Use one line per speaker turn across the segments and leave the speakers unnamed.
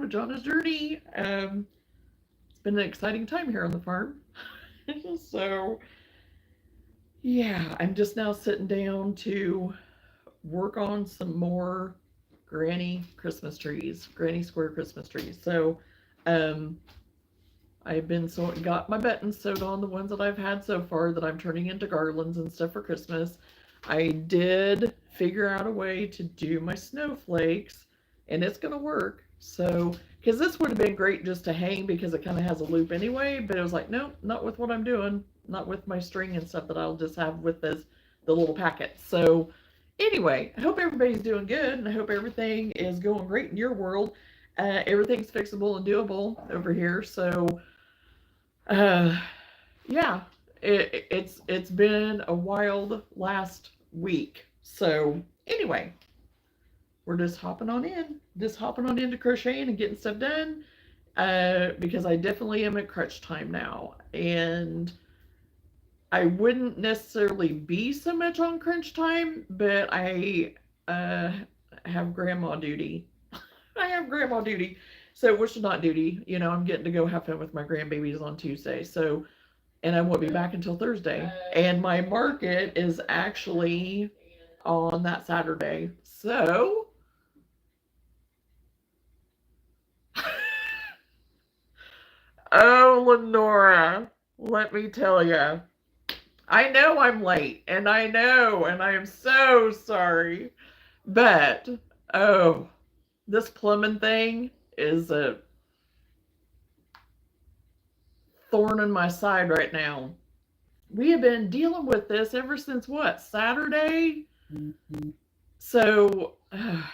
to Johnna's journey. It's been an exciting time here on the farm. So, yeah, I'm just now sitting down to work on some more granny Christmas trees, granny square Christmas trees. So, um, got my buttons sewed on the ones that I've had so far that I'm turning into garlands and stuff for Christmas. I did figure out a way to do my snowflakes, and it's gonna work. So, because this would have been great just to hang because it kind of has a loop anyway, but it was like, nope, not with what I'm doing, not with my string and stuff that I'll just have with the little packet. So, anyway, I hope everybody's doing good, and I hope everything is going great in your world. Everything's fixable and doable over here. So, uh, yeah, it's been a wild last week. So anyway, we're just hopping on into crocheting and getting stuff done. Because I definitely am at crutch time now, and I wouldn't necessarily be so much on crunch time, but I have grandma duty. I have grandma duty. So, which is not duty. I'm getting to go have fun with my grandbabies on Tuesday. So, and I won't be back until Thursday. And my market is actually on that Saturday. So, oh, Lenora, let me tell you. I know I'm late, and I am so sorry. But, oh, this plumbing thing is a thorn in my side right now. We have been dealing with this ever since what, Saturday? Mm-hmm. So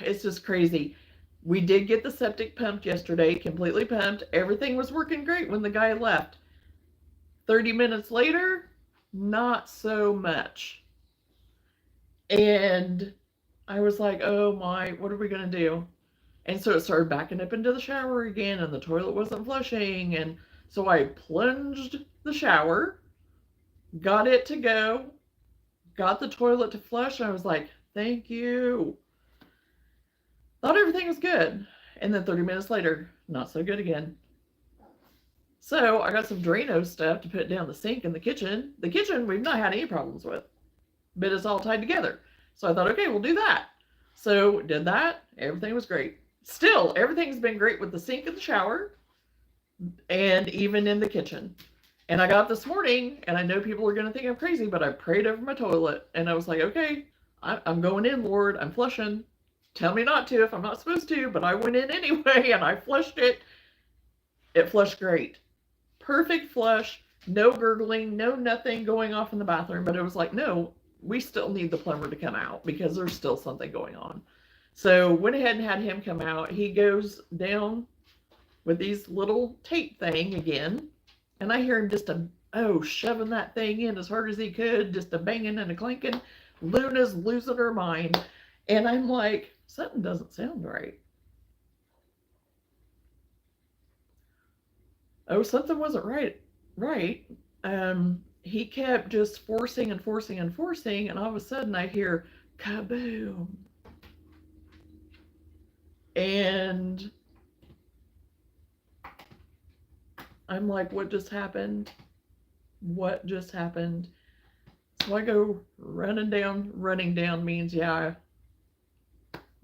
it's just crazy. We did get the septic pumped yesterday, completely pumped. Everything was working great when the guy left. 30 minutes later, not so much. And I was like, oh my, what are we going to do? And so it started backing up into the shower again, and the toilet wasn't flushing. And so I plunged the shower, got it to go, got the toilet to flush, and I was like, thank you. Thought everything was good. And then 30 minutes later, not so good again. So I got some Drano stuff to put down the sink in the kitchen. The kitchen we've not had any problems with, but it's all tied together. So I thought, okay, we'll do that. So did that. Everything was great. Still, everything's been great with the sink and the shower, and even in the kitchen. And I got up this morning, and I know people are going to think I'm crazy, but I prayed over my toilet, and I was like, okay, I'm going in, Lord. I'm flushing. Tell me not to if I'm not supposed to, but I went in anyway, and I flushed it. It flushed great. Perfect flush. No gurgling, no nothing going off in the bathroom. But it was like, no, we still need the plumber to come out because there's still something going on. So went ahead and had him come out. He goes down with these little tape thing again, and I hear him just shoving that thing in as hard as he could, just a banging and a clinking. Luna's losing her mind, and I'm like, something doesn't sound right. Oh, something wasn't right. He kept just forcing and forcing and forcing, and all of a sudden I hear kaboom. And I'm like, what just happened? What just happened? So I go running down. Running down means, yeah,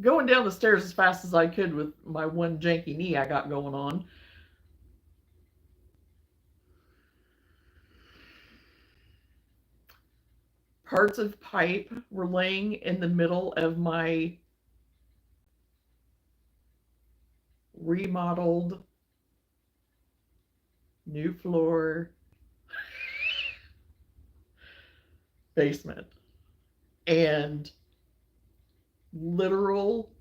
going down the stairs as fast as I could with my one janky knee I got going on. Parts of pipe were laying in the middle of my remodeled new floor basement, and literal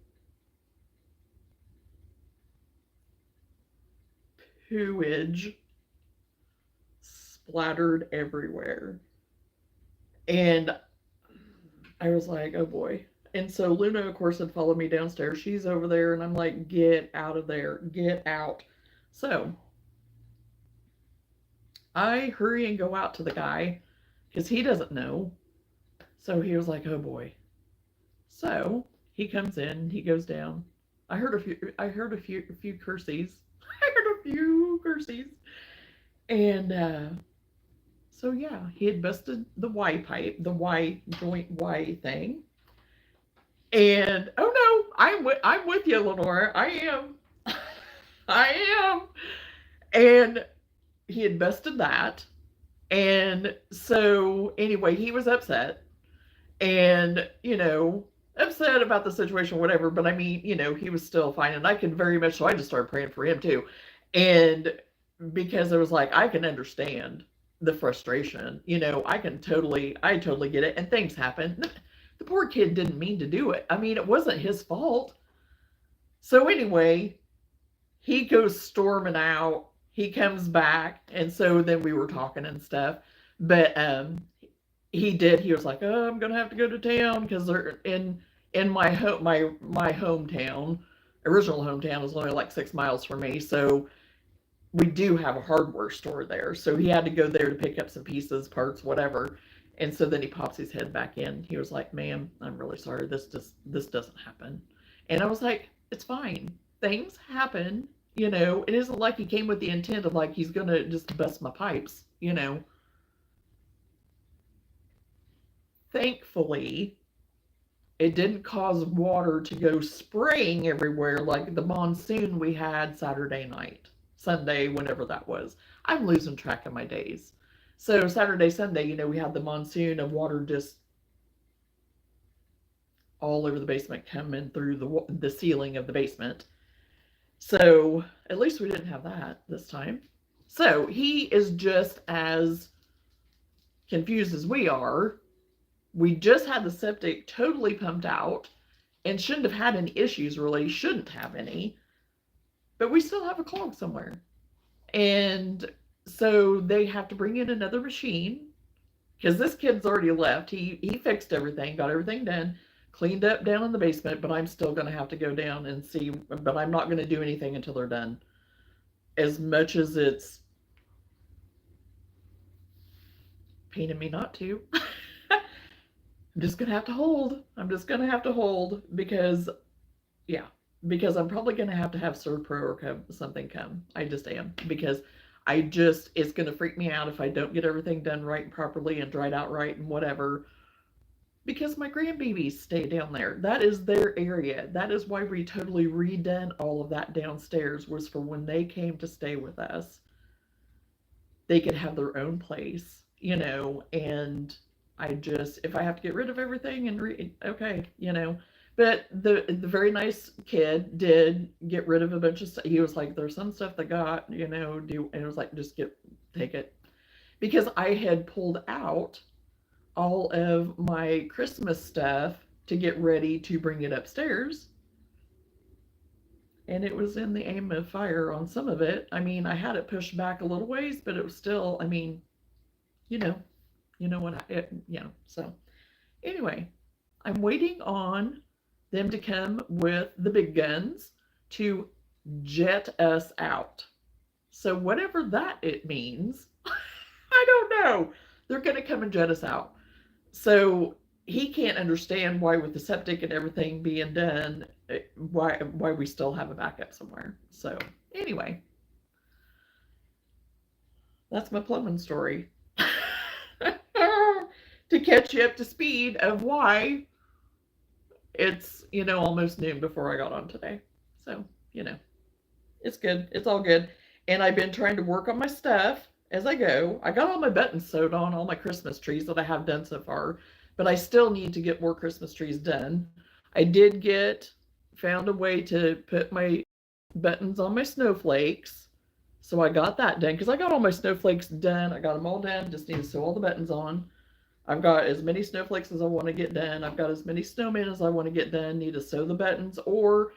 pooage splattered everywhere. And I was like, oh boy. And so Luna, of course, had followed me downstairs. She's over there, and I'm like, get out of there. Get out. So I hurry and go out to the guy because he doesn't know. So he was like, oh boy. So he comes in, he goes down. I heard a few. I heard a few cursies. I heard a few cursies, and so yeah, he had busted the Y pipe, the Y joint Y thing, and oh no, I'm with you, Lenore. I am. I am. And he had busted that. And so, anyway, he was upset and, upset about the situation, whatever. But I mean, he was still fine. And I could very much, so I just started praying for him too. And because it was like, I can understand the frustration. I totally get it. And things happen. The poor kid didn't mean to do it. I mean, it wasn't his fault. So, anyway, he goes storming out. He comes back, and so then we were talking and stuff. But he did. He was like, "Oh, I'm gonna have to go to town because they're in my hometown. Original hometown is only like 6 miles from me, so we do have a hardware store there. So he had to go there to pick up some pieces, parts, whatever." And so then he pops his head back in. He was like, "Ma'am, I'm really sorry. This doesn't happen." And I was like, "It's fine. Things happen. It isn't like he came with the intent of like he's gonna just bust my pipes. Thankfully, it didn't cause water to go spraying everywhere like the monsoon we had Saturday night, Sunday, whenever that was. I'm losing track of my days. So Saturday, Sunday, we had the monsoon of water just all over the basement coming through the ceiling of the basement. So at least we didn't have that this time. So he is just as confused as we are. We just had the septic totally pumped out and shouldn't have had any issues, really, shouldn't have any. But we still have a clog somewhere. And so they have to bring in another machine because this kid's already left. He fixed everything, got everything done, cleaned up down in the basement, but I'm still going to have to go down and see. But I'm not going to do anything until they're done. As much as it's paining me not to. I'm just going to have to hold. I'm just going to have to hold because, yeah, because I'm probably going to have Serve Pro or something come. I just am. Because it's going to freak me out if I don't get everything done right and properly and dried out right and whatever. Because my grandbabies stay down there. That is their area. That is why we totally redone all of that downstairs, was for when they came to stay with us. They could have their own place, and if I have to get rid of everything and okay. But the very nice kid did get rid of a bunch of stuff. He was like, "There's some stuff that got, do," and it was like, "Just take it," because I had pulled out all of my Christmas stuff to get ready to bring it upstairs. And it was in the aim of fire on some of it. I mean, I had it pushed back a little ways, but it was still, I mean, you know, so anyway, I'm waiting on them to come with the big guns to jet us out. So whatever that it means, I don't know. They're going to come and jet us out. So he can't understand why, with the septic and everything being done, why we still have a backup somewhere. So anyway, that's my plumbing story. To catch you up to speed of why it's, almost noon before I got on today. So, it's good. It's all good. And I've been trying to work on my stuff as I go. I got all my buttons sewed on, all my Christmas trees that I have done so far, but I still need to get more Christmas trees done. I did found a way to put my buttons on my snowflakes. So I got that done because I got all my snowflakes done. I got them all done. Just need to sew all the buttons on. I've got as many snowflakes as I want to get done. I've got as many snowmen as I want to get done. Need to sew the buttons, or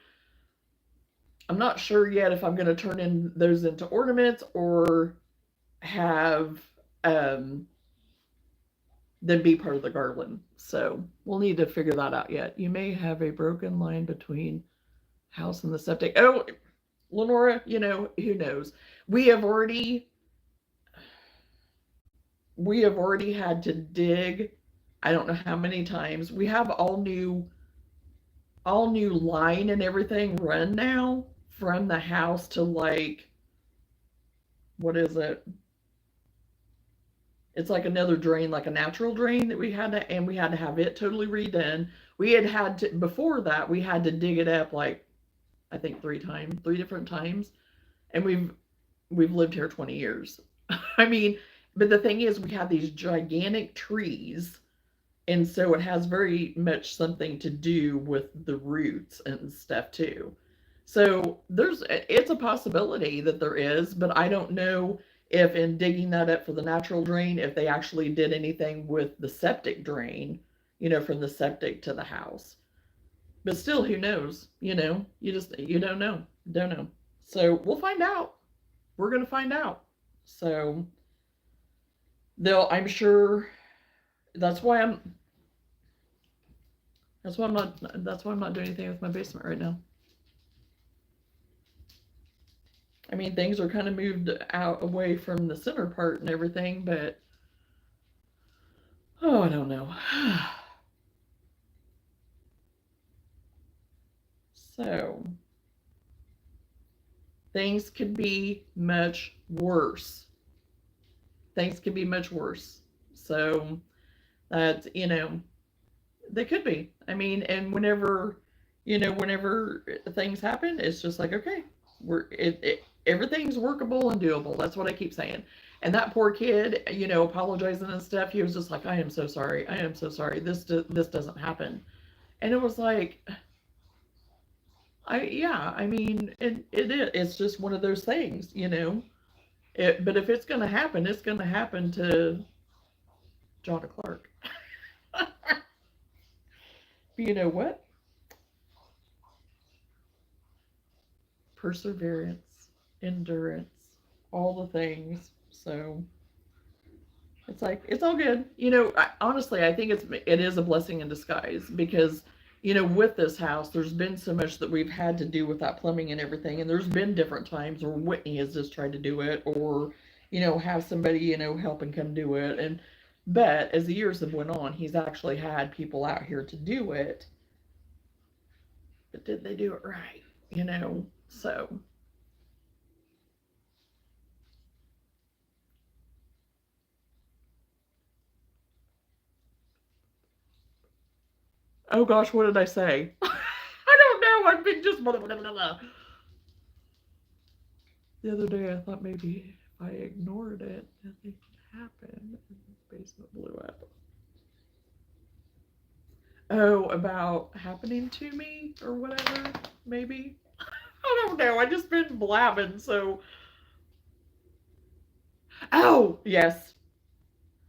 I'm not sure yet if I'm going to turn those into ornaments or have them be part of the garland. So we'll need to figure that out yet. You may have a broken line between house and the septic. Oh, Lenora, who knows? We have already had to dig, I don't know how many times. We have all new all new line and everything run now from the house to like, what is it? It's like another drain, like a natural drain that we had to, and we had to have it totally redone. We had to, before that, we had to dig it up like, I think 3 times, 3 different times. And we've lived here 20 years. I mean, but the thing is, we have these gigantic trees, and so it has very much something to do with the roots and stuff too. So it's a possibility that there is, but I don't know if in digging that up for the natural drain, if they actually did anything with the septic drain, from the septic to the house. But still, who knows? You don't know. Don't know. So we'll find out. We're gonna find out. So I'm sure that's why I'm that's why I'm not doing anything with my basement right now. I mean, things are kind of moved out away from the center part and everything, but oh, I don't know. So things could be much worse. Things could be much worse. So that, they could be. I mean, and whenever things happen, it's just like, okay, everything's workable and doable. That's what I keep saying. And that poor kid, apologizing and stuff, he was just like, I am so sorry. I am so sorry. This doesn't happen. And it was like, I mean, it is. It's just one of those things. But if it's going to happen, it's going to happen to Johnna Clark. But you know what? Perseverance, endurance, all the things. So it's like, it's all good. Honestly, I think it is a blessing in disguise because, with this house, there's been so much that we've had to do with that plumbing and everything. And there's been different times where Whitney has just tried to do it or, have somebody, help and come do it. But as the years have went on, he's actually had people out here to do it. But did they do it right? So. Oh gosh, what did I say? I don't know. I've been just blah, blah, blah, blah. The other day I thought maybe if I ignored it, nothing would happen and the basement blew up. Oh, about happening to me or whatever, maybe. I don't know. I just been blabbing, so. Oh, yes.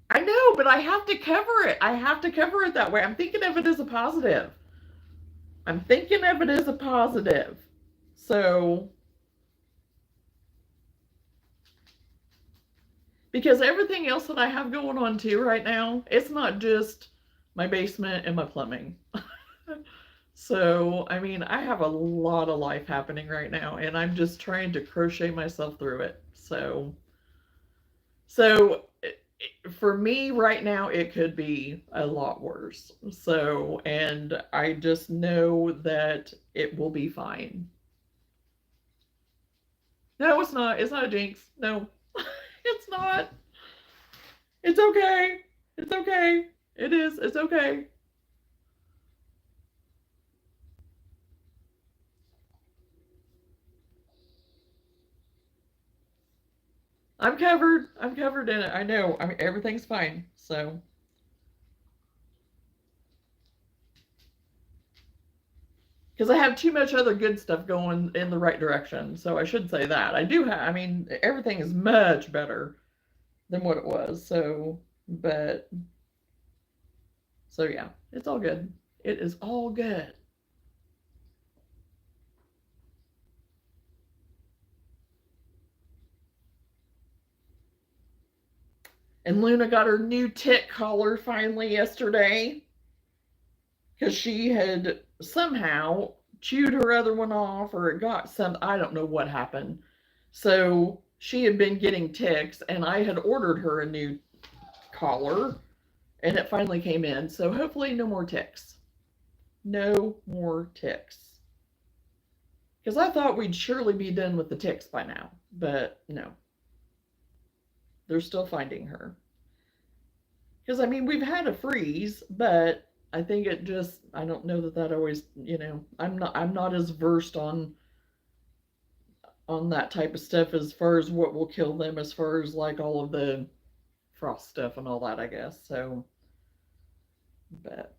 I know, but I have to cover it. I have to cover it that way. I'm thinking of it as a positive. I'm thinking of it as a positive. So, because everything else that I have going on too right now, it's not just my basement and my plumbing. So, I mean, I have a lot of life happening right now, and I'm just trying to crochet myself through it. So for me right now, it could be a lot worse. So, and I just know that it will be fine. No, it's not. It's not a jinx. No, it's not. It's okay. It's okay. It is. It's okay. I'm covered. I'm covered in it. I know. I mean, everything's fine. So, because I have too much other good stuff going in the right direction. So I should say that. I do have, I mean, everything is much better than what it was. But, so yeah, it's all good. It is all good. And Luna got her new tick collar finally yesterday because she had somehow chewed her other one off or it got some, I don't know what happened. So she had been getting ticks and I had ordered her a new collar and it finally came in. So hopefully no more ticks. No more ticks. Because I thought we'd surely be done with the ticks by now, but no. They're still finding her. Because, I mean, we've had a freeze, but I think it just, I don't know that always, I'm not as versed on that type of stuff as far as what will kill them, as far as like all of the frost stuff and all that, I guess. So, but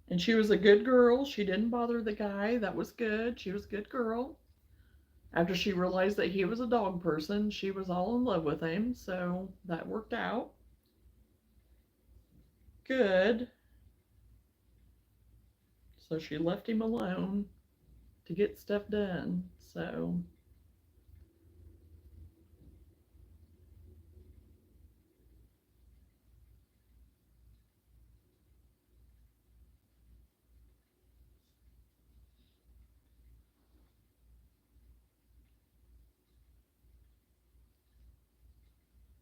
and she was a good girl. She didn't bother the guy. That was good. She was a good girl. After she realized that he was a dog person, she was all in love with him, so that worked out. Good. So she left him alone to get stuff done.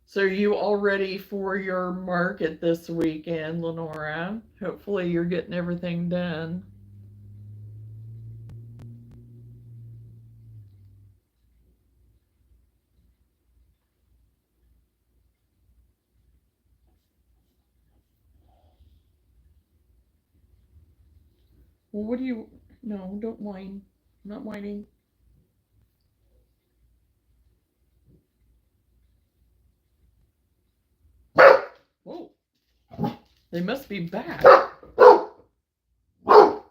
So are you all ready for your market this weekend, Lenora? Hopefully you're getting everything done. Well, what do you... No, don't whine. I'm not whining. Whoa. They must be back. Oh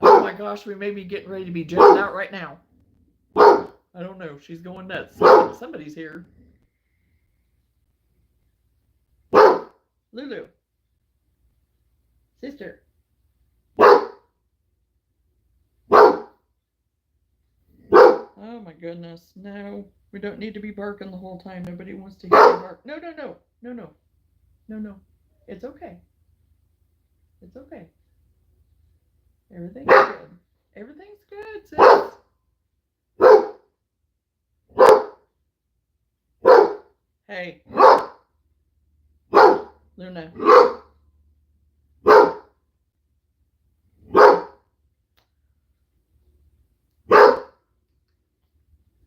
my gosh, we may be getting ready to be jumped out right now. I don't know. She's going nuts. Somebody's here. Lulu. Sister. Oh my goodness. No. We don't need to be barking the whole time. Nobody wants to hear you bark. No, no, no. No, no. No, no. It's okay. It's okay. Everything's good. Everything's good, sis. Hey. Luna.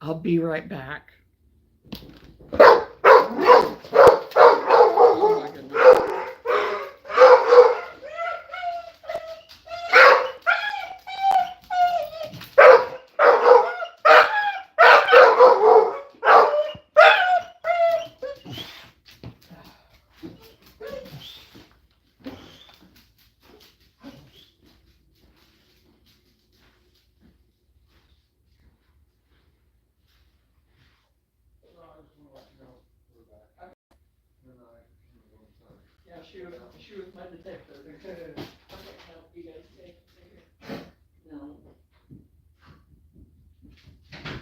I'll be right back. Oh my goodness. Yeah, she was my detective. Okay, no, you guys stay here. No. Come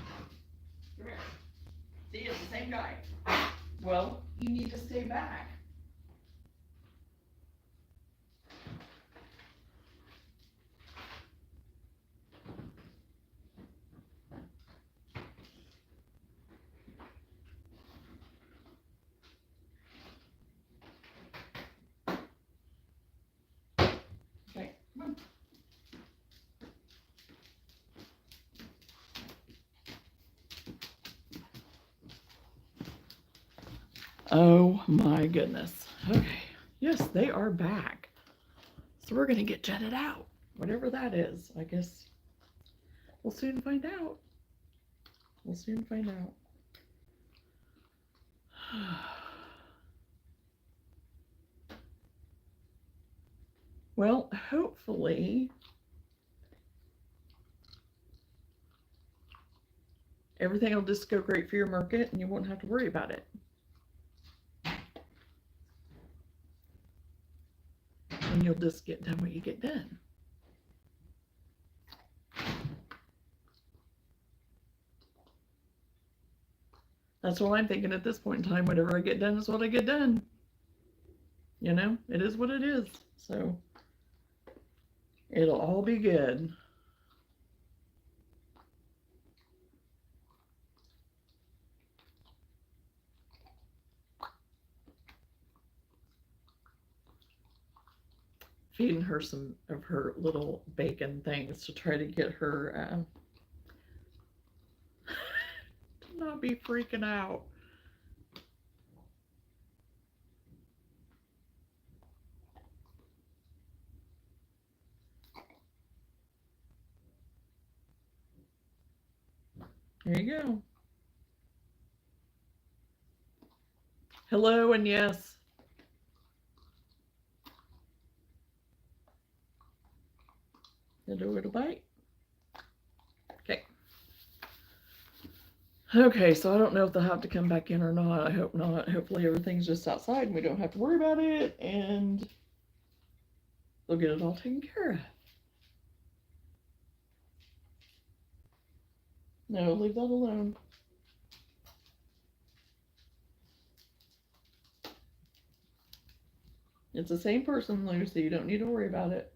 here. See, it's the same guy. Well, you need to stay back. Okay, come on. Oh my goodness. Okay. Yes, they are back. So we're going to get jetted out. Whatever that is. I guess we'll soon find out. We'll soon find out. Well, hopefully everything will just go great for your market and you won't have to worry about it. And you'll just get done what you get done. That's what I'm thinking at this point in time. Whatever I get done is what I get done. You know, it is what it is. So it'll all be good. Feeding her some of her little bacon things to try to get her to not be freaking out. There you go. Hello and yes. Little bite. Okay. Okay, so I don't know if they'll have to come back in or not. I hope not. Hopefully everything's just outside and we don't have to worry about it, and they'll get it all taken care of. No, leave that alone. It's the same person, Lucy. You don't need to worry about it.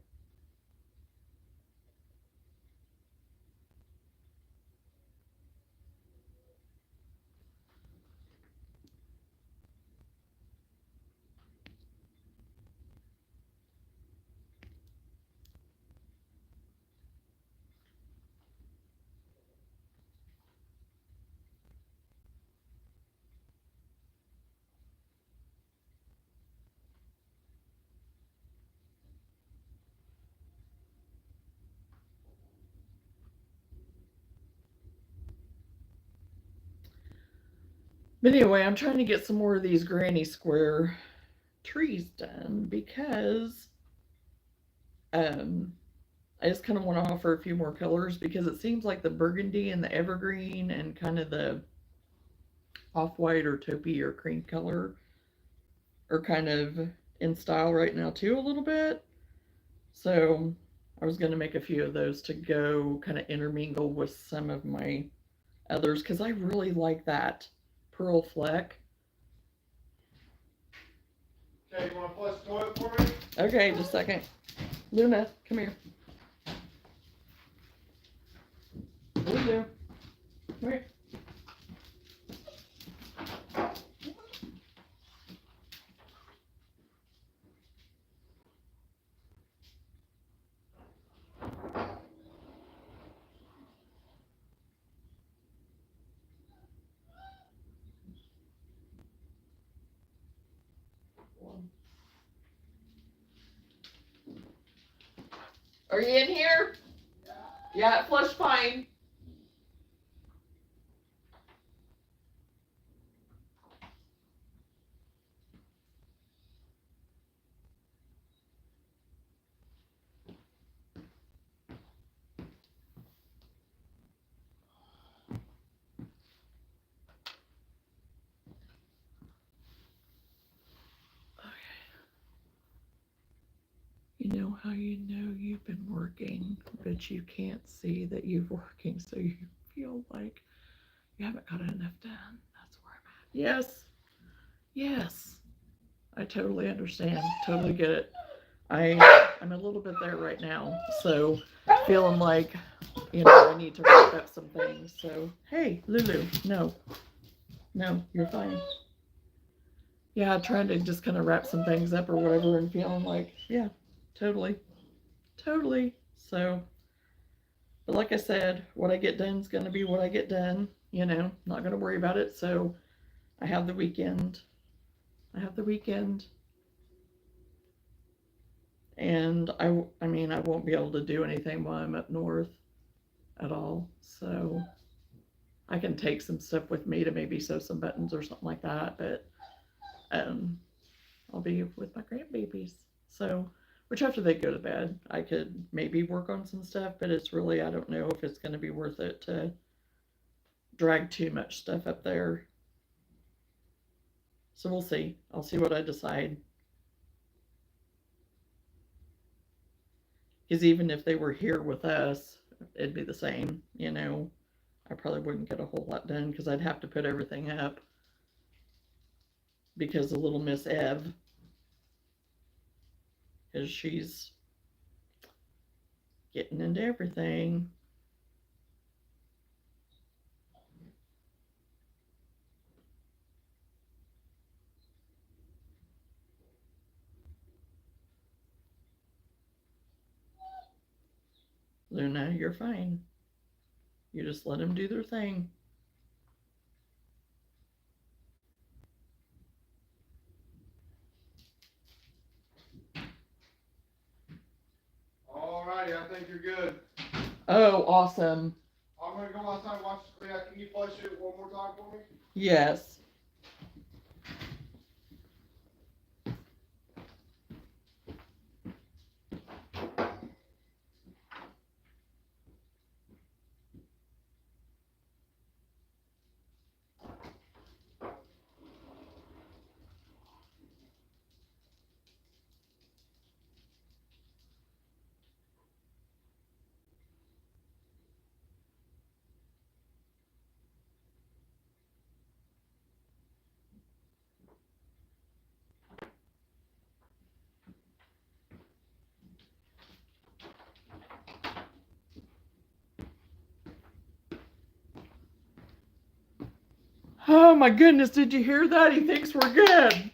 But anyway, I'm trying to get some more of these granny square trees done because I just kind of want to offer a few more colors because it seems like the burgundy and the evergreen and kind of the off-white or taupey or cream color are kind of in style right now too a little bit. So I was going to make a few of those to go kind of intermingle with some of my others because I really like that pearl fleck.
Okay, you want to flush the toilet for me?
Okay, just a second. Luna, come here. Lulu, come here. Are you in here? Yeah, it flushed fine. You know how you know you've been working, but you can't see that you're working, so you feel like you haven't got enough done. That's where I'm at. Yes. Yes. I totally understand. Totally get it. I'm a little bit there right now. So feeling like, you know, I need to wrap up some things. So hey, Lulu, no. No, you're fine. Yeah, trying to just kind of wrap some things up or whatever and feeling like, yeah, totally. Totally. So, but like I said, what I get done is going to be what I get done. You know, not going to worry about it. So I have the weekend. I have the weekend. And I mean, I won't be able to do anything while I'm up north at all. So I can take some stuff with me to maybe sew some buttons or something like that. But I'll be with my grandbabies. So, which after they go to bed, I could maybe work on some stuff, but it's really, I don't know if it's going to be worth it to drag too much stuff up there. So we'll see. I'll see what I decide. Because even if they were here with us, it'd be the same, you know. I probably wouldn't get a whole lot done because I'd have to put everything up because of little Miss Ev, because she's getting into everything. Luna, you're fine. You just let them do their thing.
Alrighty, I think you're good.
Oh, awesome.
I'm gonna go outside and watch the clean. Can you flush it one more time for me?
Yes. Oh my goodness, did you hear that? He thinks we're good.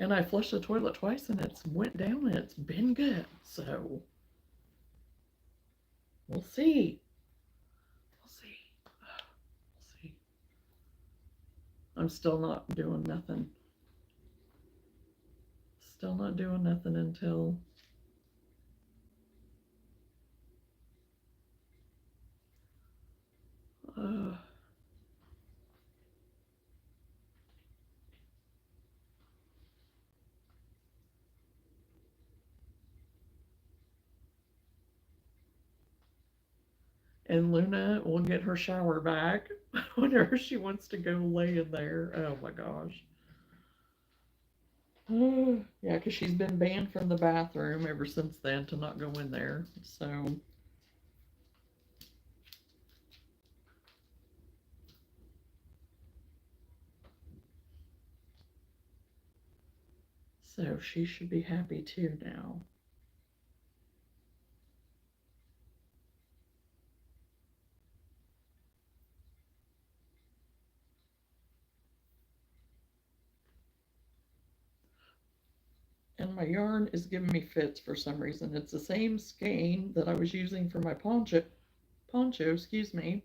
And I flushed the toilet twice and it's went down and it's been good. So we'll see. We'll see. We'll see. I'm still not doing nothing. Still not doing nothing until and Luna will get her shower back whenever she wants to go lay in there. Oh my gosh. Yeah, because she's been banned from the bathroom ever since then to not go in there. So she should be happy too now. And my yarn is giving me fits for some reason. It's the same skein that I was using for my poncho, excuse me,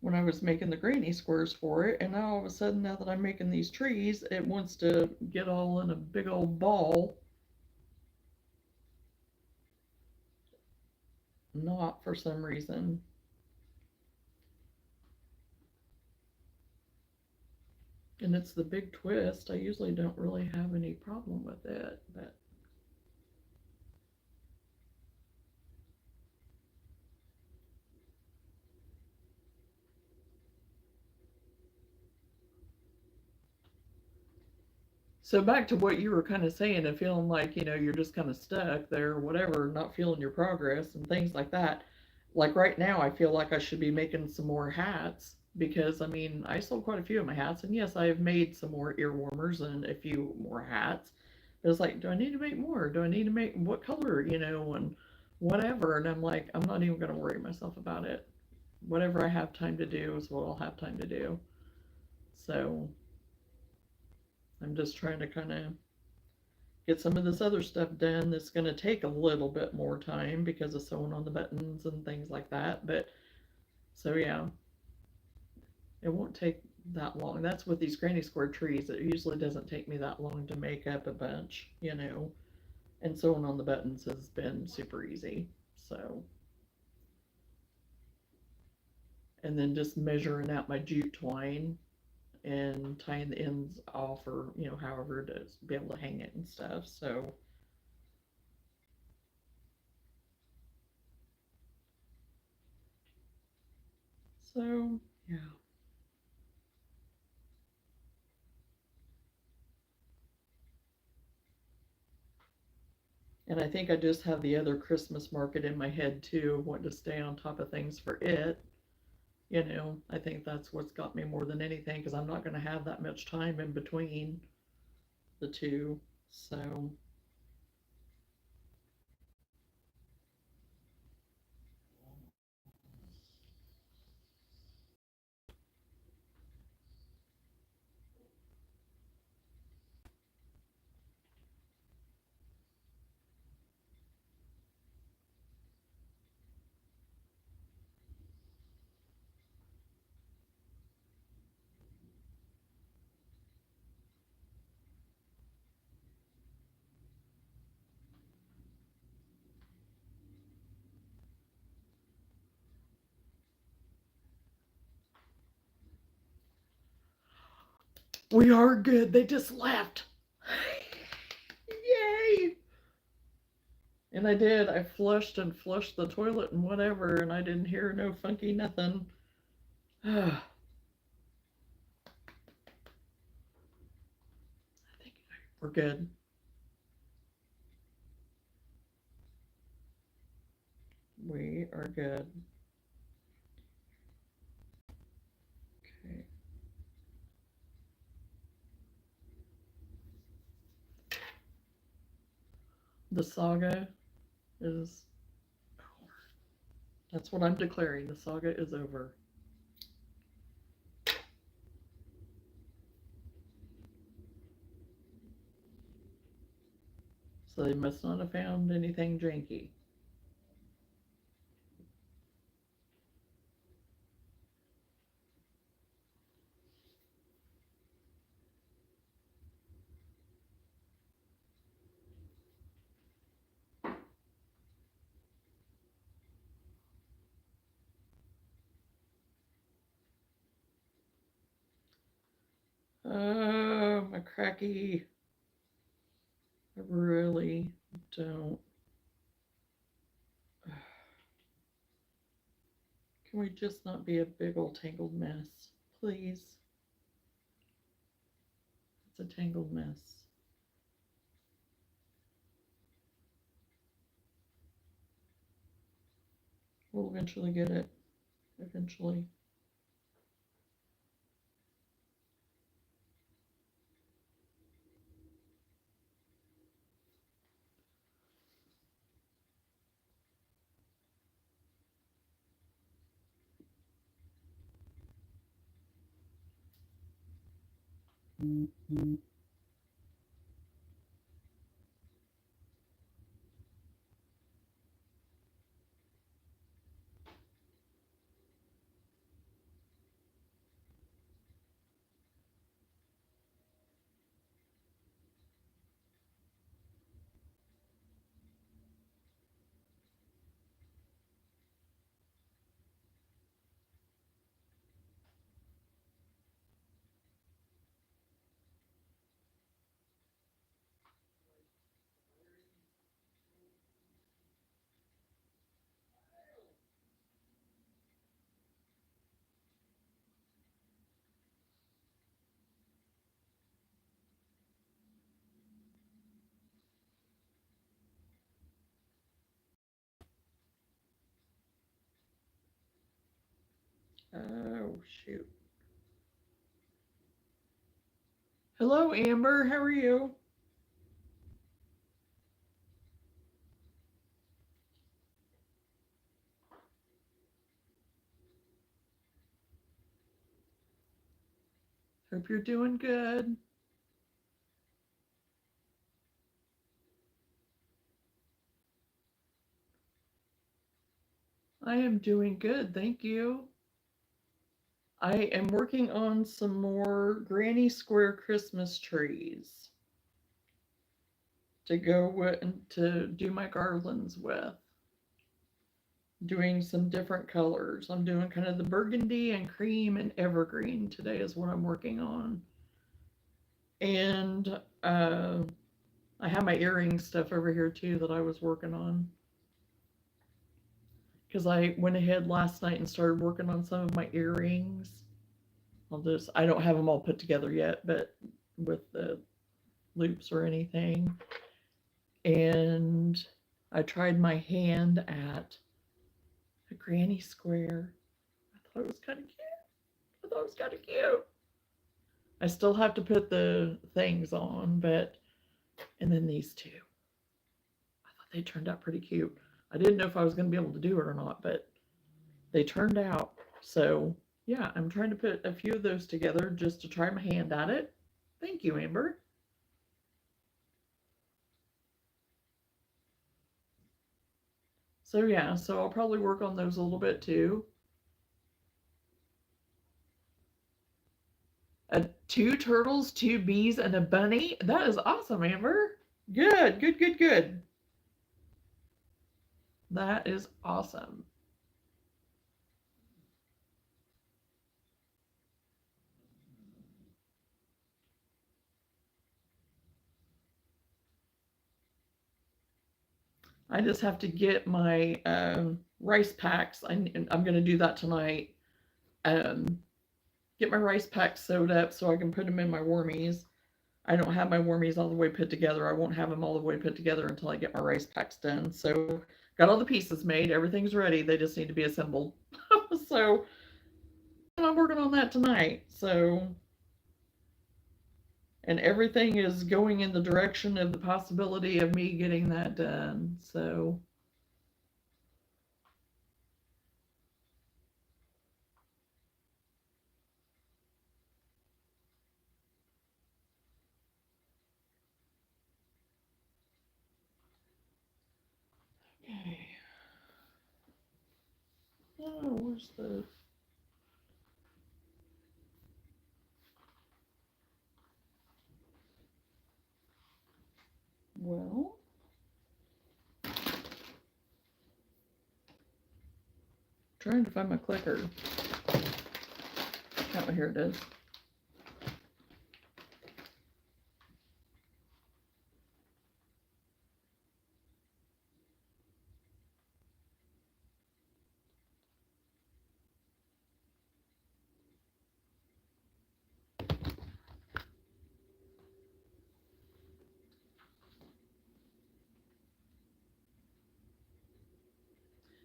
when I was making the granny squares for it. And now all of a sudden, now that I'm making these trees, it wants to get all in a big old ball. Not for some reason. And it's the big twist. I usually don't really have any problem with it, but so back to what you were kind of saying and feeling like, you're just kind of stuck there or whatever, not feeling your progress and things like that. Like right now, I feel like I should be making some more hats because, I mean, I sold quite a few of my hats. And yes, I have made some more ear warmers and a few more hats. But it's like, do I need to make more? Do I need to make what color, and whatever. And I'm like, I'm not even going to worry myself about it. Whatever I have time to do is what I'll have time to do. So I'm just trying to kind of get some of this other stuff done that's going to take a little bit more time because of sewing on the buttons and things like that. But so yeah, it won't take that long. That's with these granny square trees. It usually doesn't take me that long to make up a bunch, and sewing on the buttons has been super easy. So, and then just measuring out my jute twine and tying the ends off or, however to be able to hang it and stuff. So yeah. And I think I just have the other Christmas market in my head too, wanting to stay on top of things for it. You know, I think that's what's got me more than anything because I'm not going to have that much time in between the two. So, we are good. They just left. Yay! And I did. I flushed and flushed the toilet and whatever, and I didn't hear no funky nothing. I think we're good. We are good. Okay. The saga is over. That's what I'm declaring. The saga is over. So they must not have found anything janky. Oh, my cracky. I really don't. Can we just not be a big old tangled mess? Please. It's a tangled mess. We'll eventually get it. Eventually. Mm-hmm. Oh, shoot. Hello, Amber. How are you? Hope you're doing good. I am doing good, thank you. I am working on some more granny square Christmas trees to go with to do my garlands with. Doing some different colors. I'm doing kind of the burgundy and cream and evergreen today is what I'm working on. And I have my earring stuff over here too that I was working on. Because I went ahead last night and started working on some of my earrings. I don't have them all put together yet, but with the loops or anything. and I tried my hand at a granny square. I thought it was kind of cute. I thought it was kind of cute. I still have to put the things on, but, and then these two. I thought they turned out pretty cute. I didn't know if I was going to be able to do it or not, but they turned out. So, yeah, I'm trying to put a few of those together just to try my hand at it. Thank you, Amber. So, yeah, so I'll probably work on those a little bit too. Two turtles, two bees, and a bunny. That is awesome, Amber. Good, good, good, good. That is awesome. I just have to get my rice packs. I'm going to do that tonight. Get my rice packs sewed up so I can put them in my warmies. I don't have my warmies all the way put together. I won't have them all the way put together until I get my rice packs done. So, got all the pieces made. Everything's ready. They just need to be assembled. So, I'm working on that tonight. So, and everything is going in the direction of the possibility of me getting that done. So, okay. Oh, where's the. Well. Trying to find my clicker. Oh, here it is.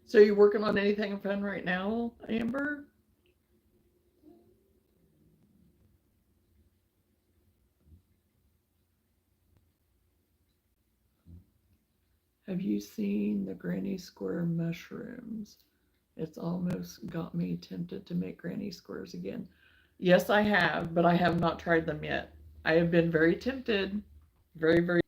So you working on anything fun right now, Amber? Have you seen the Granny Square mushrooms? It's almost got me tempted to make Granny Squares again. Yes, I have, but I have not tried them yet. I have been very tempted. Very, very.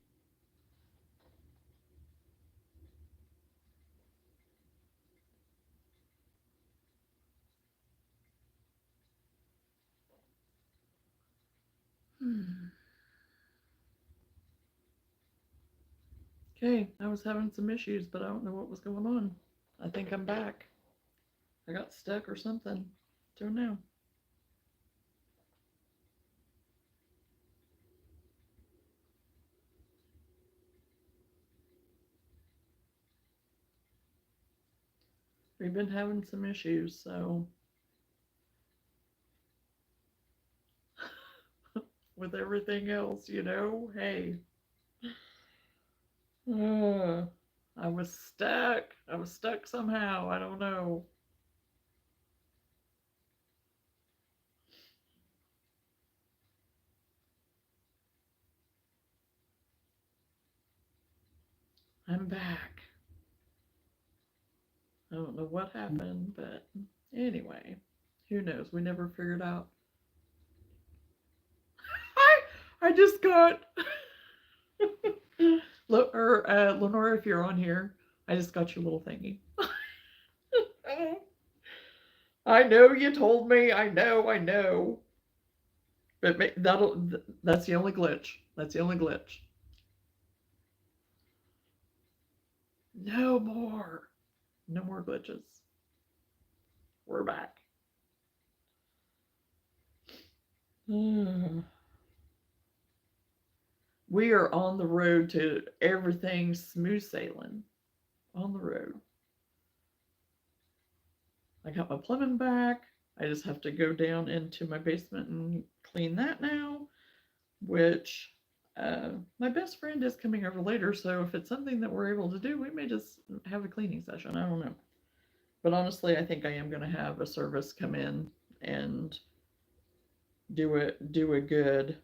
Okay, I was having some issues, but I don't know what was going on. I think I'm back. I got stuck or something. Don't know. We've been having some issues, so with everything else, hey. I was stuck. I was stuck somehow. I don't know. I'm back. I don't know what happened, but anyway, who knows? We never figured out. I just got Lenora, if you're on here, I just got your little thingy. I know you told me. I know. But that's the only glitch. That's the only glitch. No more. No more glitches. We're back. We are on the road to everything smooth sailing. On the road. I got my plumbing back. I just have to go down into my basement and clean that now, which My best friend is coming over later, so if it's something that we're able to do, we may just have a cleaning session. I don't know. But honestly, I think I am going to have a service come in and do a good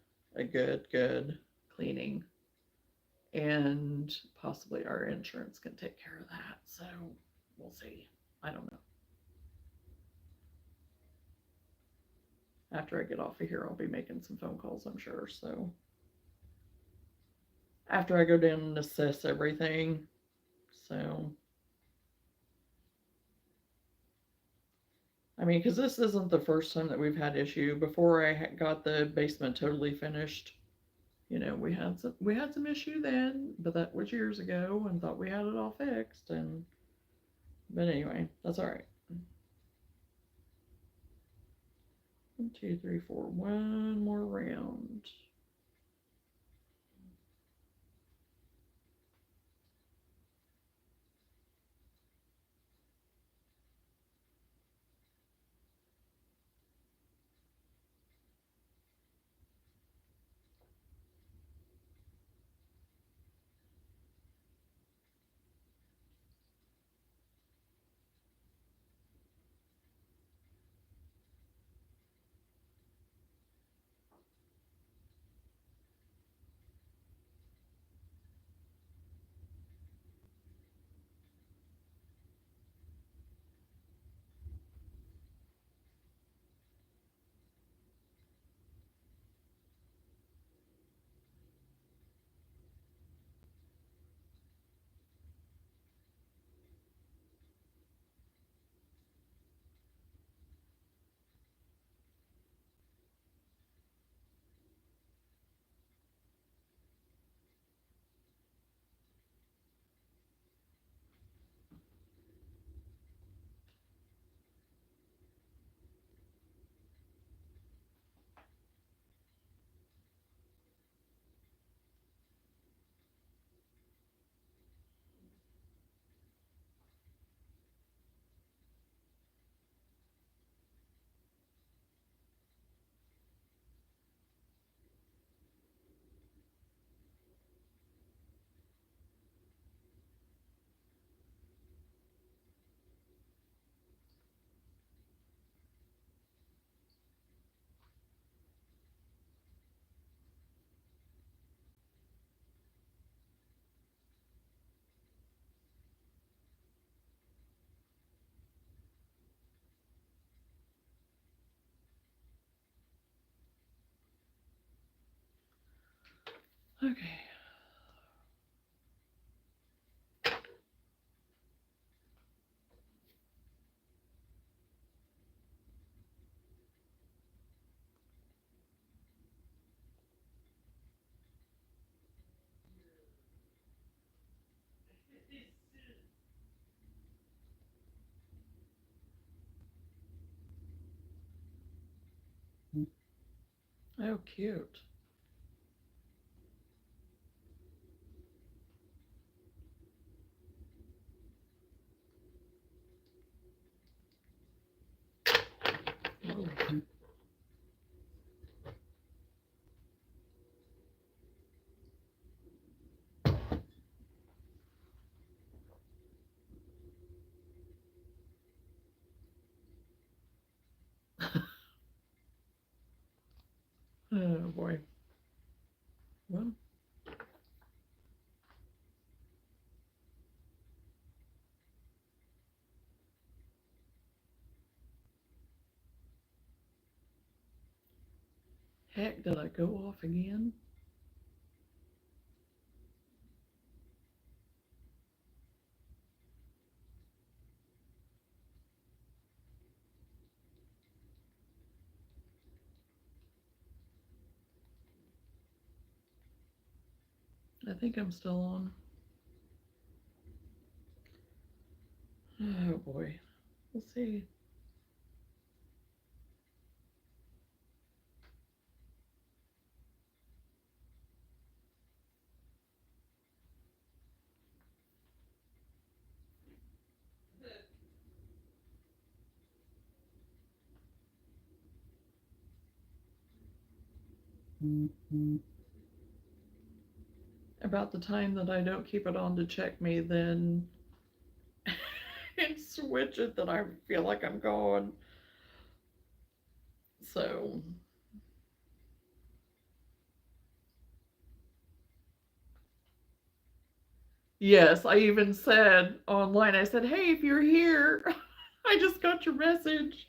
cleaning, and possibly our insurance can take care of that. So we'll see. I don't know. After I get off of here, I'll be making some phone calls, I'm sure. So after I go down and assess everything. So I mean, because this isn't the first time that we've had issue. Before I got the basement totally finished, we had some issue then, but that was years ago, and thought we had it all fixed. And but anyway, that's all right. 1, 2, 3, 4. One more round. Okay. Oh, cute. Oh, oh boy. Well, heck, did I go off again? I think I'm still on. Oh boy. We'll see. about the time that I don't keep it on to check me, then and switch it, that I feel like I'm gone. So, yes, I even said online, I said, hey, if you're here, I just got your message.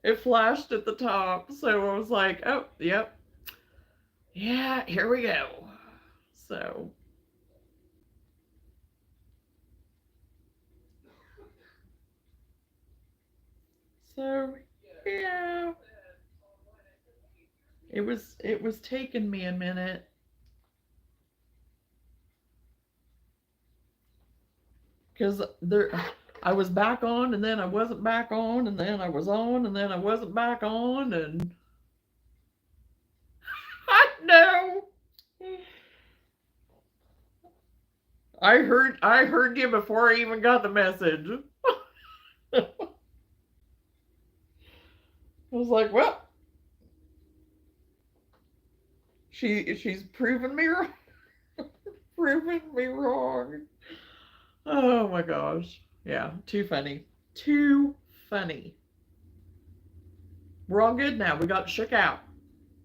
It flashed at the top. So I was like, oh, yep. Yeah, here we go. So, so yeah. It was taking me a minute because there I was back on and then I wasn't back on and then I was on and then I wasn't back on and I know. I heard you before I even got the message. I was like, well, she's proven me wrong. Proven me wrong. Oh my gosh. Yeah, too funny. Too funny. We're all good now. We got it shook out.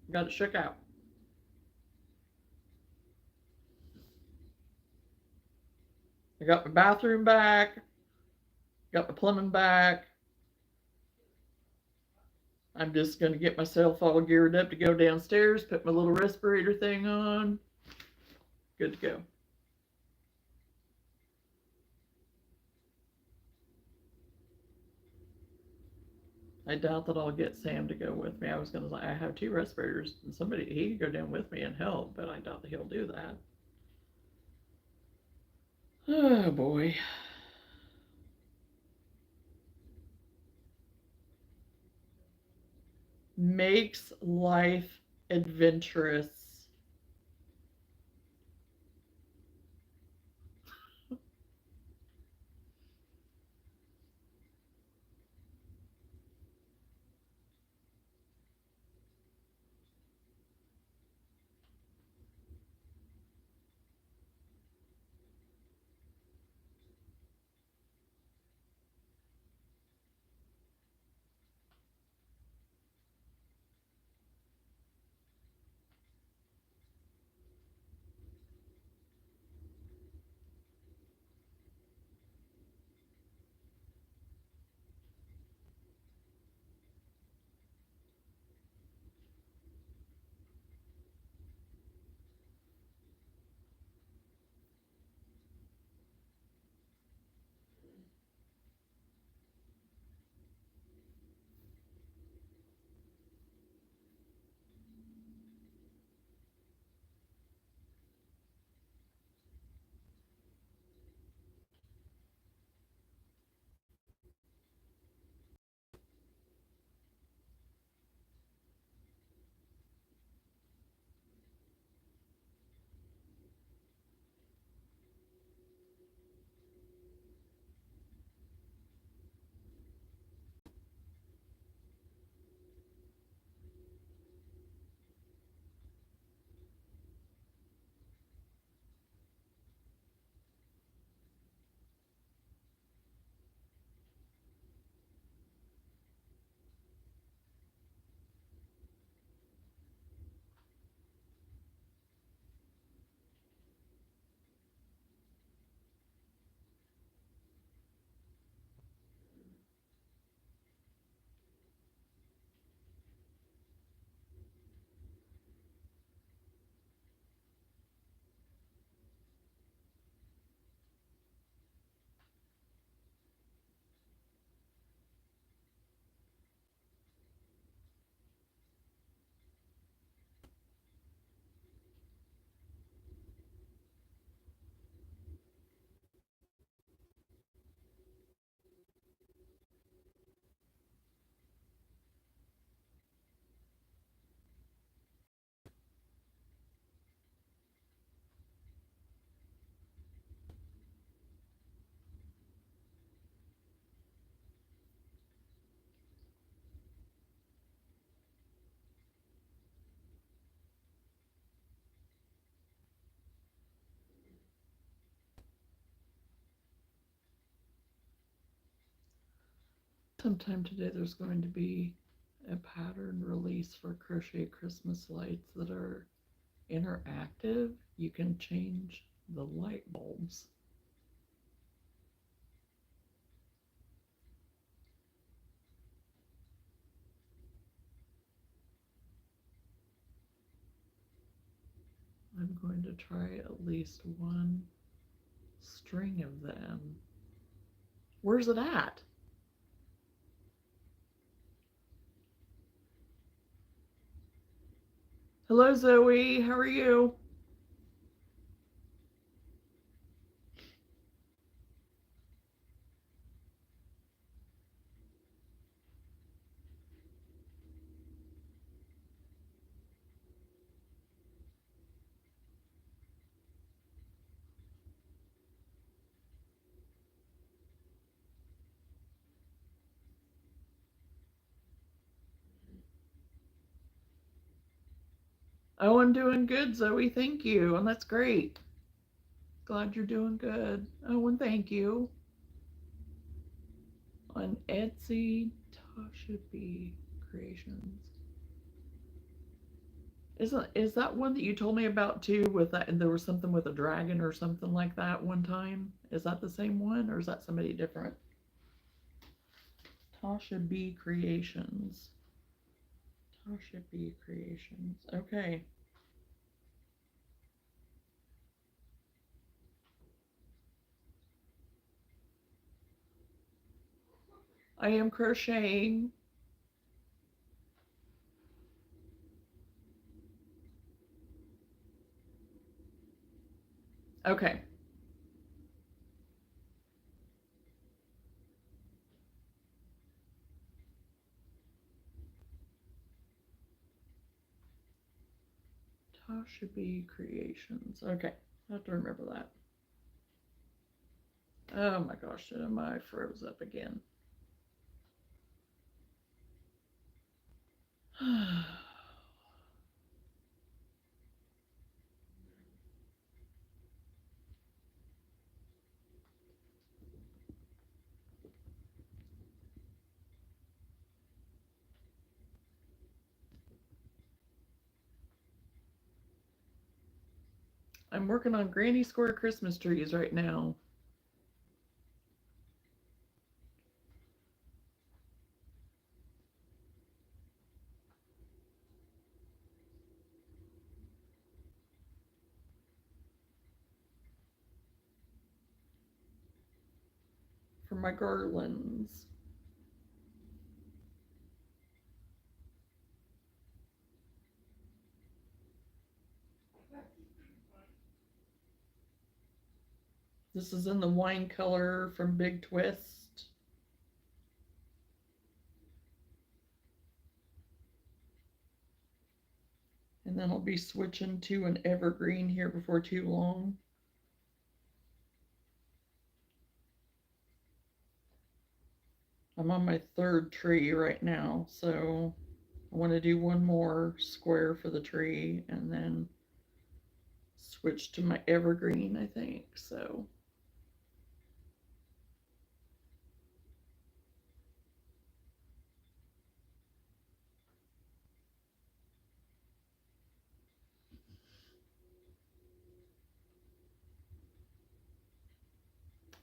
We got it shook out. I got my bathroom back. Got my plumbing back. I'm just going to get myself all geared up to go downstairs, put my little respirator thing on. Good to go. I doubt that I'll get Sam to go with me. I was going to say, I have 2 respirators, and he could go down with me and help, but I doubt that he'll do that. Oh boy. Makes life adventurous. Sometime today there's going to be a pattern release for crochet Christmas lights that are interactive. You can change the light bulbs. I'm going to try at least one string of them. Where's it at? Hello, Zoe. How are you? Oh, I'm doing good, Zoe. Thank you. And that's great. Glad you're doing good. Oh, and thank you. On Etsy, Tasha B Creations. Is that one that you told me about too? With that, and there was something with a dragon or something like that one time. Is that the same one, or is that somebody different? Tasha B Creations. Tasha B Creations. Okay. I am crocheting. Okay. Tasha B Creations. Okay. I have to remember that. Oh my gosh, my froze up again. I'm working on Granny Square Christmas trees right now. For my garlands. This is in the wine color from Big Twist. And then I'll be switching to an evergreen here before too long. I'm on my third tree right now, so I want to do one more square for the tree and then switch to my evergreen, I think. So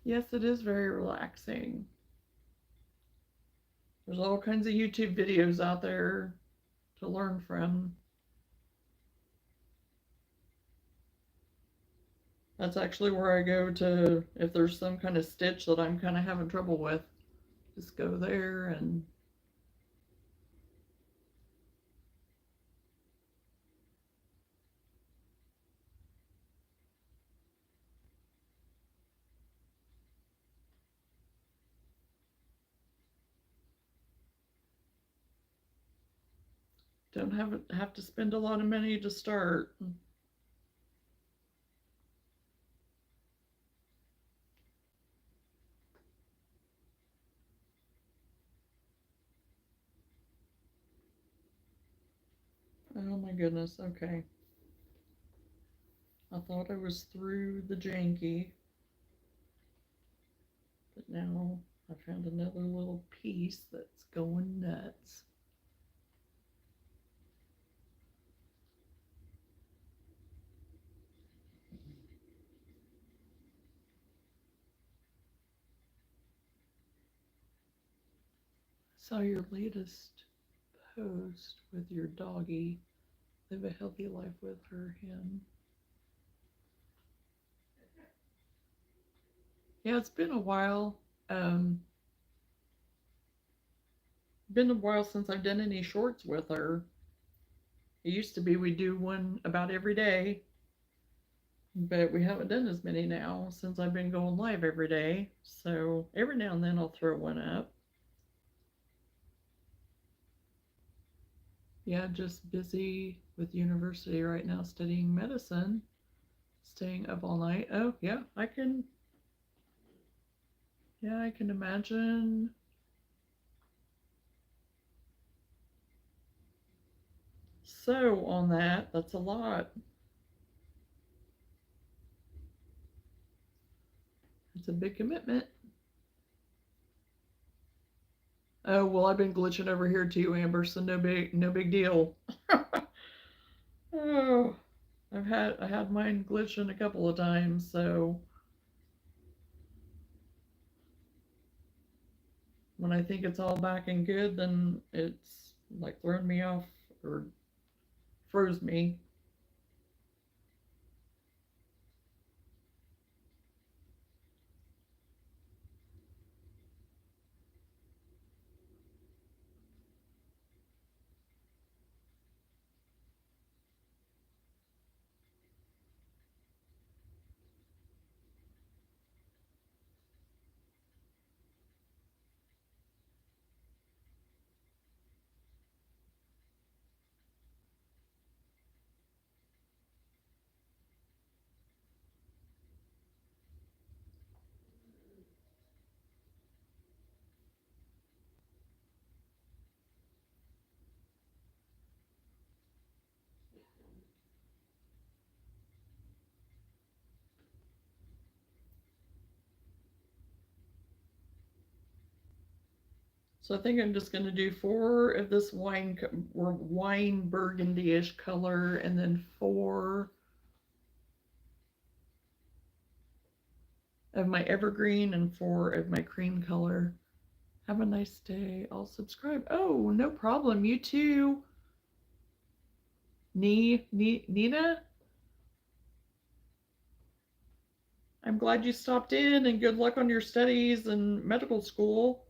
yes, it is very relaxing. There's all kinds of YouTube videos out there to learn from. That's actually where I go to if there's some kind of stitch that I'm kind of having trouble with. Just go there and don't have to spend a lot of money to start. Oh my goodness, okay. I thought I was through the janky, but now I found another little piece that's going nuts. Saw your latest post with your doggy. Live a healthy life with her, him. Yeah, it's been a while. Been a while since I've done any shorts with her. It used to be we do one about every day, but we haven't done as many now since I've been going live every day. So every now and then I'll throw one up. Yeah, just busy with university right now studying medicine, staying up all night. Oh, yeah, I can. Yeah, I can imagine. So on that's a lot. It's a big commitment. Oh well, I've been glitching over here too, Amber. So no big deal. Oh, I had mine glitching a couple of times. So when I think it's all back and good, then it's like thrown me off or froze me. So I think I'm just going to do 4 of this wine burgundy-ish color, and then 4 of my evergreen and 4 of my cream color. Have a nice day. I'll subscribe. Oh, no problem. You too. Nina, I'm glad you stopped in, and good luck on your studies and medical school.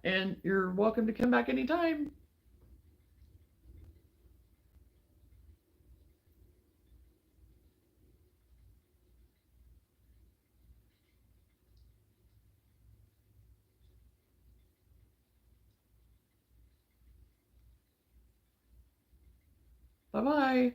And you're welcome to come back anytime. Bye bye.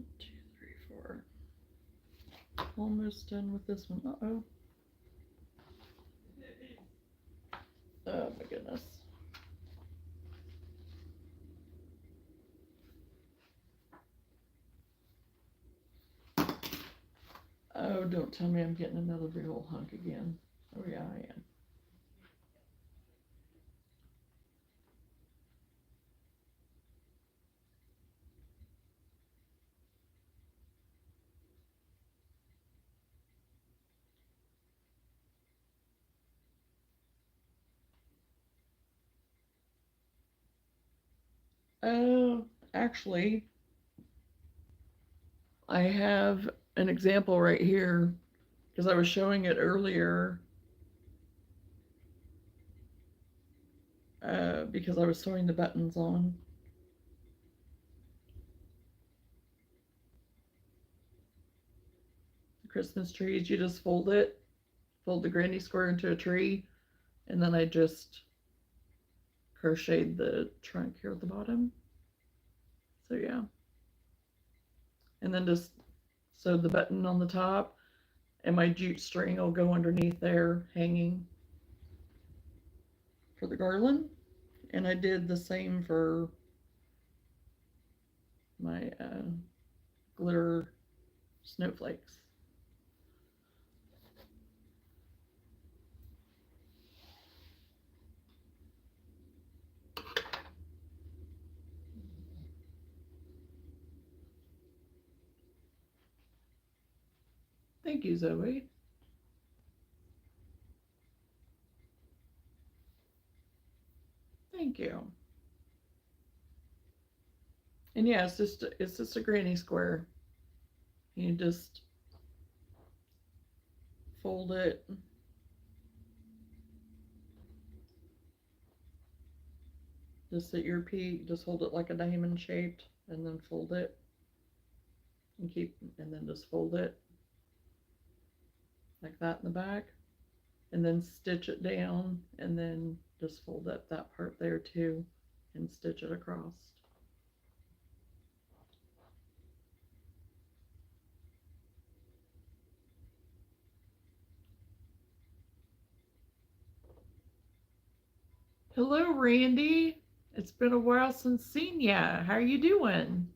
1, 2, 3, 4. Almost done with this one. Uh-oh. Oh my goodness. Oh, don't tell me I'm getting another big old hunk again. Oh yeah, I am. Oh, actually, I have an example right here because I was showing it earlier because I was sewing the buttons on. The Christmas trees, you just fold the granny square into a tree, and then I just crocheted the trunk here at the bottom. So yeah. And then just sew the button on the top, and my jute string will go underneath there hanging for the garland. And I did the same for my glitter snowflakes. Thank you, Zoe. Thank you. And yeah, it's just a granny square. You just fold it. Just at your peak, just hold it like a diamond shaped, and then fold it, and then just fold it like that in the back, and then stitch it down, and then just fold up that part there too, and stitch it across. Hello, Randy. It's been a while since seen ya. How are you doing?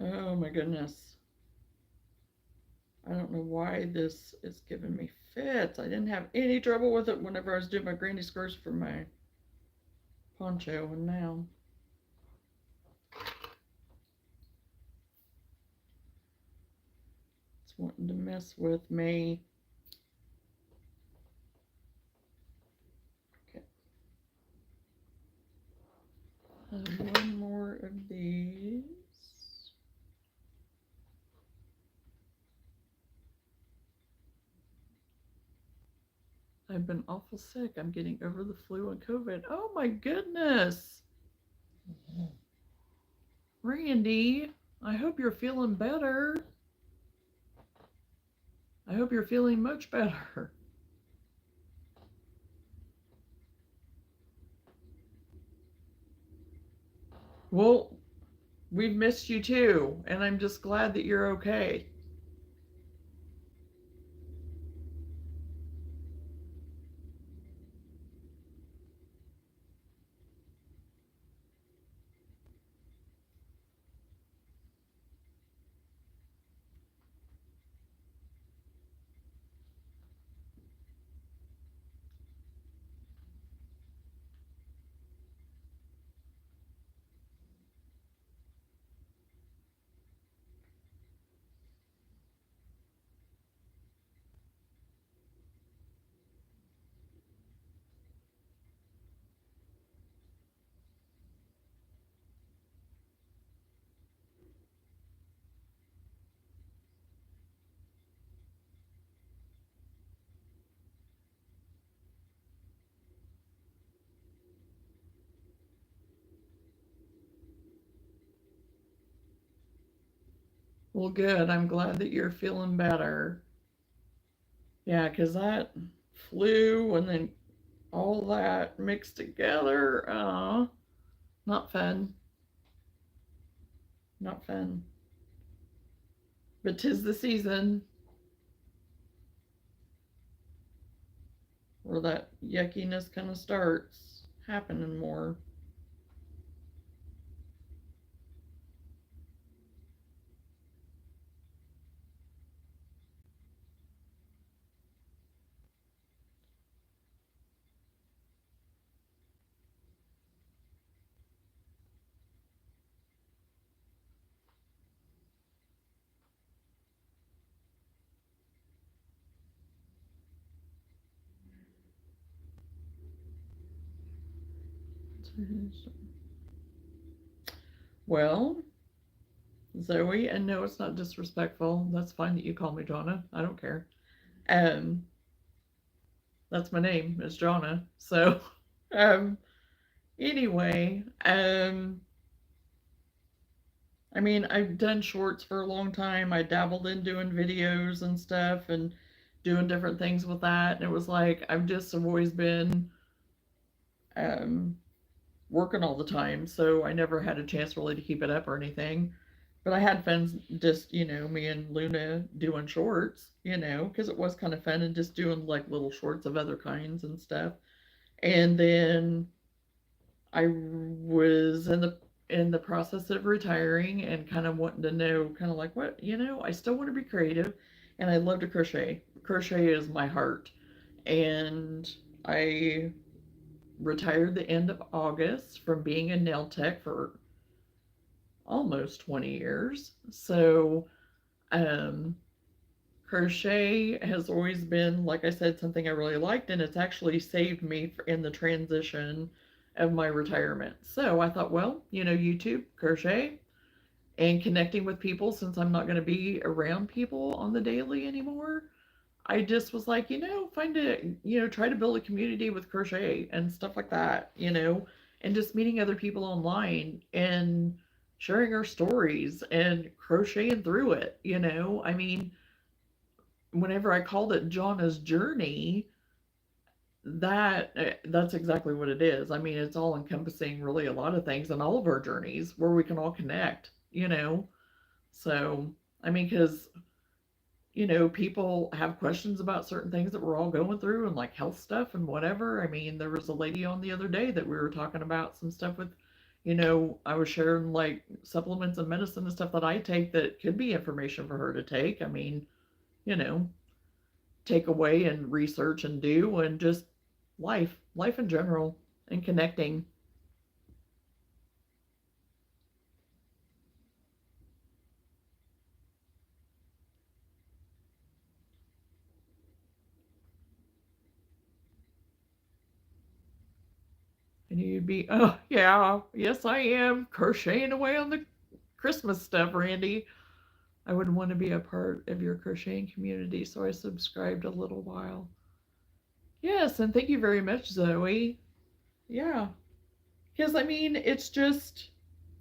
Oh my goodness. I don't know why this is giving me fits. I didn't have any trouble with it whenever I was doing my granny skirts for my poncho, and now. It's wanting to mess with me. Okay. One more of these. I've been awful sick. I'm getting over the flu and COVID. Oh my goodness. Randy, I hope you're feeling better. I hope you're feeling much better. Well, we've missed you too, and I'm just glad that you're okay. Well, good. I'm glad that you're feeling better. Yeah, 'cause that flu and then all that mixed together, not fun. Not fun. But 'tis the season where that yuckiness kind of starts happening more. Well, Zoe, and no, it's not disrespectful. That's fine that you call me Johnna. I don't care. Um, that's my name is Johnna. So, um, anyway, I mean, I've done shorts for a long time. I dabbled in doing videos and stuff and doing different things with that. And it was like, I've just have always been um, working all the time. So I never had a chance really to keep it up or anything. But I had fun just, me and Luna doing shorts, because it was kind of fun and just doing like little shorts of other kinds and stuff. And then I was in the process of retiring and kind of wanting to know kind of like what, I still want to be creative and I love to crochet. Crochet is my heart. And I retired the end of August from being a nail tech for almost 20 years. So, um, crochet has always been, like I said, something I really liked, and it's actually saved me in the transition of my retirement. So I thought, well, YouTube, crochet, and connecting with people since I'm not going to be around people on the daily anymore. I just was like, find a, try to build a community with crochet and stuff like that, and just meeting other people online and sharing our stories and crocheting through it, I mean, whenever I called it Johnna's journey, that's exactly what it is. I mean, it's all encompassing really a lot of things and all of our journeys where we can all connect. So, I mean, because people have questions about certain things that we're all going through and like health stuff and whatever. I mean, there was a lady on the other day that we were talking about some stuff with, I was sharing like supplements and medicine and stuff that I take that could be information for her to take. I mean, you know, take away and research and do and just life in general and connecting. And you'd be, oh yeah, yes I am crocheting away on the Christmas stuff, Randy. I would want to be a part of your crocheting community, so I subscribed a little while. Yes, and thank you very much, Zoe. Yeah, because I mean, it's just,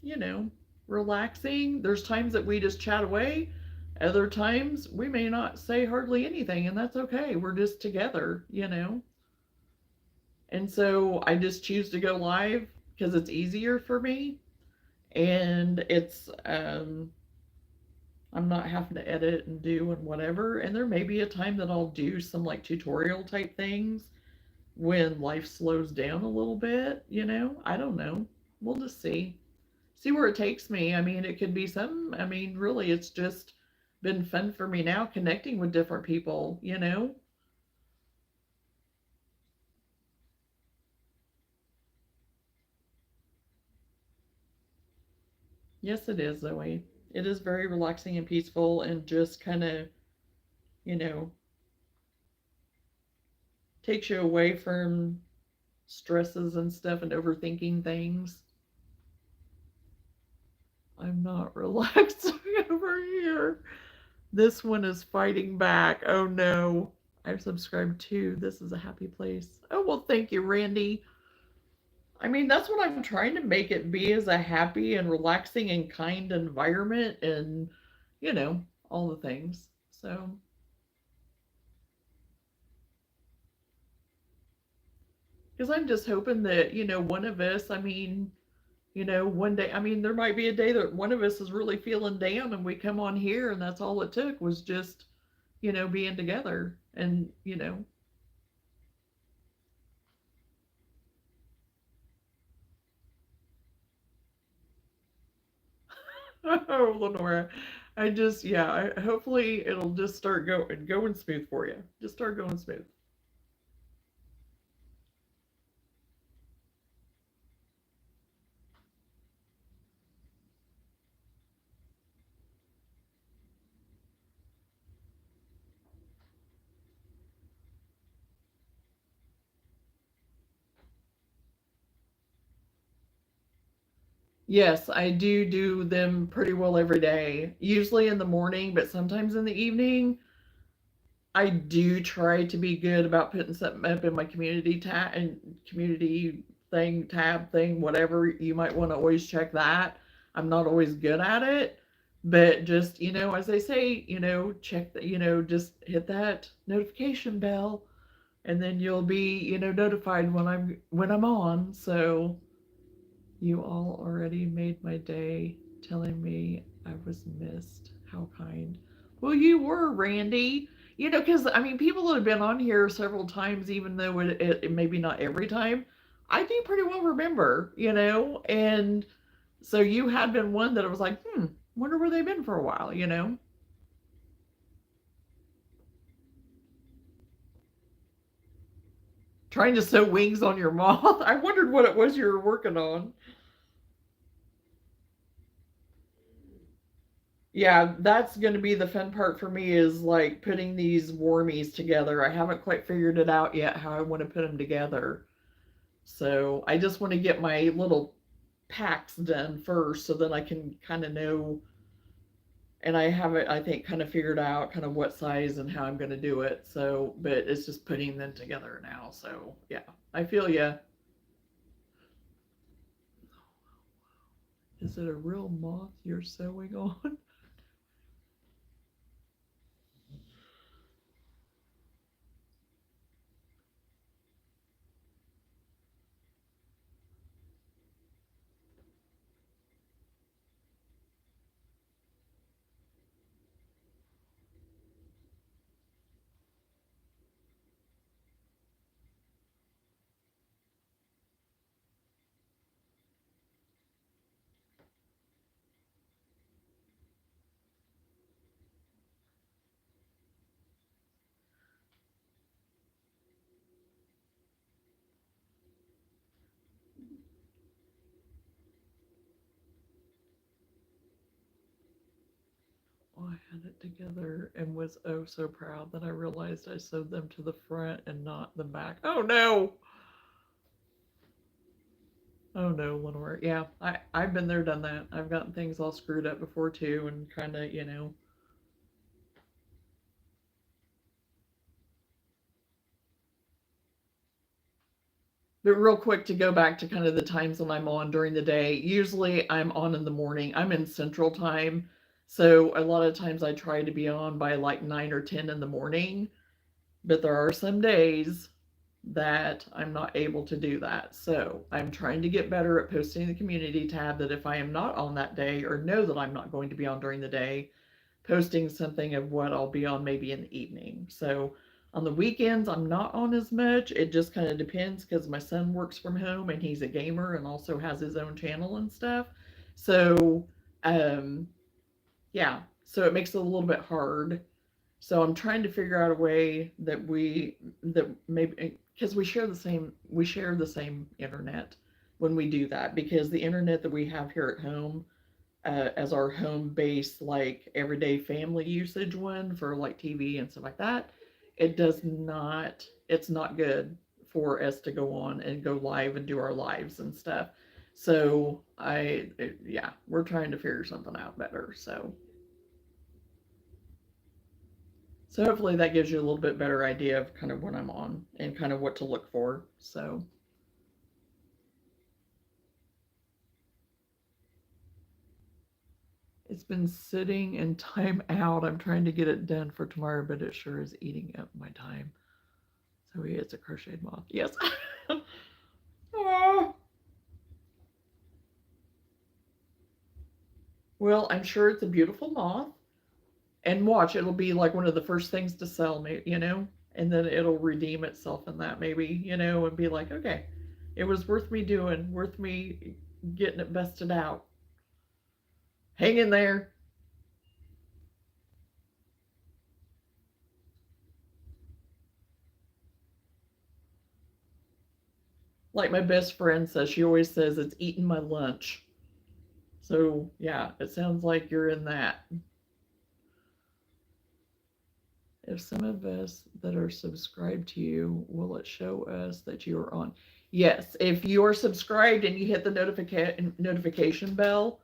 you know, relaxing. There's times that we just chat away. Other times we may not say hardly anything, and that's okay. We're just together. And so I just choose to go live because it's easier for me, and I'm not having to edit and do and whatever. And there may be a time that I'll do some like tutorial type things when life slows down a little bit. I don't know. We'll just see. See where it takes me. I mean, it could be some, I mean, really, it's just been fun for me now connecting with different people. Yes, it is, Zoe. It is very relaxing and peaceful and just kind of, you know, takes you away from stresses and stuff and overthinking things. I'm not relaxing over here. This one is fighting back. Oh no. I've subscribed to This Is a Happy Place. Oh, well, thank you, Randy. I mean, that's what I'm trying to make it be, is a happy and relaxing and kind environment. And, you know, all the things. So, because I'm just hoping that, one of us, I mean, one day, I mean, there might be a day that one of us is really feeling down and we come on here and that's all it took was just, being together and, oh, Lenora, hopefully it'll just start going smooth for you. Just start going smooth. Yes, I do them pretty well every day. Usually in the morning, but sometimes in the evening. I do try to be good about putting something up in my community tab and community thing, tab thing, whatever. You might want to always check that. I'm not always good at it, but just, as they say, check that, just hit that notification bell and then you'll be, notified when I'm on. So you all already made my day telling me I was missed. How kind. Well, you were, Randy. Because, I mean, people that have been on here several times, even though it maybe not every time, I do pretty well remember, and so you had been one that I was like, wonder where they've been for a while. Trying to sew wings on your moth. I wondered what it was you were working on. Yeah, that's going to be the fun part for me is like putting these warmies together. I haven't quite figured it out yet how I want to put them together. So I just want to get my little packs done first so then I can kind of know. And I have it, I think, kind of figured out kind of what size and how I'm going to do it. So, but it's just putting them together now. So, yeah, I feel ya. Is it a real moth you're sewing on? Oh, I had it together and was oh so proud that I realized I sewed them to the front and not the back. Oh no! Oh no, Lenore. Yeah, I've been there, done that. I've gotten things all screwed up before too, and kind of, But real quick to go back to kind of the times when I'm on during the day. Usually I'm on in the morning. I'm in Central Time, so a lot of times I try to be on by like 9 or 10 in the morning. But there are some days that I'm not able to do that. So I'm trying to get better at posting the community tab that if I am not on that day or know that I'm not going to be on during the day, posting something of what I'll be on maybe in the evening. So on the weekends, I'm not on as much. It just kind of depends because my son works from home and he's a gamer and also has his own channel and stuff. So, um, yeah, so it makes it a little bit hard. So I'm trying to figure out a way that maybe because we share the same internet when we do that because the internet that we have here at home as our home base like everyday family usage one for like TV and stuff like that, it's not good for us to go on and go live and do our lives and stuff. So yeah, we're trying to figure something out better. So hopefully that gives you a little bit better idea of kind of what I'm on and kind of what to look for. So It's been sitting in time out. I'm trying to get it done for tomorrow, but it sure is eating up my time. So it's a crocheted moth. Yes. Oh. Well, I'm sure it's a beautiful moth. And watch, it'll be like one of the first things to sell me, and then it'll redeem itself in that maybe, and be like, okay, it was worth me doing, worth me getting it busted out. Hang in there. Like my best friend says, she always says it's eating my lunch. So yeah, it sounds like you're in that. If some of us that are subscribed to you, will it show us that you are on? Yes, if you are subscribed and you hit the notification bell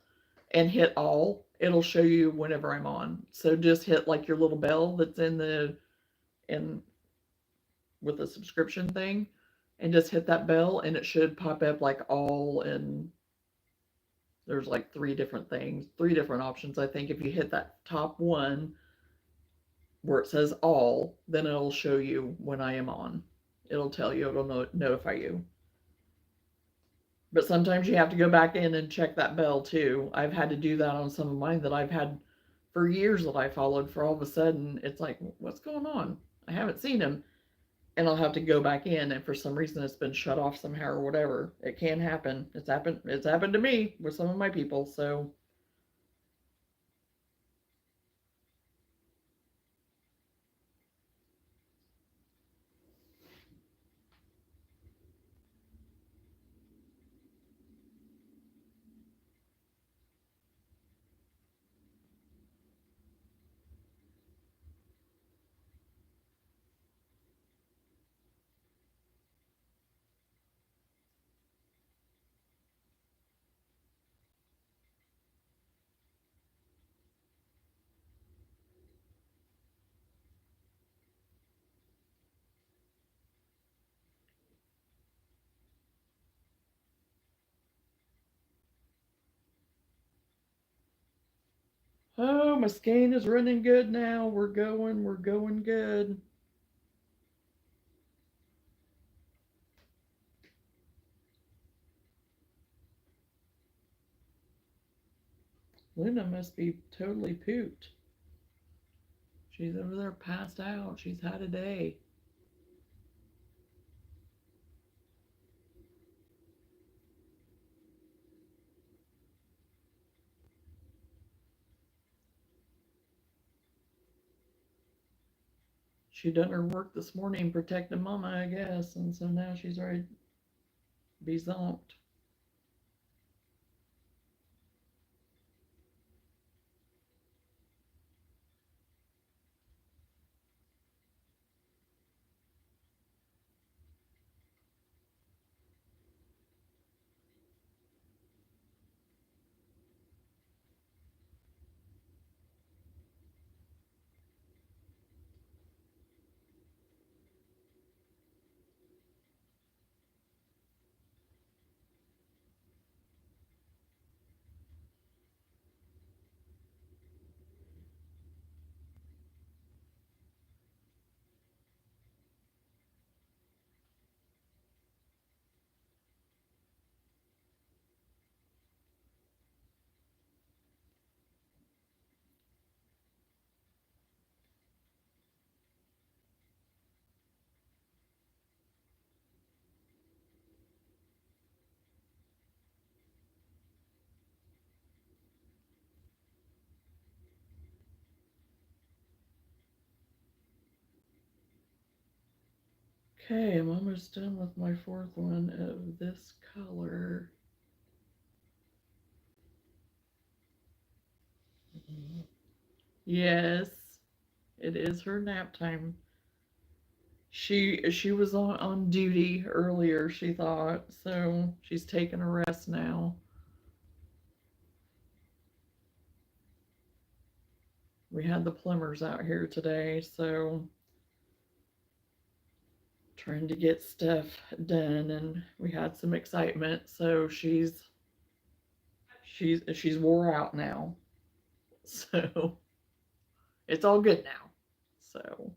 and hit all, it'll show you whenever I'm on. So just hit like your little bell that's in with the subscription thing, and just hit that bell, and it should pop up like all, and there's like three different options. I think if you hit that top one where it says all, then it'll show you when I am on. It'll tell you, it'll notify you. But sometimes you have to go back in and check that bell too. I've had to do that on some of mine that I've had for years that I followed. For all of a sudden, it's like, what's going on? I haven't seen him. And I'll have to go back in, and for some reason it's been shut off somehow or whatever. It can happen. It's happened to me with some of my people, so oh, my skein is running good now. We're going good. Luna must be totally pooped. She's over there passed out. She's had a day. She done her work this morning protecting Mama, I guess, and so now she's ready to be zonked. Okay, I'm almost done with my fourth one of this color. Yes, it is her nap time. She was on duty earlier, she thought, so she's taking a rest now. We had the plumbers out here today, so trying to get stuff done, and we had some excitement, so she's wore out now. So it's all good now. So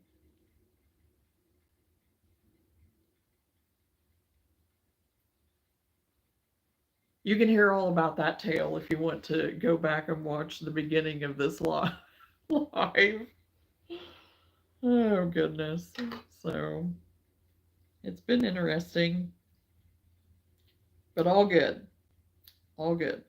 you can hear all about that tale if you want to go back and watch the beginning of this live. Oh, goodness. So it's been interesting, but all good. All good.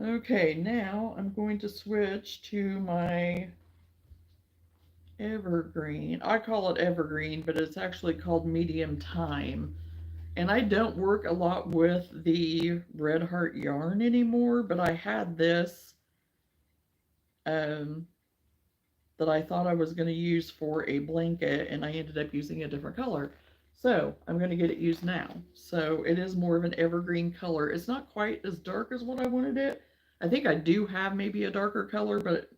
Okay, now I'm going to switch to my evergreen. I call it evergreen, but it's actually called medium time. And I don't work a lot with the Red Heart yarn anymore, but I had this um, that I thought I was going to use for a blanket, and I ended up using a different color. So I'm going to get it used now. So it is more of an evergreen color. It's not quite as dark as what I wanted it. I think I do have maybe a darker color, but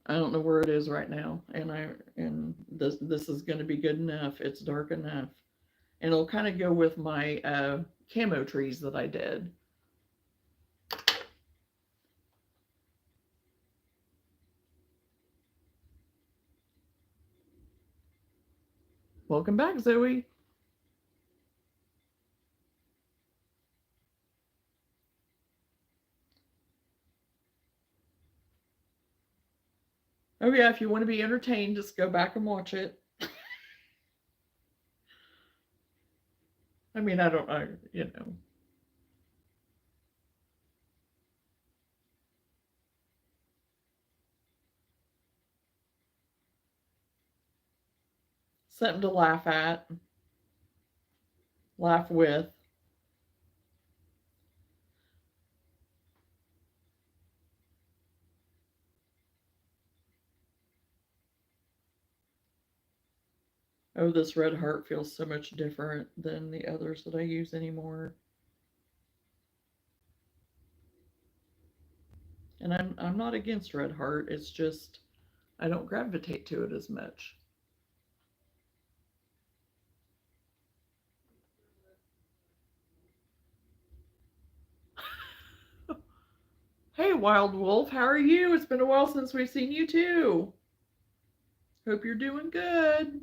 I don't know where it is right now. And this is going to be good enough. It's dark enough, and it'll kind of go with my camo trees that I did. Welcome back, Zoe. Oh yeah, if you want to be entertained, just go back and watch it. I mean, you know. Something to laugh at, laugh with. Oh, this red heart feels so much different than the others that I use anymore. And I'm not against red heart. It's just I don't gravitate to it as much. Hey, Wild Wolf, how are you? It's been a while since we've seen you too. Hope you're doing good.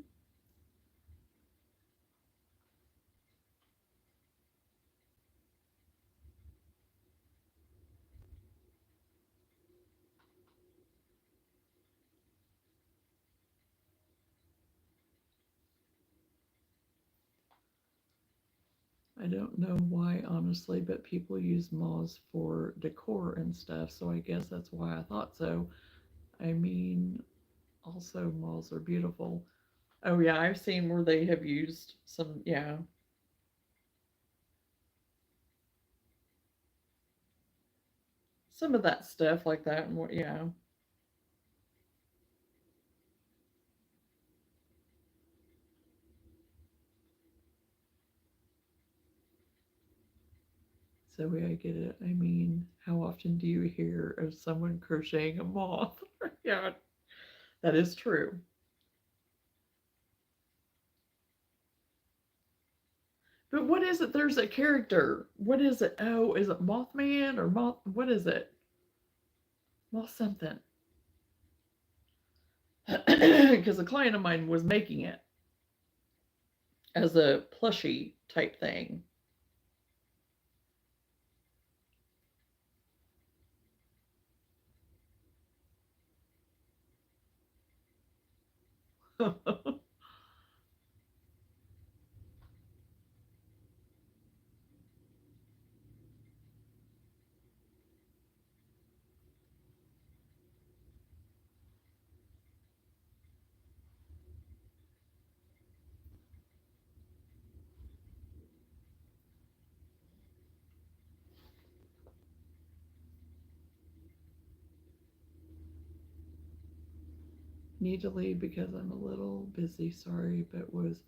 I don't know why, honestly, but people use moths for decor and stuff, so I guess that's why I thought so. I mean, also, moths are beautiful. Oh, yeah, I've seen where they have used some, yeah, some of that stuff like that, and what, yeah. So I get it. I mean, how often do you hear of someone crocheting a moth? Yeah, that is true. But what is it? There's a character. What is it? Oh, is it Mothman or Moth? What is it? Moth something. Because a client of mine was making it as a plushie type thing. Need to leave because I'm a little busy. Sorry, but was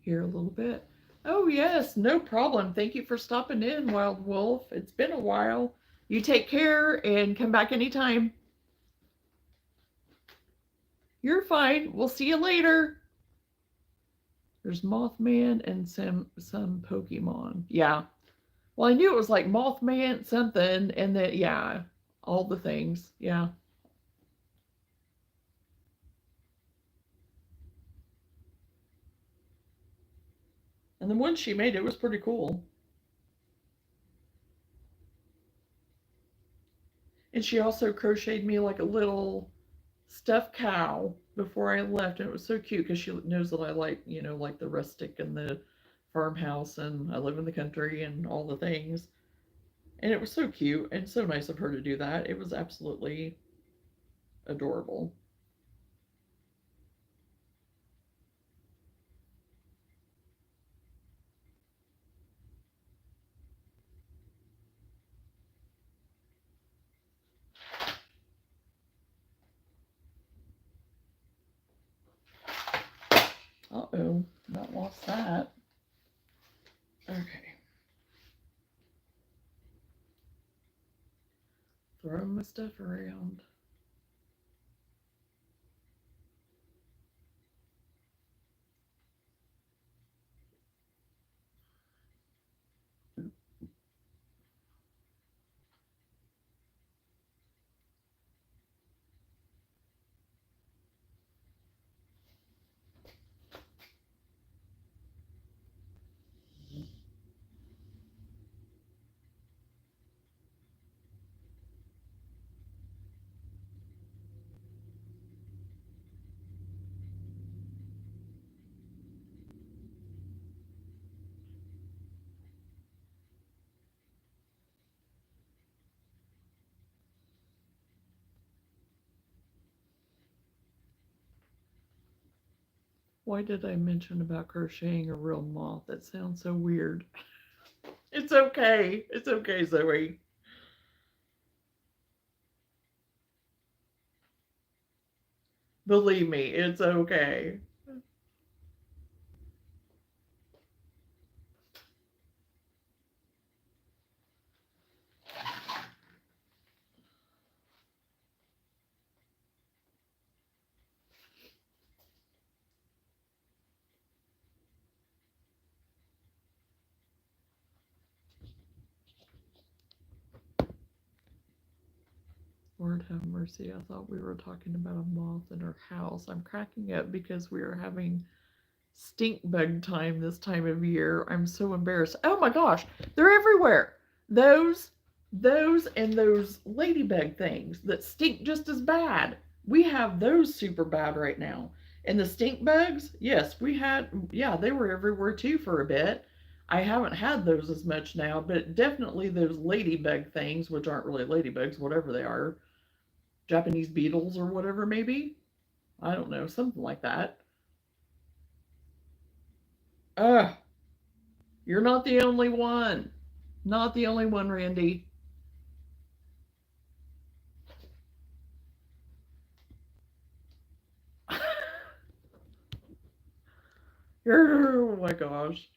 here a little bit. Oh, yes, no problem. Thank you for stopping in, Wild Wolf. It's been a while. You take care and come back anytime. You're fine. We'll see you later. There's Mothman and some Pokemon. Yeah. Well, I knew it was like Mothman something, and then yeah, all the things. Yeah. And the one she made, it was pretty cool. And she also crocheted me like a little stuffed cow before I left, and it was so cute because she knows that I like, like the rustic and the farmhouse, and I live in the country and all the things. And it was so cute and so nice of her to do that. It was absolutely adorable. Uh oh, not lost that. Okay, throw my stuff around. Why did I mention about crocheting a real moth? That sounds so weird. It's okay. It's okay, Zoe. Believe me, it's okay. Lord have mercy. I thought we were talking about a moth in our house. I'm cracking up because we are having stink bug time this time of year. I'm so embarrassed. Oh my gosh, they're everywhere. Those, those, and those ladybug things that stink just as bad. We have those super bad right now. And the stink bugs, yes, yeah, they were everywhere too for a bit. I haven't had those as much now, but definitely those ladybug things, which aren't really ladybugs, whatever they are, Japanese beetles or whatever, maybe. I don't know, something like that. Ugh, you're not the only one. Not the only one, Randy. Oh my gosh.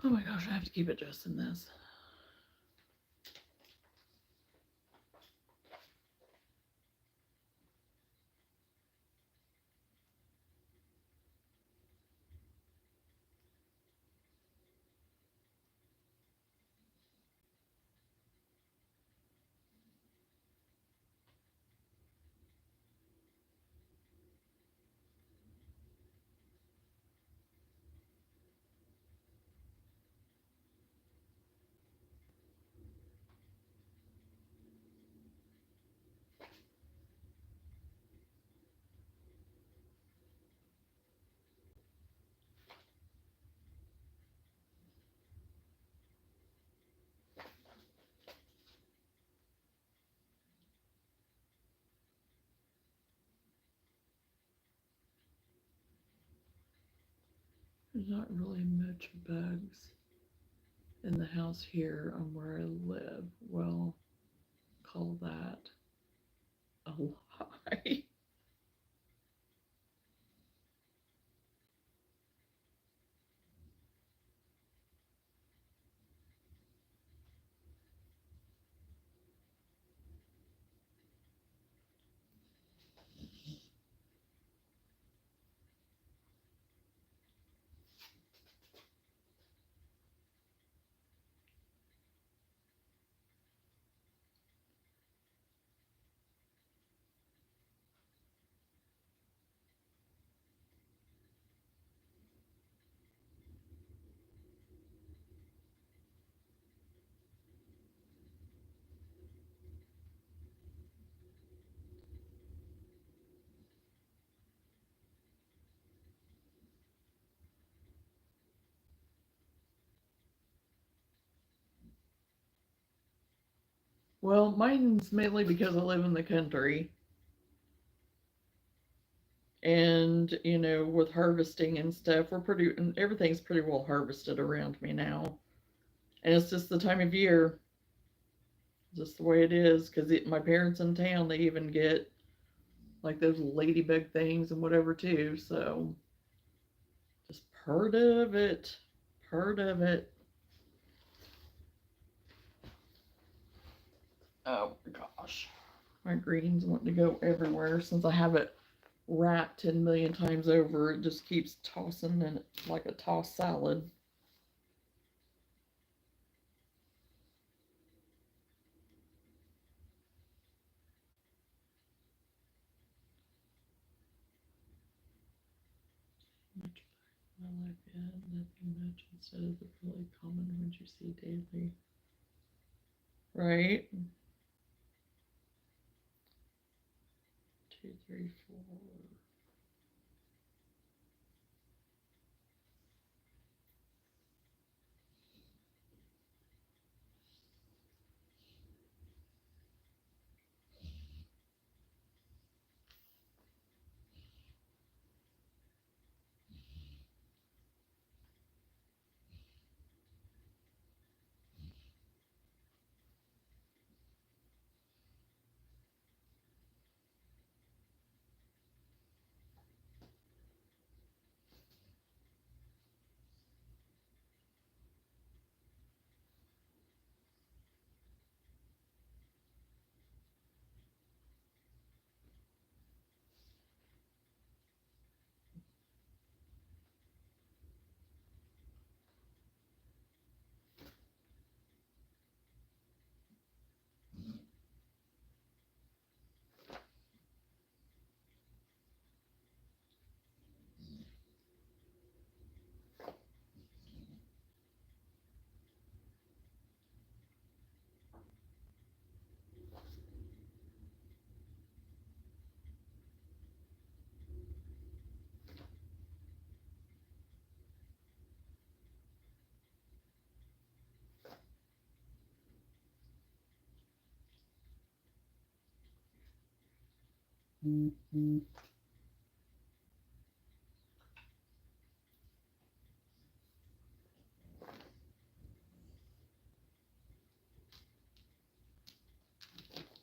Oh my gosh, I have to keep adjusting this. There's not really much bugs in the house here on where I live. Well, call that a lie. Well, mine's mainly because I live in the country. And, with harvesting and stuff, everything's pretty well harvested around me now. And it's just the time of year, just the way it is. Because my parents in town, they even get like those ladybug things and whatever too. So, just part of it. Part of it. Oh my gosh. My greens want to go everywhere since I have it wrapped 10 million times over. It just keeps tossing and like a tossed salad. My life, yeah, nothing much instead of the really common ones you see daily. Right? 2, 3, 4.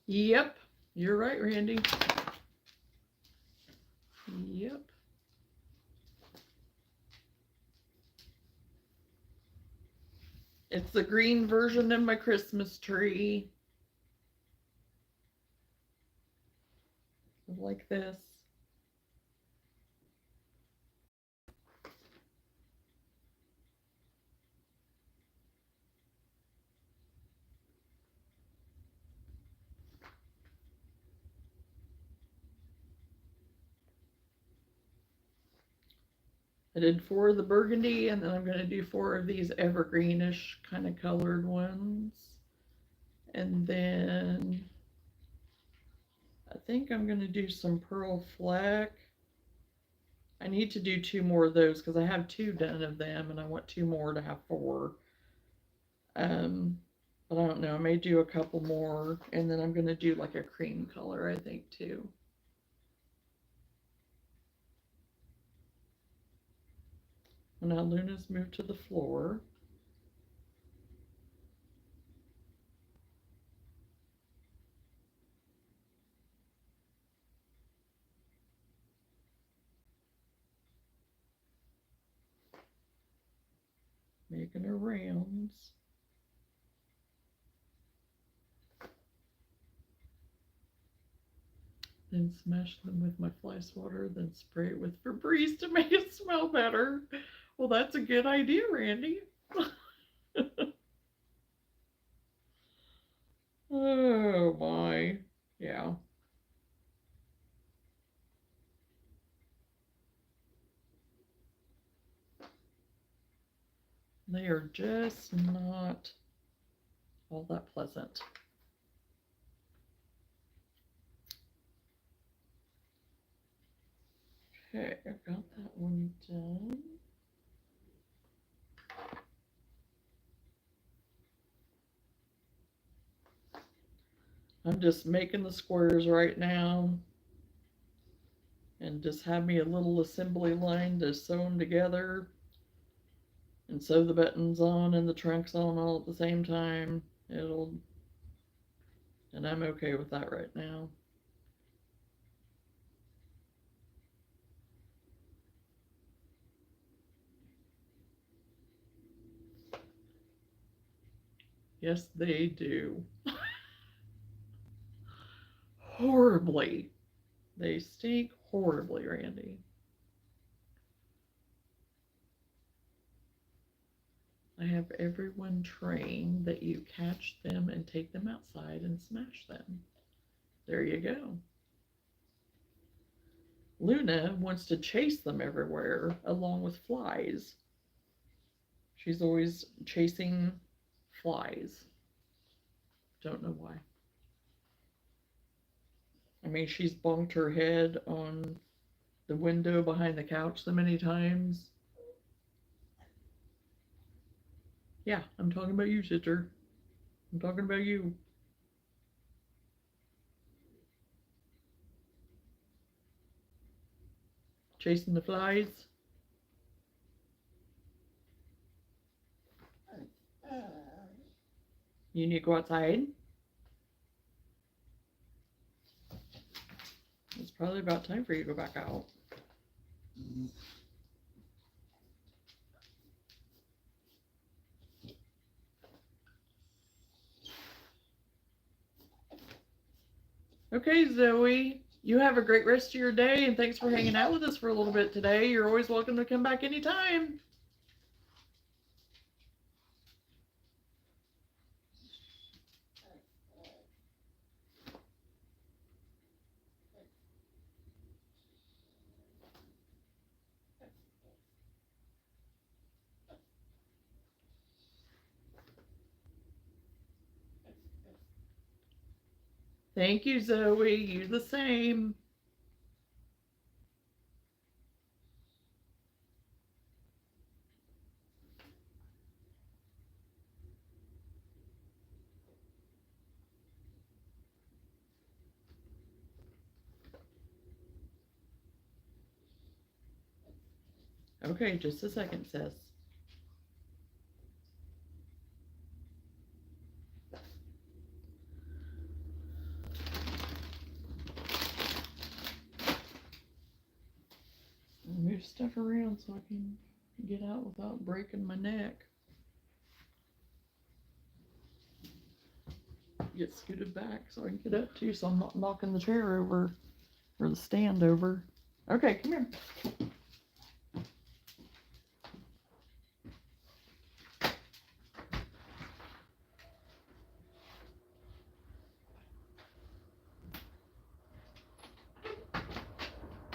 Yep, you're right, Randy. Yep. It's the green version of my Christmas tree. Like this. I did 4 of the burgundy, and then I'm going to do 4 of these evergreenish kind of colored ones. And then I think I'm going to do some pearl fleck. I need to do 2 more of those because I have 2 done of them, and I want 2 more to have 4. But I don't know. I may do a couple more, and then I'm going to do like a cream color, I think, too. Now Luna's moved to the floor. Making her rounds. Then smash them with my fly swatter, then spray it with Febreze to make it smell better. Well, that's a good idea, Randy. Oh my. Yeah. They are just not all that pleasant. Okay, I got that one done. I'm just making the squares right now and just have me a little assembly line to sew them together and sew the buttons on and the trunks on all at the same time. And I'm okay with that right now. Yes, they do. Horribly. They stink horribly, Randy. I have everyone trained that you catch them and take them outside and smash them. There you go. Luna wants to chase them everywhere along with flies. She's always chasing flies. Don't know why. I mean, she's bonked her head on the window behind the couch so many times. Yeah, I'm talking about you, sister. I'm talking about you. Chasing the flies. You need to go outside. It's probably about time for you to go back out. Okay, Zoe, you have a great rest of your day, and thanks for hanging out with us for a little bit today. You're always welcome to come back anytime. Thank you, Zoe. You the same. Okay, just a second, sis. Move stuff around so I can get out without breaking my neck. Get scooted back so I can get up too, so I'm not knocking the chair over or the stand over. Okay, come here.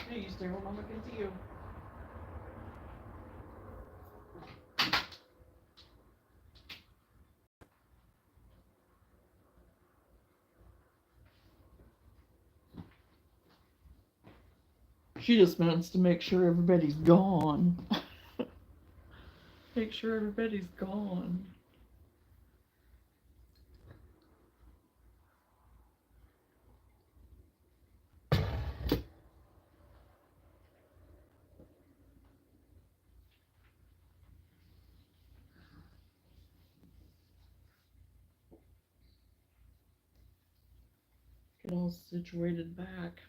Hey, you stay where Mama can see you. She just wants to make sure everybody's gone. Make sure everybody's gone. it all situated back.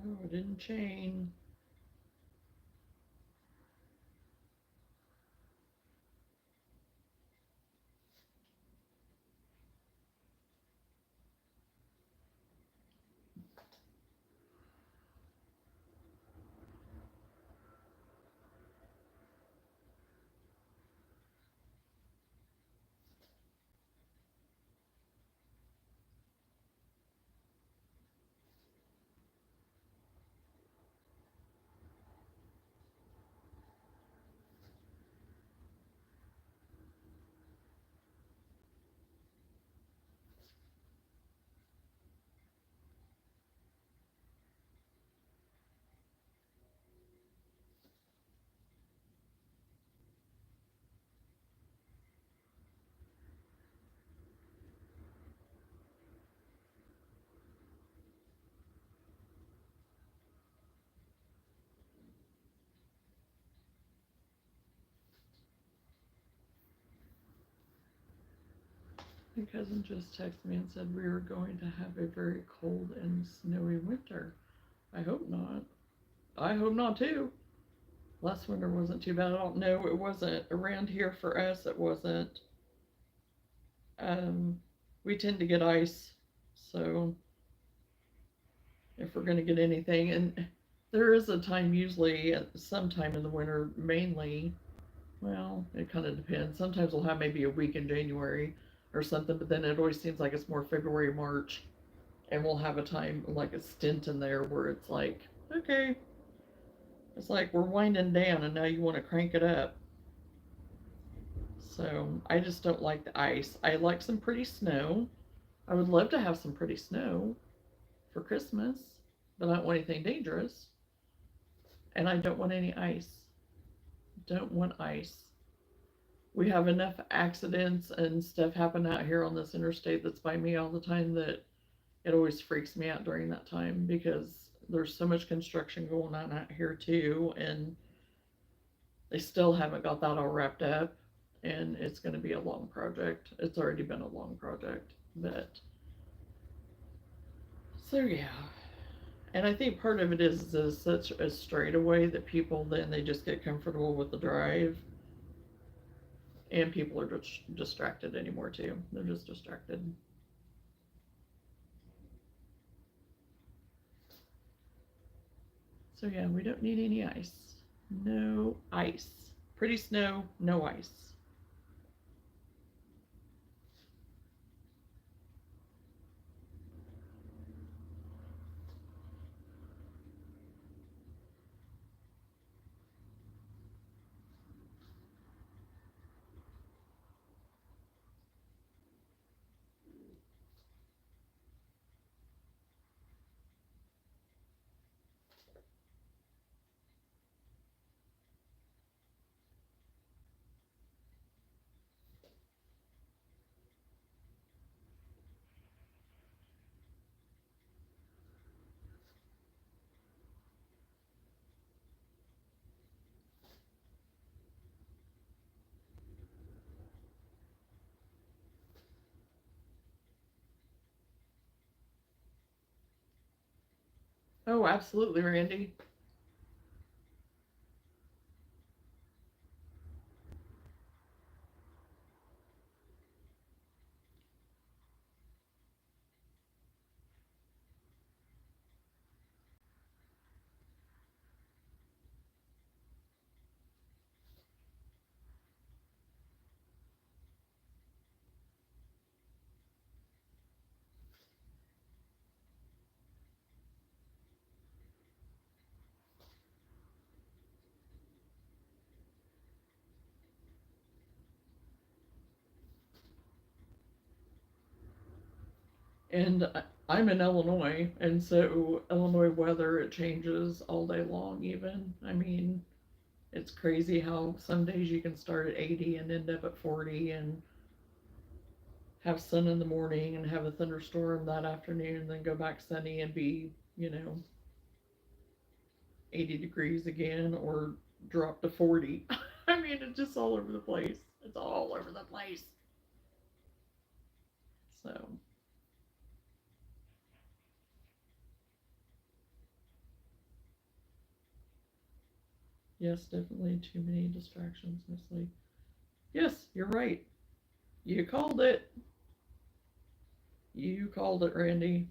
Oh, I didn't chain. My cousin just texted me and said we are going to have a very cold and snowy winter. I hope not. I hope not too. Last winter wasn't too bad. I don't know. It wasn't around here for us. It wasn't. Um, we tend to get ice, so if we're going to get anything, and there is a time usually, sometime in the winter, mainly. Well, it kind of depends. Sometimes we'll have maybe a week in January or something, but then it always seems like it's more February, March, and we'll have a time like a stint in there where it's like, okay, it's like we're winding down and now you want to crank it up. So I just don't like the ice. I like some pretty snow. I would love to have some pretty snow for Christmas, but I don't want anything dangerous. And I don't want any ice. Don't want ice. We have enough accidents and stuff happen out here on this interstate that's by me all the time that it always freaks me out during that time because there's so much construction going on out here too, and they still haven't got that all wrapped up, and it's going to be a long project. It's already been a long project, but so yeah. And I think part of it is such a straightaway that people then they just get comfortable with the drive, and people are just distracted anymore too. They're just distracted. So yeah, we don't need any ice. No ice. Pretty snow, no ice. Oh, absolutely, Randy. And I'm in Illinois, and so Illinois weather, it changes all day long, even. I mean, it's crazy how some days you can start at 80 and end up at 40 and have sun in the morning and have a thunderstorm that afternoon, then go back sunny and be, 80 degrees again or drop to 40. I mean, it's just all over the place. It's all over the place. So, yes, definitely too many distractions, Miss Lee. Yes, you're right. You called it. You called it, Randy.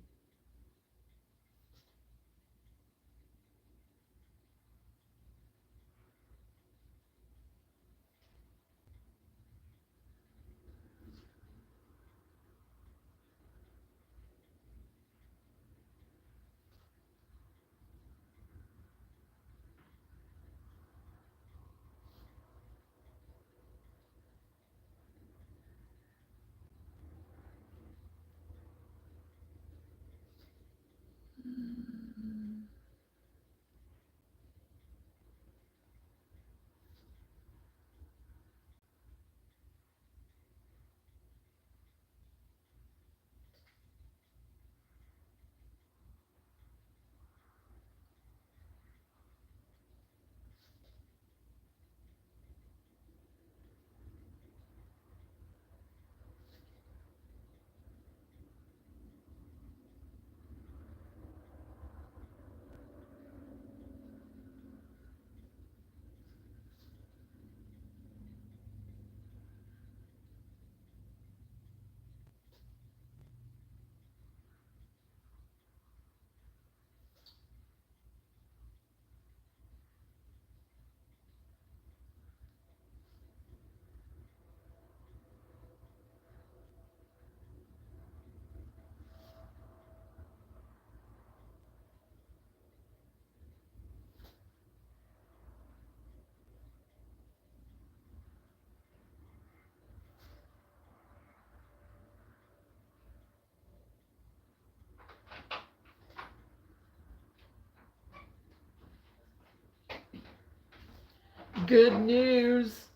Good news.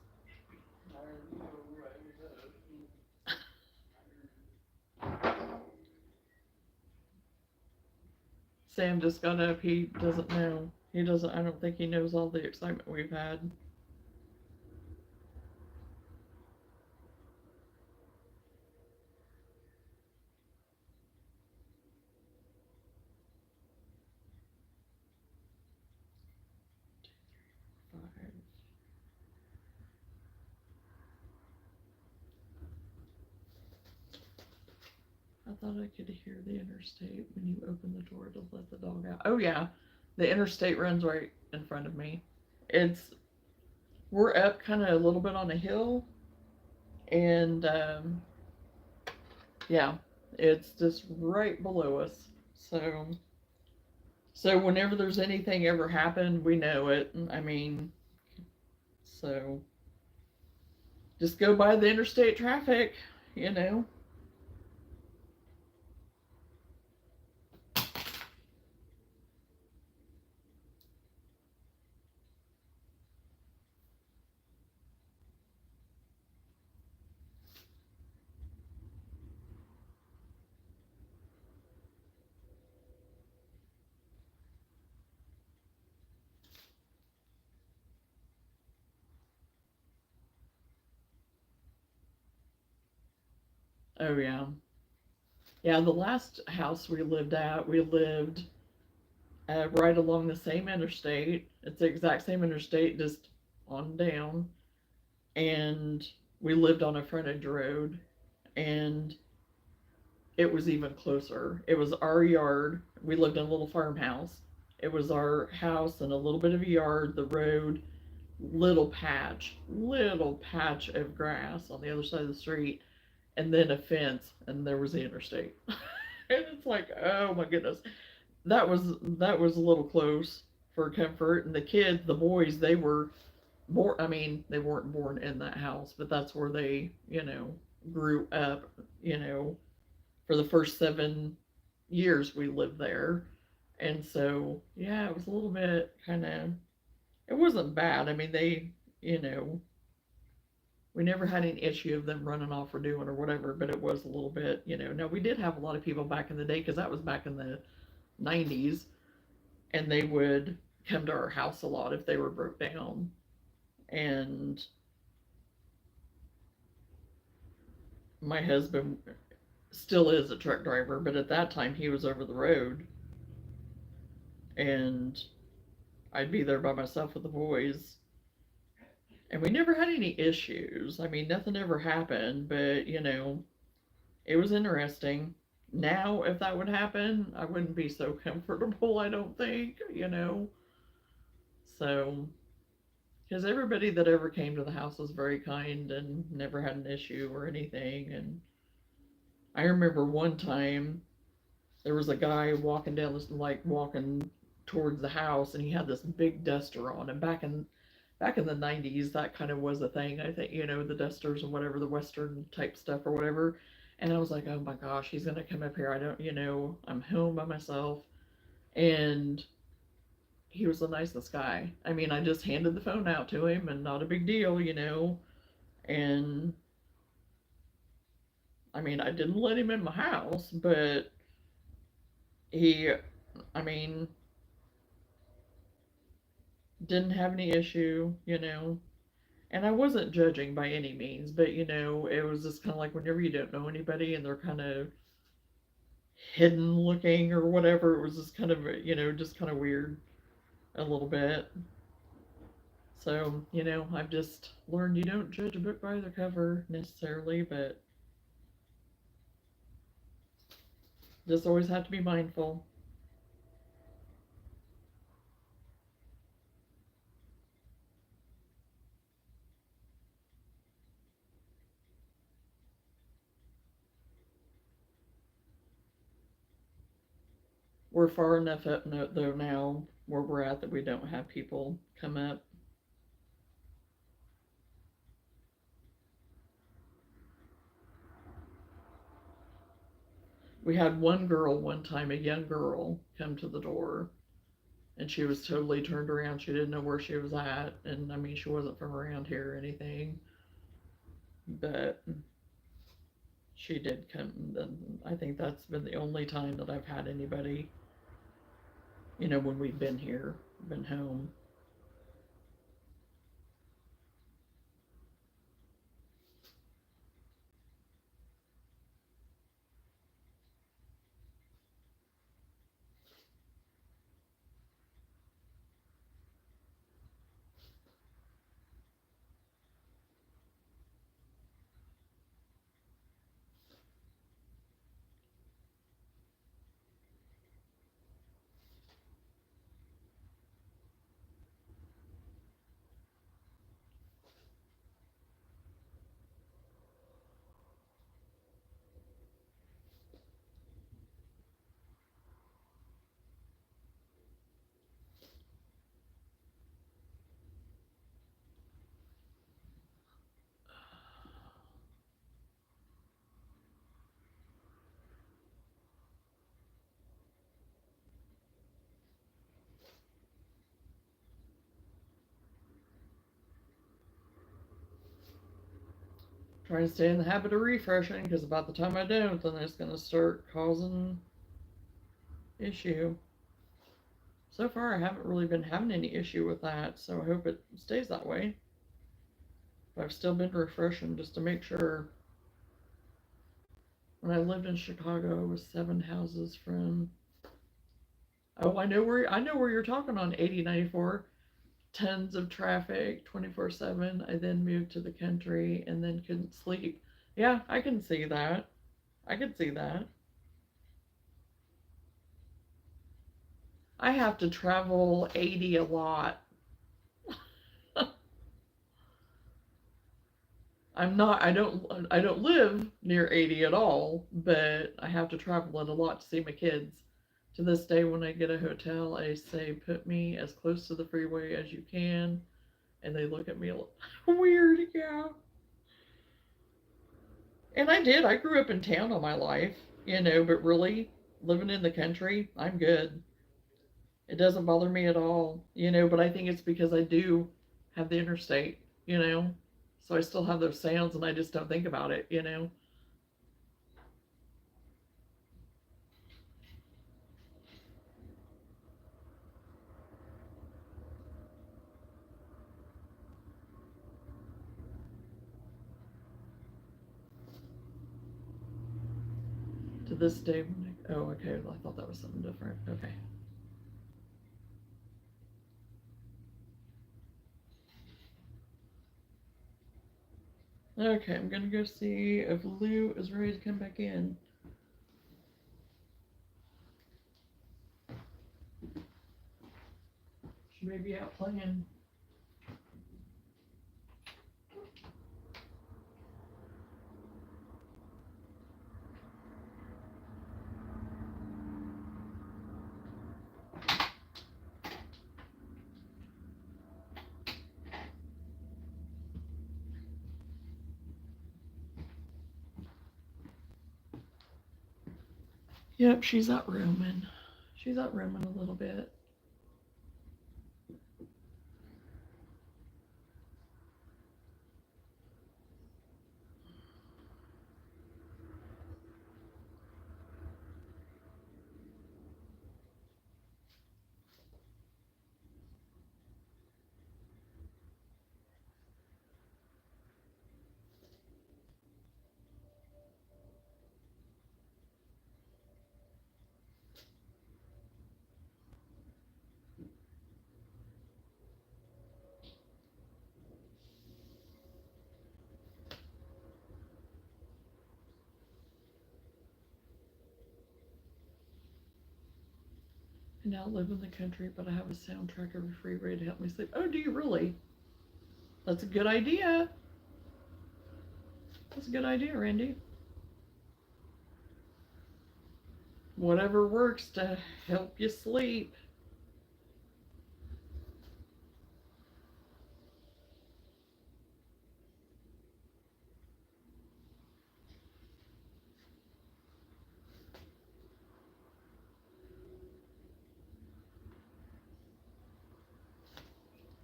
Sam just got up. He doesn't know. He doesn't, I don't think he knows all the excitement we've had. Five. I thought I could hear the interstate when you opened the door to let the dog out. Oh, yeah. The interstate runs right in front of me. It's, we're up kind of a little bit on a hill, and yeah, it's just right below us. So whenever there's anything ever happen, we know it. I mean, so just go by the interstate traffic, you know. Oh yeah, yeah. The last house we lived at, we lived right along the same interstate. It's the exact same interstate, just on down. And we lived on a frontage road, and it was even closer. It was our yard. We lived in a little farmhouse. It was our house and a little bit of a yard, the road, little patch of grass on the other side of the street, and then a fence, and there was the interstate. And it's like, oh my goodness, that was a little close for comfort. And the kids, the boys, they were born. I mean, they weren't born in that house, but that's where they, grew up. For the first 7 years we lived there, and so yeah, it was a little bit kind of. It wasn't bad. I mean, you know, we never had any issue of them running off or doing or whatever, but it was a little bit. Now we did have a lot of people back in the day because that was back in the 90s, and they would come to our house a lot if they were broke down. And my husband still is a truck driver, but at that time he was over the road, and I'd be there by myself with the boys. And we never had any issues. I mean, nothing ever happened, but it was interesting. Now, if that would happen, I wouldn't be so comfortable, I don't think. So, because everybody that ever came to the house was very kind and never had an issue or anything. And I remember one time there was a guy walking down this, like walking towards the house, and he had this big duster on. And back in the 90s, that kind of was a thing. I think the dusters and whatever, the Western type stuff or whatever. And I was like, oh my gosh, he's gonna come up here. I don't, I'm home by myself. And he was the nicest guy. I mean, I just handed the phone out to him, and not a big deal. And I mean, I didn't let him in my house, but he, I mean, didn't have any issue. And I wasn't judging by any means, but it was just kind of like whenever you don't know anybody and they're kind of hidden looking or whatever, it was just kind of, just kind of weird a little bit. So, I've just learned you don't judge a book by their cover necessarily, but just always have to be mindful. We're far enough up though now where we're at that we don't have people come up. We had one girl one time, a young girl, come to the door, and she was totally turned around. She didn't know where she was at, and I mean, she wasn't from around here or anything, but she did come. Then I think that's been the only time that I've had anybody, when we've been here, been home. Trying to stay in the habit of refreshing because about the time I don't, then it's going to start causing issue. So far, I haven't really been having any issue with that, so I hope it stays that way. But I've still been refreshing just to make sure. When I lived in Chicago, I was 7 houses from Oh, I know where you're talking on 8094. Tons of traffic, 24/7. I then moved to the country and then couldn't sleep. Yeah, I can see that. I could see that. I have to travel 80 a lot. I don't live near 80 at all, but I have to travel it a lot to see my kids. To this day, when I get a hotel, I say, put me as close to the freeway as you can. And they look at me weird, yeah. And I did. I grew up in town all my life, but really, living in the country, I'm good. It doesn't bother me at all, but I think it's because I do have the interstate. So I still have those sounds and I just don't think about it. To this day, oh, okay. Well, I thought that was something different. Okay. Okay, I'm gonna go see if Lou is ready to come back in. She may be out playing. Yep, she's out roaming. She's out roaming a little bit. I now live in the country, but I have a soundtrack every freeway to help me sleep. Oh, do you really? That's a good idea. That's a good idea, Randy. Whatever works to help you sleep.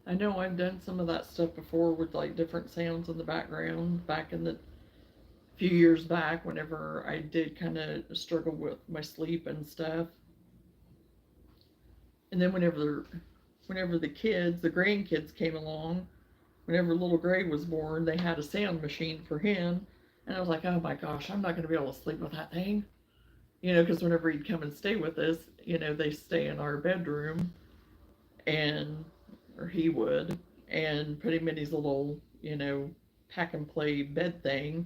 I know I've done some of that stuff before with like different sounds in the background back in the few years back whenever I did kind of struggle with my sleep and stuff. And then whenever the grandkids came along, whenever little Gray was born, they had a sound machine for him. And I was like, oh my gosh, I'm not going to be able to sleep with that thing. Because whenever he'd come and stay with us, they stay in our bedroom, and, or he would, and put him in his little, pack and play bed thing.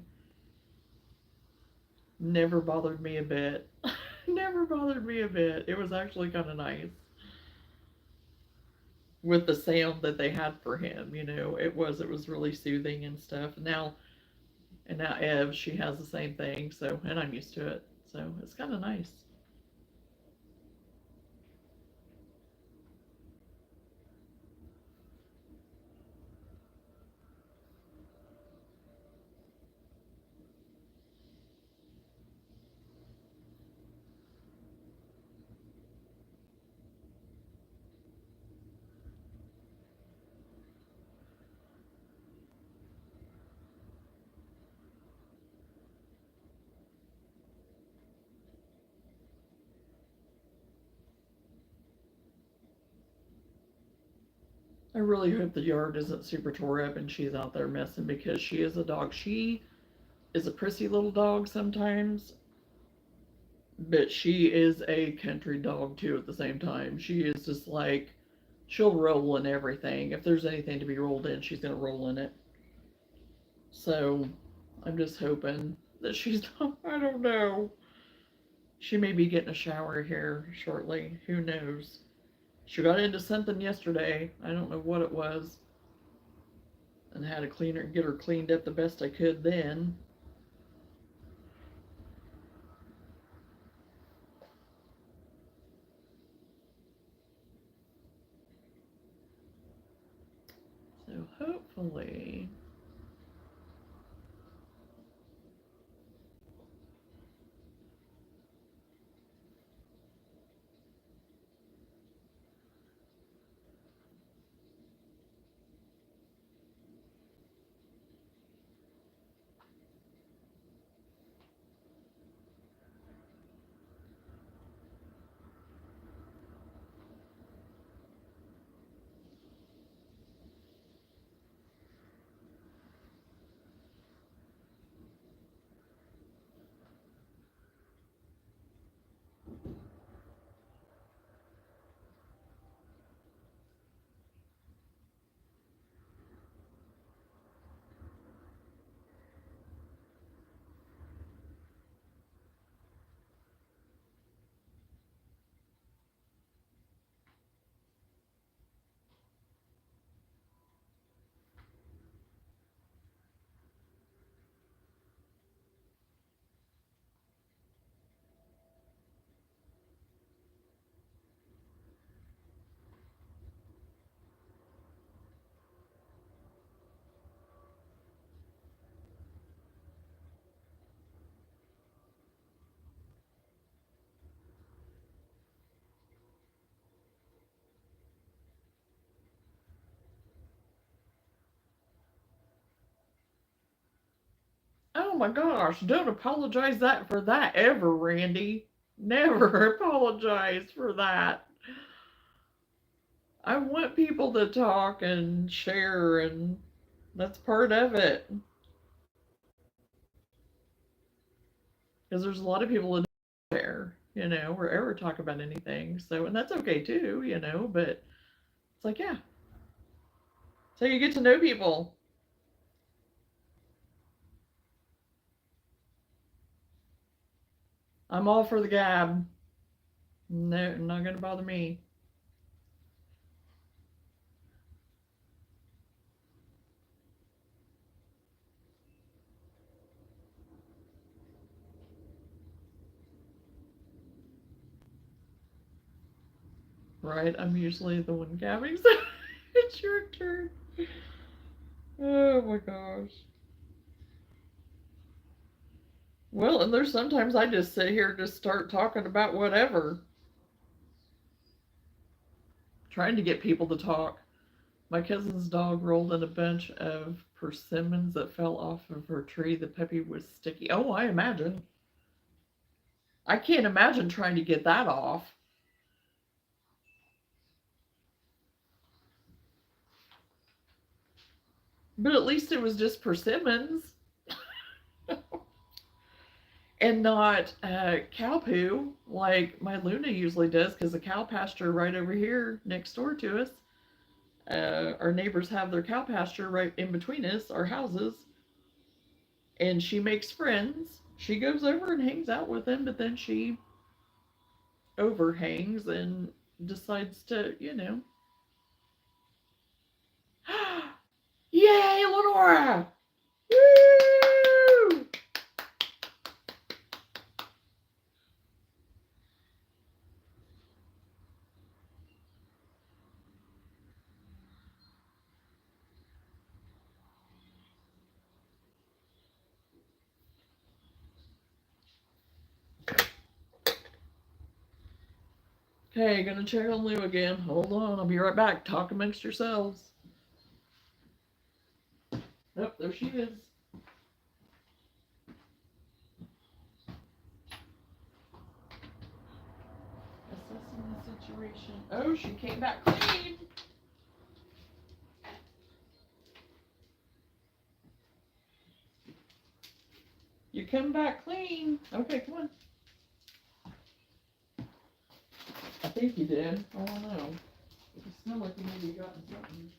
Never bothered me a bit. Never bothered me a bit. It was actually kind of nice with the sound that they had for him. It was really soothing and stuff. And now Ev, she has the same thing. So, and I'm used to it. So it's kind of nice. I really hope the yard isn't super tore up and she's out there messing, because she is a dog. She is a prissy little dog sometimes, But she is a country dog too at the same time. She is just like, she'll roll in everything. If there's anything to be rolled in, she's going to roll in it. So I'm just hoping that she's not, I don't know. She may be getting a shower here shortly. Who knows? She got into something yesterday. I don't know what it was. And had to clean her, get her cleaned up the best I could then. So hopefully. Oh my gosh, don't apologize that for that ever, Randy. Never apologize for that. I want people to talk and share, and that's part of it. Because there's a lot of people that don't share, or ever talk about anything. So, and that's okay too, but it's like, yeah, so you get to know people. I'm all for the gab. No, not going to bother me. Right? I'm usually the one gabbing, so it's your turn. Oh my gosh. Well, and there's sometimes I just sit here and just start talking about whatever, trying to get people to talk. My cousin's dog rolled in a bunch of persimmons that fell off of her tree. The puppy was sticky. Oh, I imagine. I can't imagine trying to get that off. But at least it was just persimmons and not cow poo like my Luna usually does, because the cow pasture right over here next door to us. Our neighbors have their cow pasture right in between us, our houses, and she makes friends. She goes over and hangs out with them, but then she overhangs and decides to. Yay, Lenora! Woo! Okay, gonna check on Lou again. Hold on, I'll be right back. Talk amongst yourselves. Oh, there she is. Assessing the situation. Oh, she came back clean. You come back clean. Okay, come on. I think you did. I don't know. You smell like you maybe gotten something.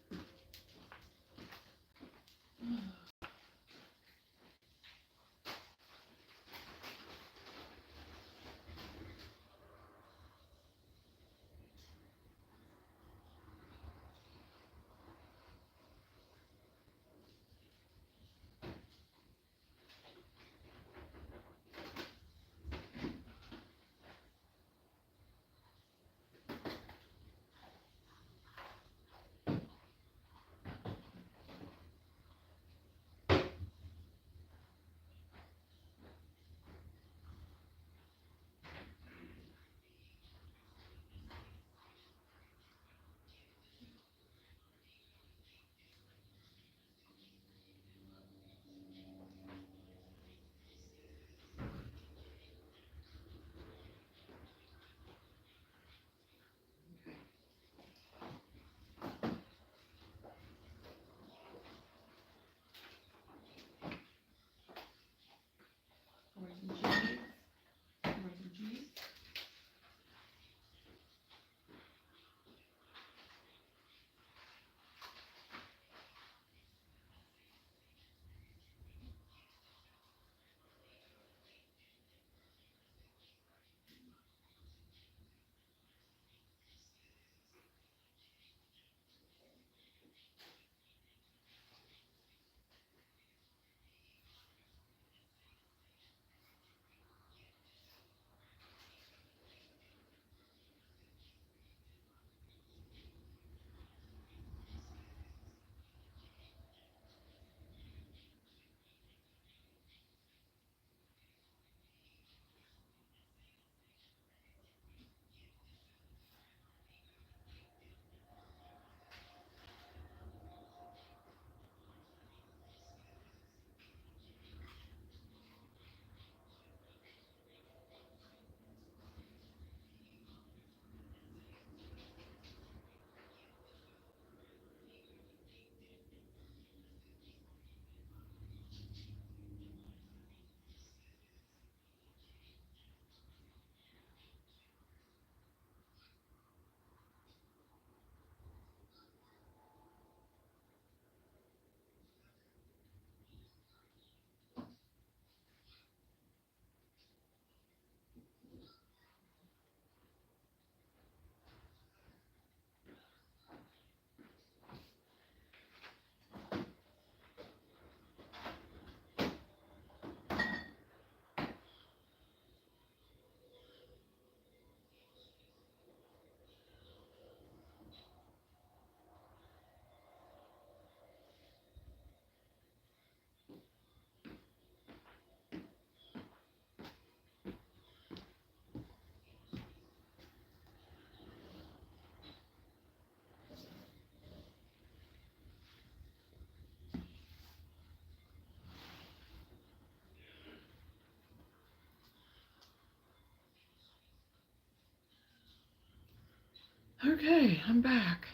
Okay, I'm back.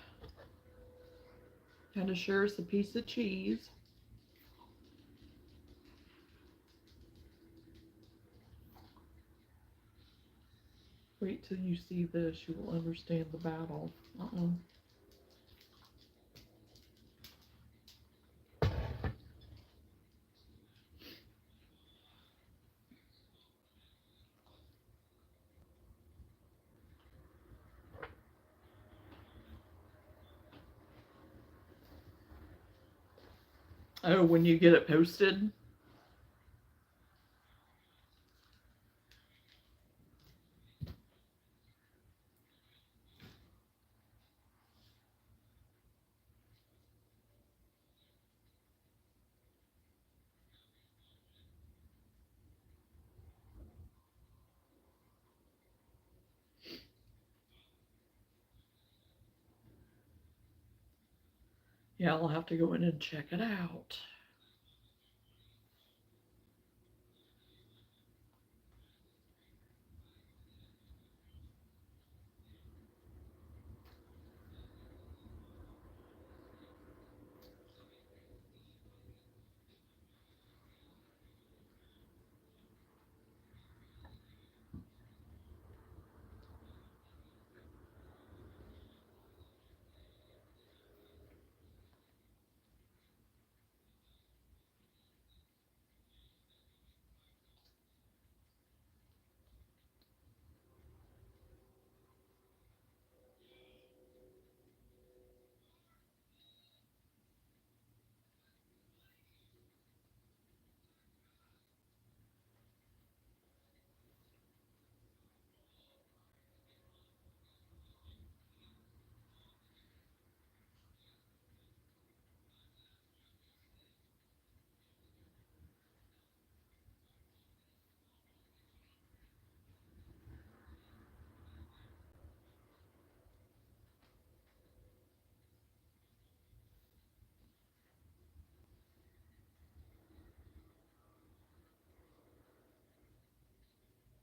Kind of sure it's a piece of cheese. Wait till you see this, you will understand the battle. Oh, when you get it posted? Yeah, I'll have to go in and check it out.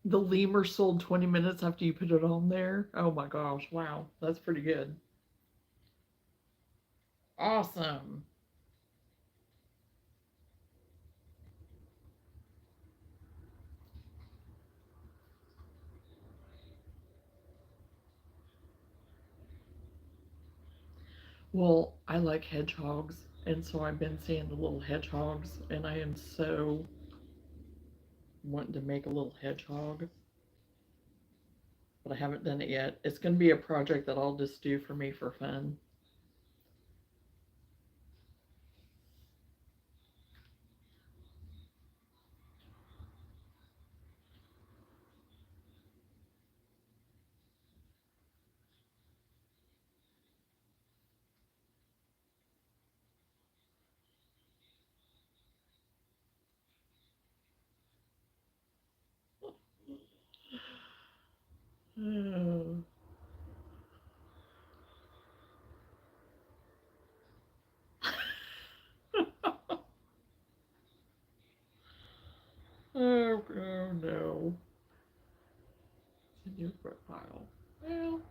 The lemur sold 20 minutes after you put it on there. Oh my gosh, wow. That's pretty good. Awesome. Well, I like hedgehogs, and so I've been seeing the little hedgehogs, and I am so wanting to make a little hedgehog, but I haven't done it yet. It's going to be a project that I'll just do for me for fun. Oh, oh no. It's a new profile. Well,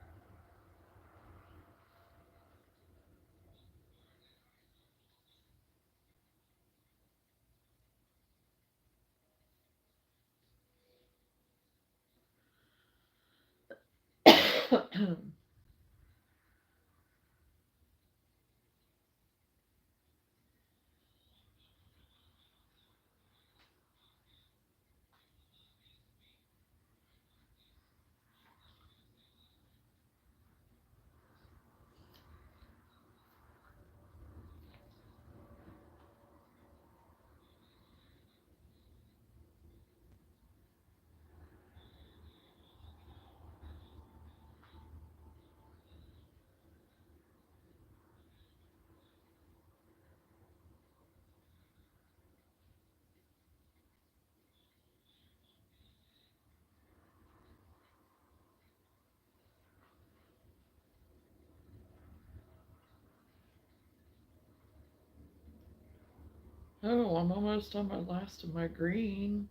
oh, I'm almost on my last of my green.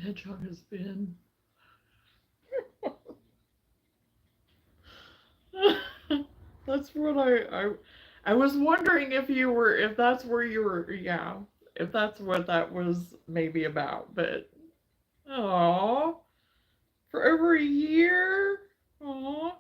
Hedgehog has been. That's what I was wondering if you were if that's where you were, yeah, if that's what that was maybe about, but oh, for over a year. Oh.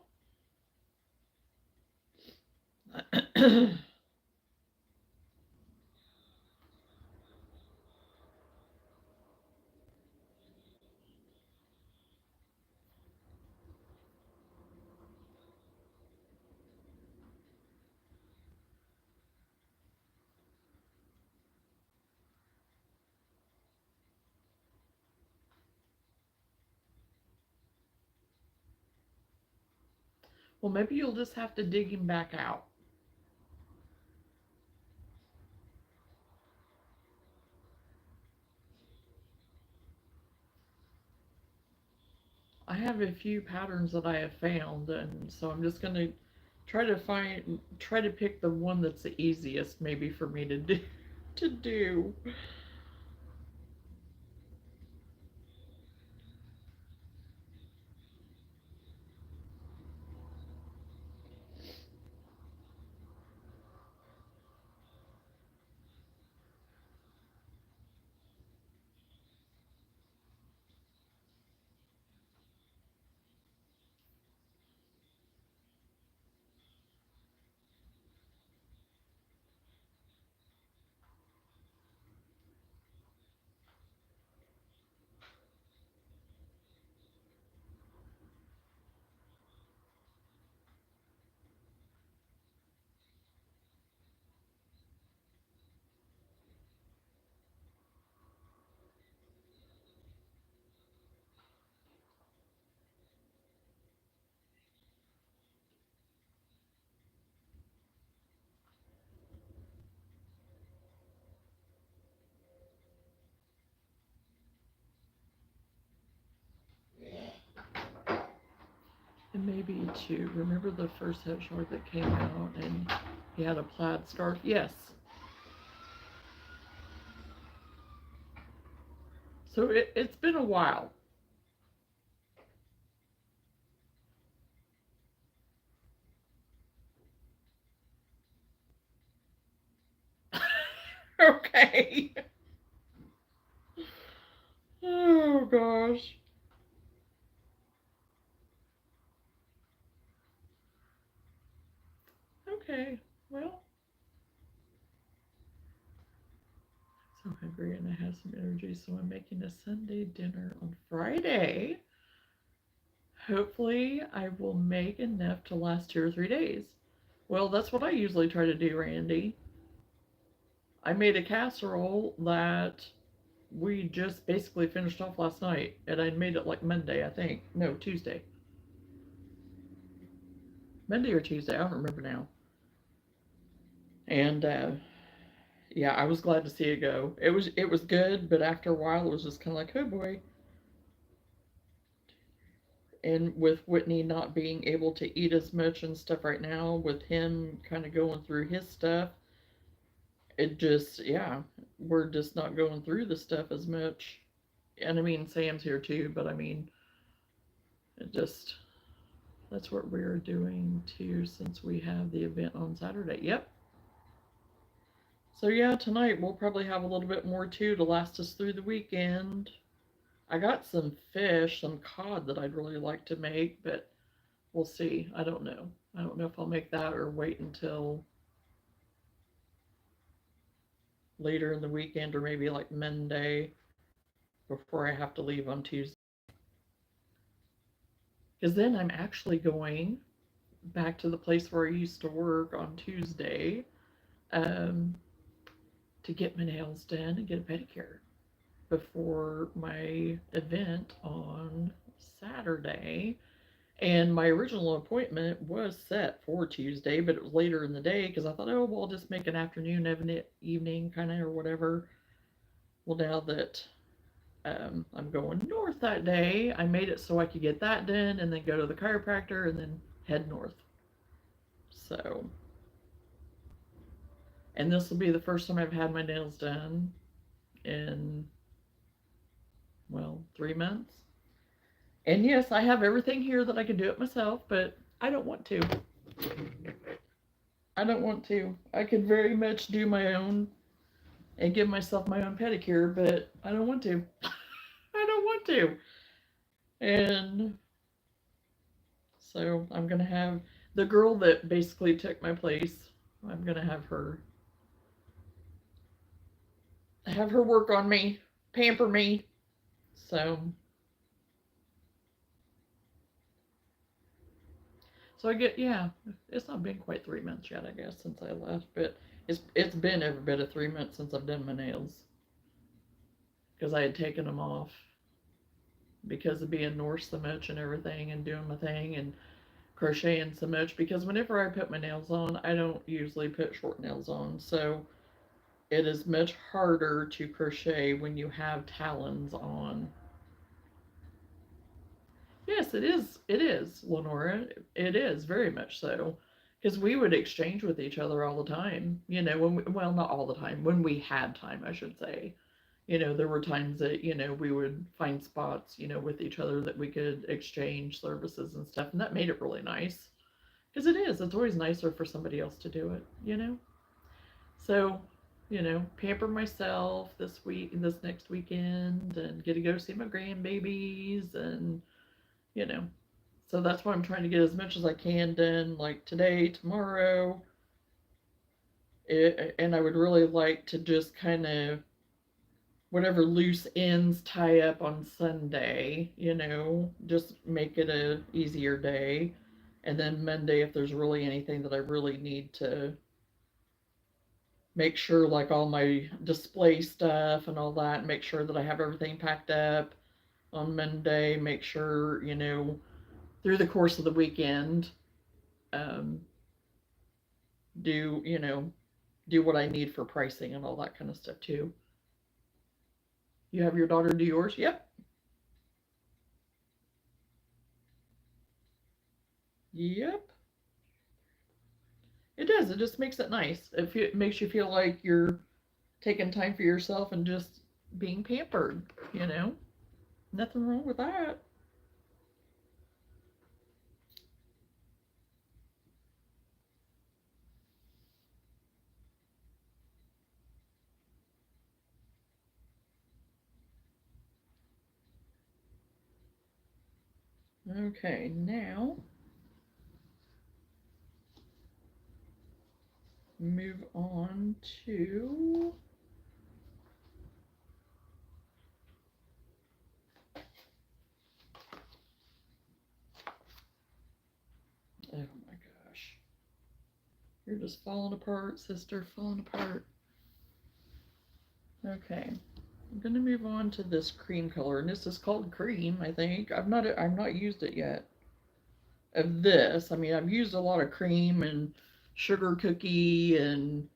Well, maybe you'll just have to dig him back out. I have a few patterns that I have found, and so I'm just gonna try to pick the one that's the easiest maybe for me to do to do. And maybe too, remember the first head short that came out and he had a plaid scarf? Yes. So it's been a while. Okay. Oh gosh. Okay. Well, so hungry and I have some energy, so I'm making a Sunday dinner on Friday. Hopefully, I will make enough to last 2 or 3 days. Well, that's what I usually try to do, Randy. I made a casserole that we just basically finished off last night, and I made it like Monday, I think. No, Tuesday. Monday or Tuesday, I don't remember now. And yeah, I was glad to see it go. It was good, but after a while, it was just kind of like, oh boy. And with Whitney not being able to eat as much and stuff right now, with him kind of going through his stuff, it just, yeah, we're just not going through the stuff as much. And I mean, Sam's here too, but I mean, it just, that's what we're doing too since we have the event on Saturday. Yep. So yeah, tonight we'll probably have a little bit more too to last us through the weekend. I got some fish, some cod that I'd really like to make, but we'll see. I don't know. I don't know if I'll make that or wait until later in the weekend or maybe like Monday before I have to leave on Tuesday. Because then I'm actually going back to the place where I used to work on Tuesday um, to get my nails done and get a pedicure before my event on Saturday. And my original appointment was set for Tuesday, but it was later in the day because I thought, oh, well, I'll just make an afternoon, evening kind of or whatever. Well, now that I'm going north that day, I made it so I could get that done and then go to the chiropractor and then head north. So, and this will be the first time I've had my nails done in, well, 3 months. And yes, I have everything here that I can do it myself, but I don't want to. I don't want to. I could very much do my own and give myself my own pedicure, but I don't want to. I don't want to. And so I'm gonna have the girl that basically took my place. I'm gonna have her work on me, pamper me. So I get, yeah. It's not been quite 3 months yet, I guess, since I left, but it's been every bit of 3 months since I've done my nails because I had taken them off because of being north so much and everything and doing my thing and crocheting so much because whenever I put my nails on, I don't usually put short nails on. So it is much harder to crochet when you have talons on. Yes, it is. It is, Lenora. It is very much so. Because we would exchange with each other all the time, when well, not all the time, when we had time, I should say. There were times that, we would find spots, with each other that we could exchange services and stuff, and that made it really nice. Because it's always nicer for somebody else to do it. So, pamper myself this next weekend, and get to go see my grandbabies, and, you know, so that's why I'm trying to get as much as I can done, like today, tomorrow. And I would really like to just kind of, whatever loose ends tie up on Sunday, just make it a easier day. And then Monday, if there's really anything that I really need to make sure, like all my display stuff and all that, make sure that I have everything packed up on Monday, make sure, through the course of the weekend, um, do, do what I need for pricing and all that kind of stuff too. You have your daughter do yours? Yep. Yep. It does. It just makes it nice. It makes you feel like you're taking time for yourself and just being pampered. Nothing wrong with that. Okay, now move on to oh my gosh. You're just falling apart, sister, falling apart. Okay. I'm gonna move on to this cream color, and this is called cream, I think. I've not used it yet. Of this. I mean, I've used a lot of cream and sugar cookie and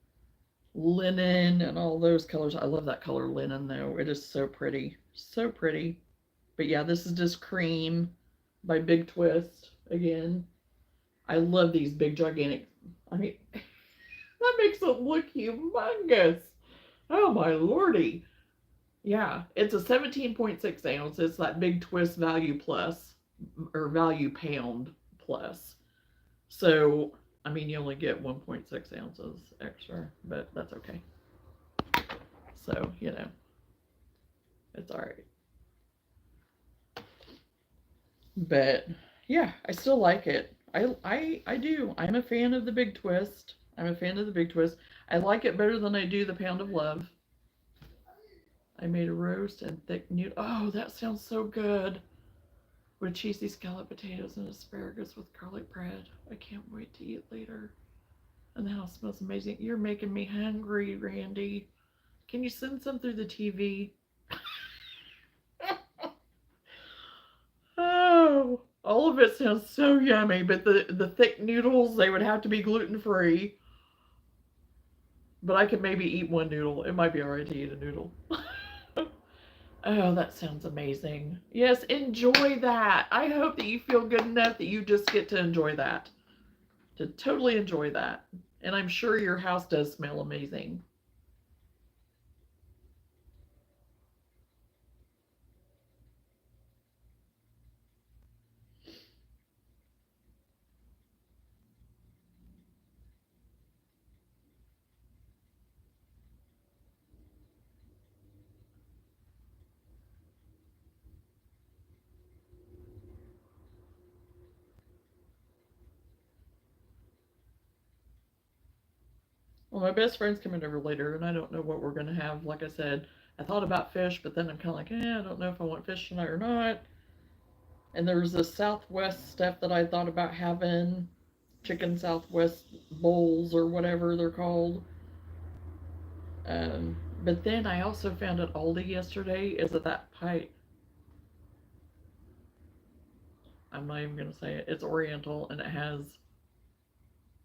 linen and all those colors. I love that color linen though. It is so pretty. So pretty. But yeah, this is just cream by Big Twist again. I love these big gigantic. I mean, that makes it look humongous. Oh my lordy. Yeah, it's a 17.6 ounce. It's that Big Twist Value Plus or Value Pound Plus. So, I mean, you only get 1.6 ounces extra, but that's okay. So, it's all right. But yeah, I still like it. I do. I'm a fan of the Big Twist. I'm a fan of the Big Twist. I like it better than I do the Pound of Love. I made a roast and thick noodle. Oh, that sounds so good. With cheesy scallop potatoes and asparagus with garlic bread. I can't wait to eat later. And the house smells amazing. You're making me hungry, Randy. Can you send some through the TV? Oh, all of it sounds so yummy, but the thick noodles, they would have to be gluten free. But I could maybe eat one noodle. It might be alright to eat a noodle. Oh, that sounds amazing. Yes, enjoy that. I hope that you feel good enough that you just get to enjoy that. To totally enjoy that. And I'm sure your house does smell amazing. Well, my best friend's coming over later, and I don't know what we're going to have. Like I said, I thought about fish, but then I'm kind of like, I don't know if I want fish tonight or not. And there was this Southwest stuff that I thought about having, chicken Southwest bowls or whatever they're called. But then I also found at Aldi yesterday is that pie. I'm not even going to say it. It's Oriental, and it has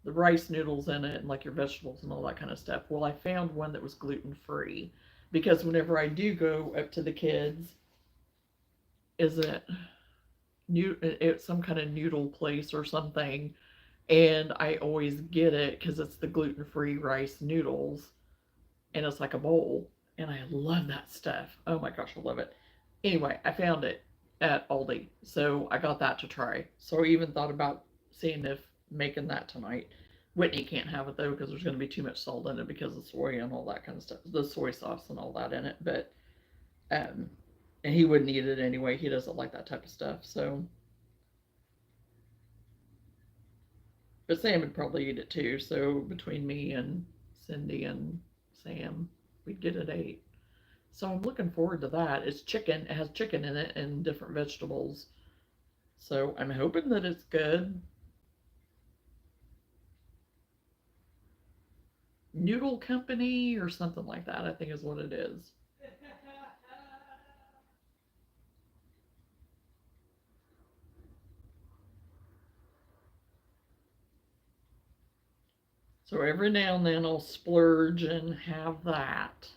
the rice noodles in it and like your vegetables and all that kind of stuff. Well, I found one that was gluten free because whenever I do go up to the kids, is it it's some kind of noodle place or something, And I always get it because it's the gluten-free rice noodles, and it's like a bowl, and I love that stuff. Oh my gosh, I love it. Anyway, I found it at Aldi, so I got that to try. So I even thought about seeing if making that tonight. Whitney can't have it though because there's going to be too much salt in it because of soy and all that kind of stuff, the soy sauce and all that in it. But um, and he wouldn't eat it anyway. He doesn't like that type of stuff. So, but Sam would probably eat it too. So between me and Cindy and Sam, we'd get it 8. So I'm looking forward to that. It's chicken. It has chicken in it and different vegetables. So I'm hoping that it's good. Noodle Company or something like that, I think is what it is. So every now and then I'll splurge and have that.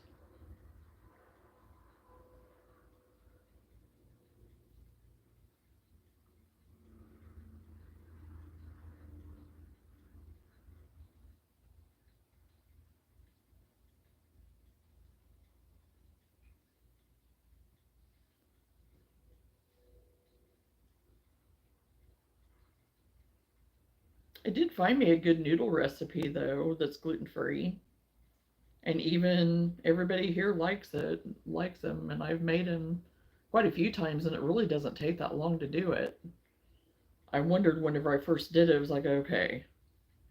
I did find me a good noodle recipe though that's gluten free. And even everybody here likes them, and I've made them quite a few times, and it really doesn't take that long to do it. I wondered whenever I first did it, it was like, okay,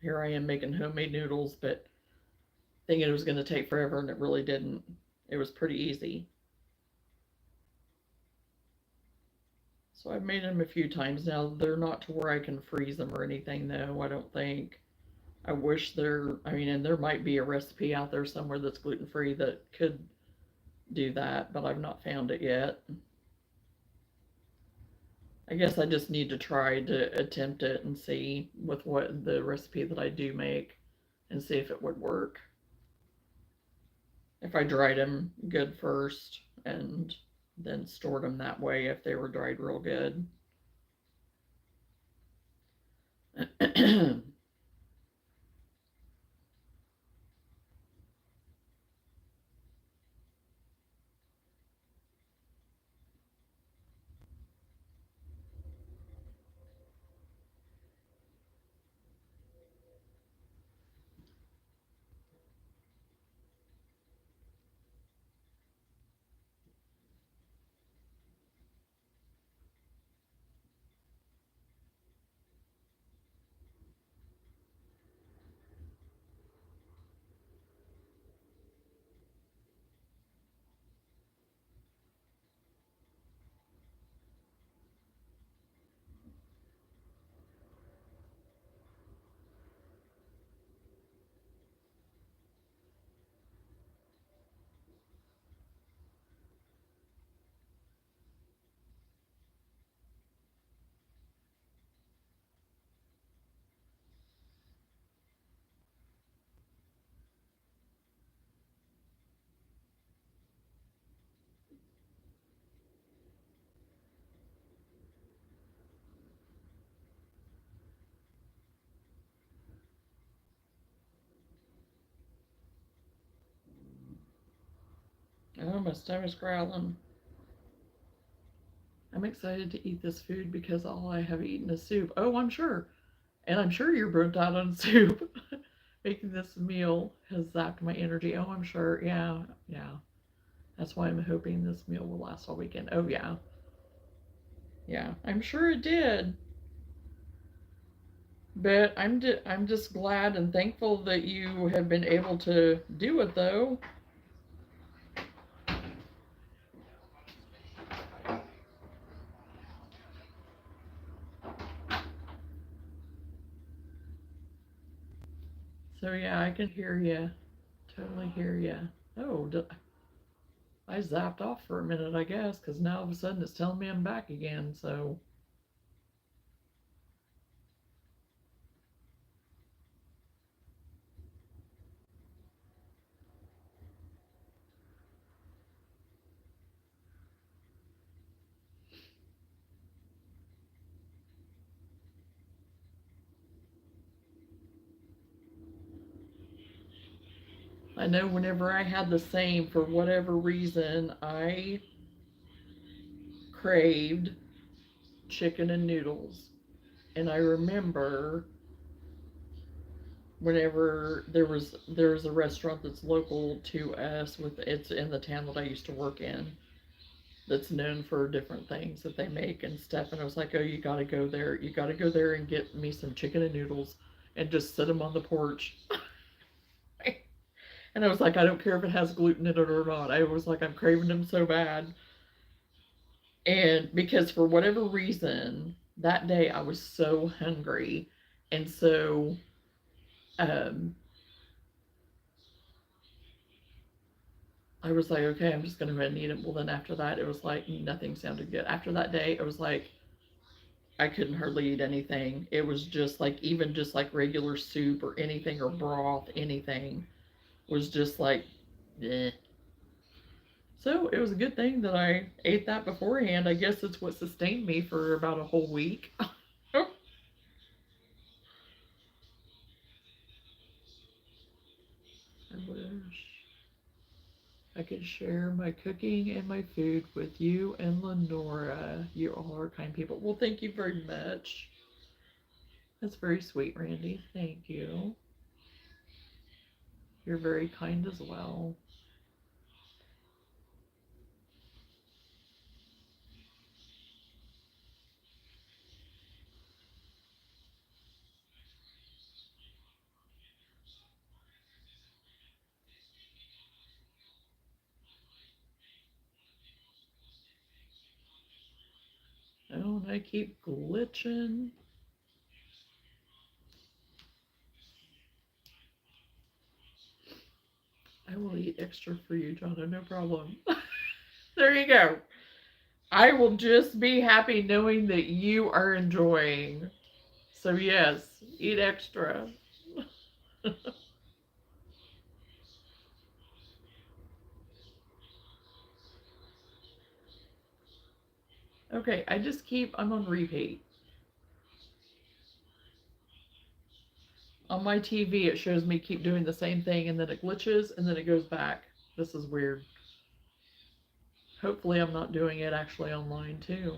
here I am making homemade noodles, but thinking it was going to take forever, and it really didn't. It was pretty easy. So I've made them a few times now. They're not to where I can freeze them or anything, though, I don't think. I wish I mean, and there might be a recipe out there somewhere that's gluten free that could do that, but I've not found it yet. I guess I just need to try to attempt it and see with what the recipe that I do make and see if it would work. If I dried them good first and then stored them that way if they were dried real good. Oh, my stomach's growling. I'm excited to eat this food because all I have eaten is soup. Oh, I'm sure. And I'm sure you're burnt out on soup. Making this meal has zapped my energy. Oh, I'm sure. Yeah, yeah. That's why I'm hoping this meal will last all weekend. Oh, yeah. Yeah, I'm sure it did. But I'm just glad and thankful that you have been able to do it though. So yeah, I can hear you. Totally hear you. Oh, I zapped off for a minute, I guess, because now all of a sudden it's telling me I'm back again. So I know whenever I had the same, for whatever reason, I craved chicken and noodles. And I remember whenever there's a restaurant that's local to us, with it's in the town that I used to work in, that's known for different things that they make and stuff. And I was like, oh, you gotta go there. You gotta go there and get me some chicken and noodles and just sit them on the porch. And I was like, I don't care if it has gluten in it or not. I was like, I'm craving them so bad. And because for whatever reason, that day I was so hungry. And so um, I was like, okay, I'm just going to go ahead and eat it. Well, then after that, it was like nothing sounded good. After that day, it was like I couldn't hardly eat anything. It was just like, even just like regular soup or anything or broth, anything was just like, eh. So it was a good thing that I ate that beforehand. I guess it's what sustained me for about a whole week. I wish I could share my cooking and my food with you and Lenora. You all are kind people. Well, thank you very much. That's very sweet, Randy. Thank you. You're very kind as well. Oh, and I keep glitching. I will eat extra for you, Johnna. No problem. There you go. I will just be happy knowing that you are enjoying. So, yes, eat extra. Okay, I'm on repeat. On my TV, it shows me keep doing the same thing and then it glitches and then it goes back. This is weird. Hopefully, I'm not doing it actually online too.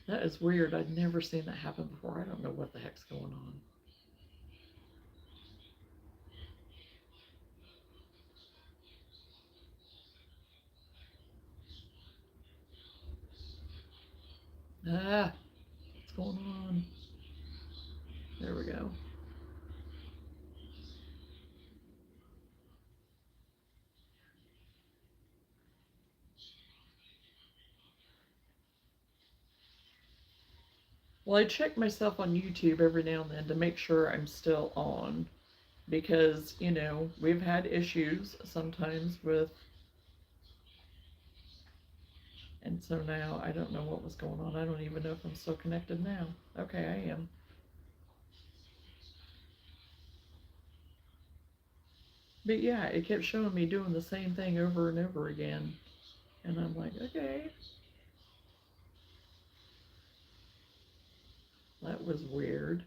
That is weird. I've never seen that happen before. I don't know what the heck's going on. Ah, what's going on? There we go. Well, I check myself on YouTube every now and then to make sure I'm still on because, we've had issues sometimes with, and so now I don't know what was going on. I don't even know if I'm still connected now. Okay, I am. But yeah, it kept showing me doing the same thing over and over again. And I'm like, okay, that was weird.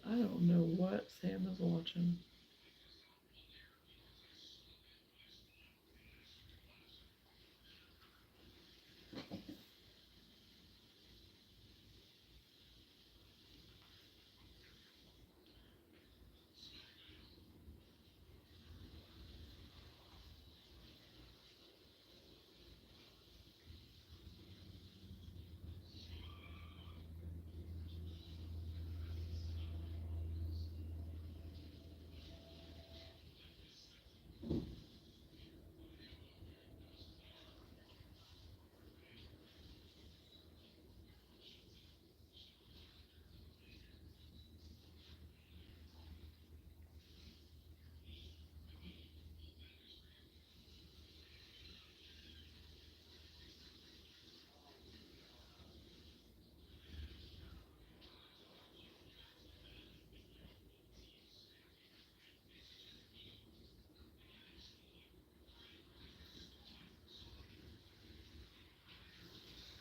I don't know what Sam is watching.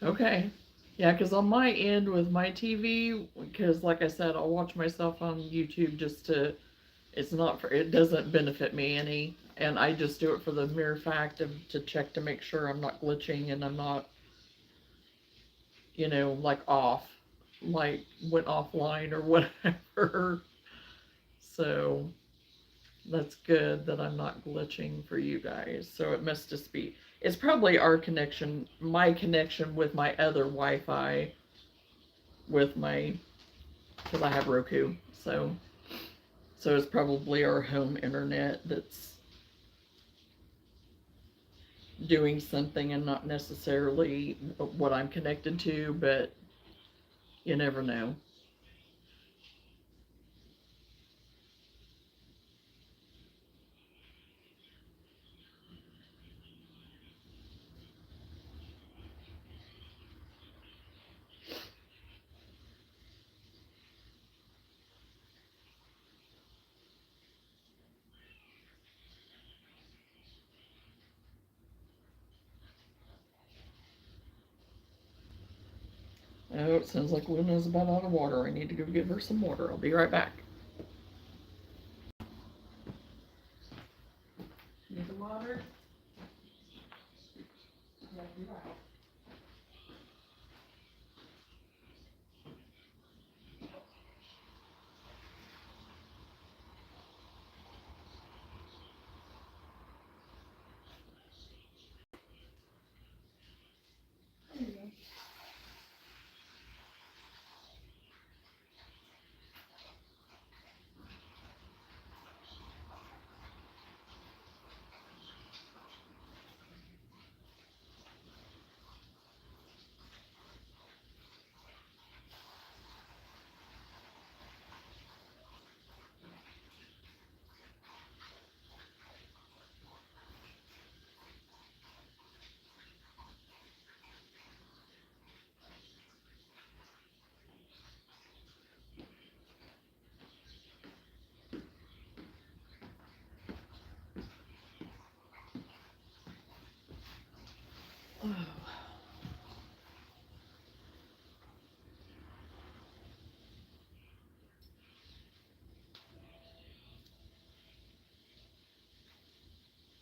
Okay. Yeah, because on my end with my TV, because like I said, I'll watch myself on YouTube just to, it's not for, it doesn't benefit me any. And I just do it for the mere fact of to check to make sure I'm not glitching and I'm not, like off, like went offline or whatever. So that's good that I'm not glitching for you guys. So it must just be, it's probably our connection, my connection with my other Wi-Fi with my, because I have Roku. So it's probably our home internet that's doing something and not necessarily what I'm connected to, but you never know. Oh, it sounds like Luna's about out of water. I need to go give her some water. I'll be right back. Need the water? Yeah, be right.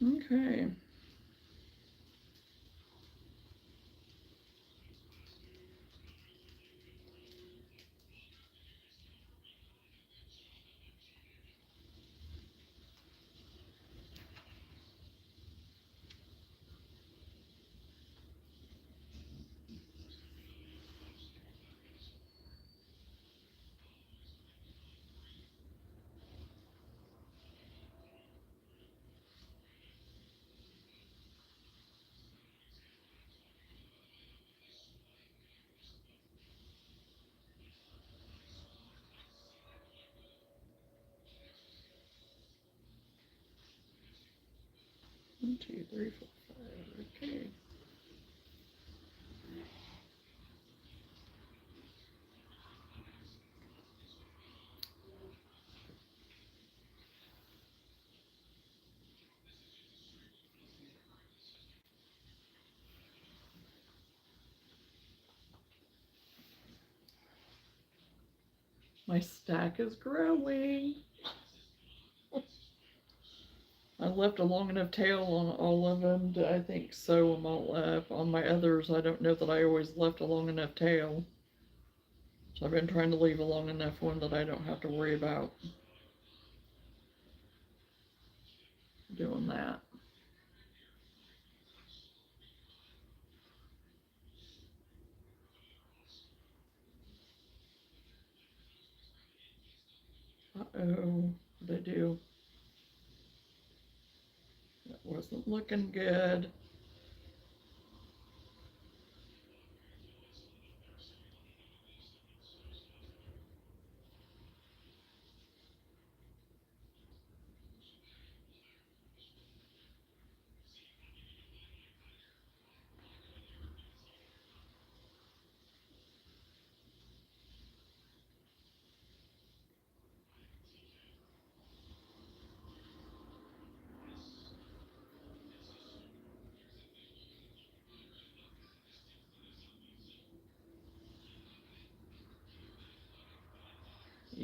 Okay. One, two, three, four, five. Okay. My stack is growing. I left a long enough tail on all of them to, I think, sew them all up. On my others, I don't know that I always left a long enough tail. So I've been trying to leave a long enough one that I don't have to worry about doing that. Uh-oh, what did I do? That wasn't looking good.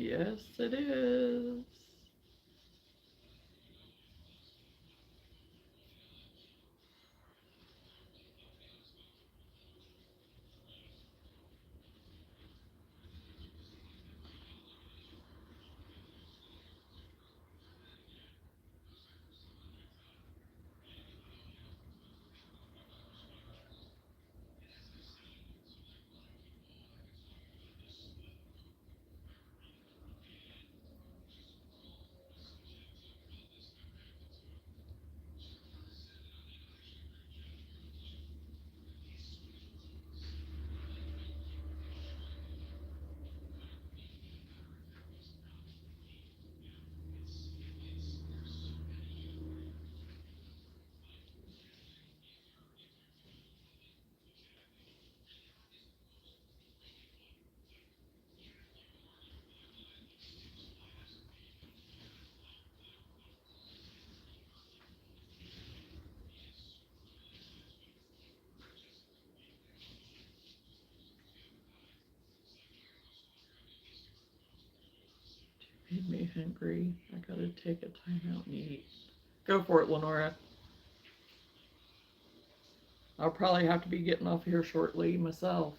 Yes, it is. Made me hungry. I gotta take a time out and eat. Go for it, Lenora. I'll probably have to be getting off here shortly myself.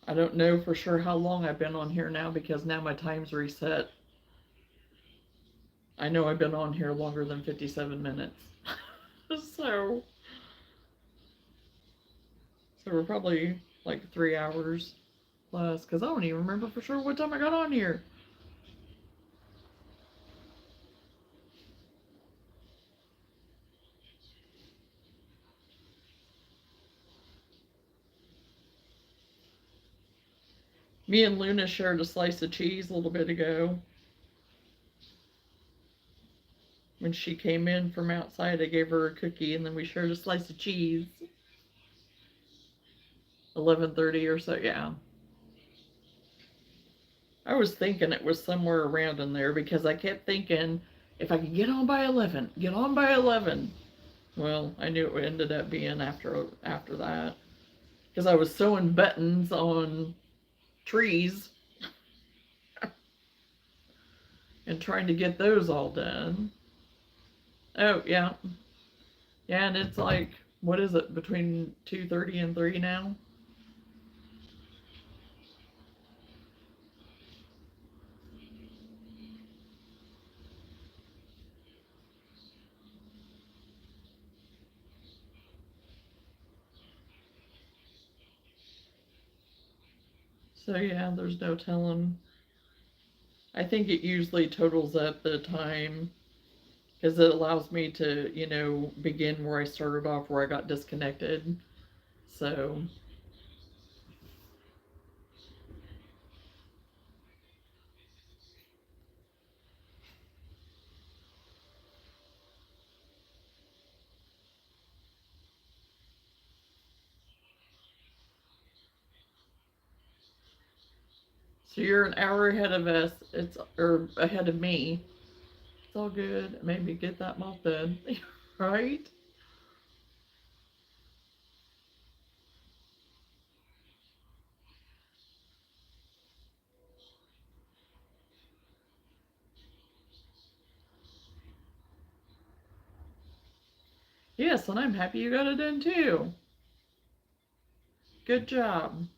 I don't know for sure how long I've been on here now because now my time's reset. I know I've been on here longer than 57 minutes. so we're probably like 3 hours plus because I don't even remember for sure what time I got on here. Me and Luna shared a slice of cheese a little bit ago. When she came in from outside, I gave her a cookie and then we shared a slice of cheese. 11:30 or so, yeah. I was thinking it was somewhere around in there because I kept thinking if I could get on by 11, get on by 11. Well, I knew it ended up being after that because I was sewing buttons on trees and trying to get those all done. Oh, yeah. Yeah, and it's like, what is it, between 2:30 and 3 now? So yeah, there's no telling. I think it usually totals up the time because it allows me to, begin where I started off, where I got disconnected. So, so you're an hour ahead of us. Or ahead of me. It's all good. Maybe get that mouth done, right? Yes, and I'm happy you got it done too. Good job.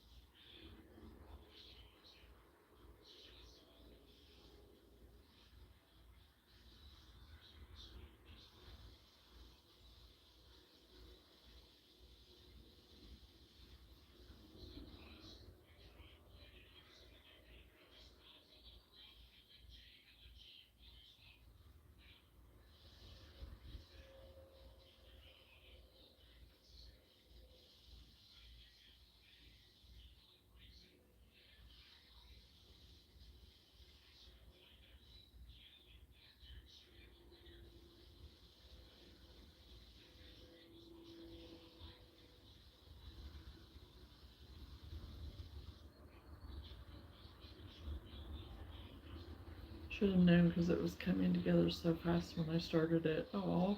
Should have known because it was coming together so fast when I started it. Oh,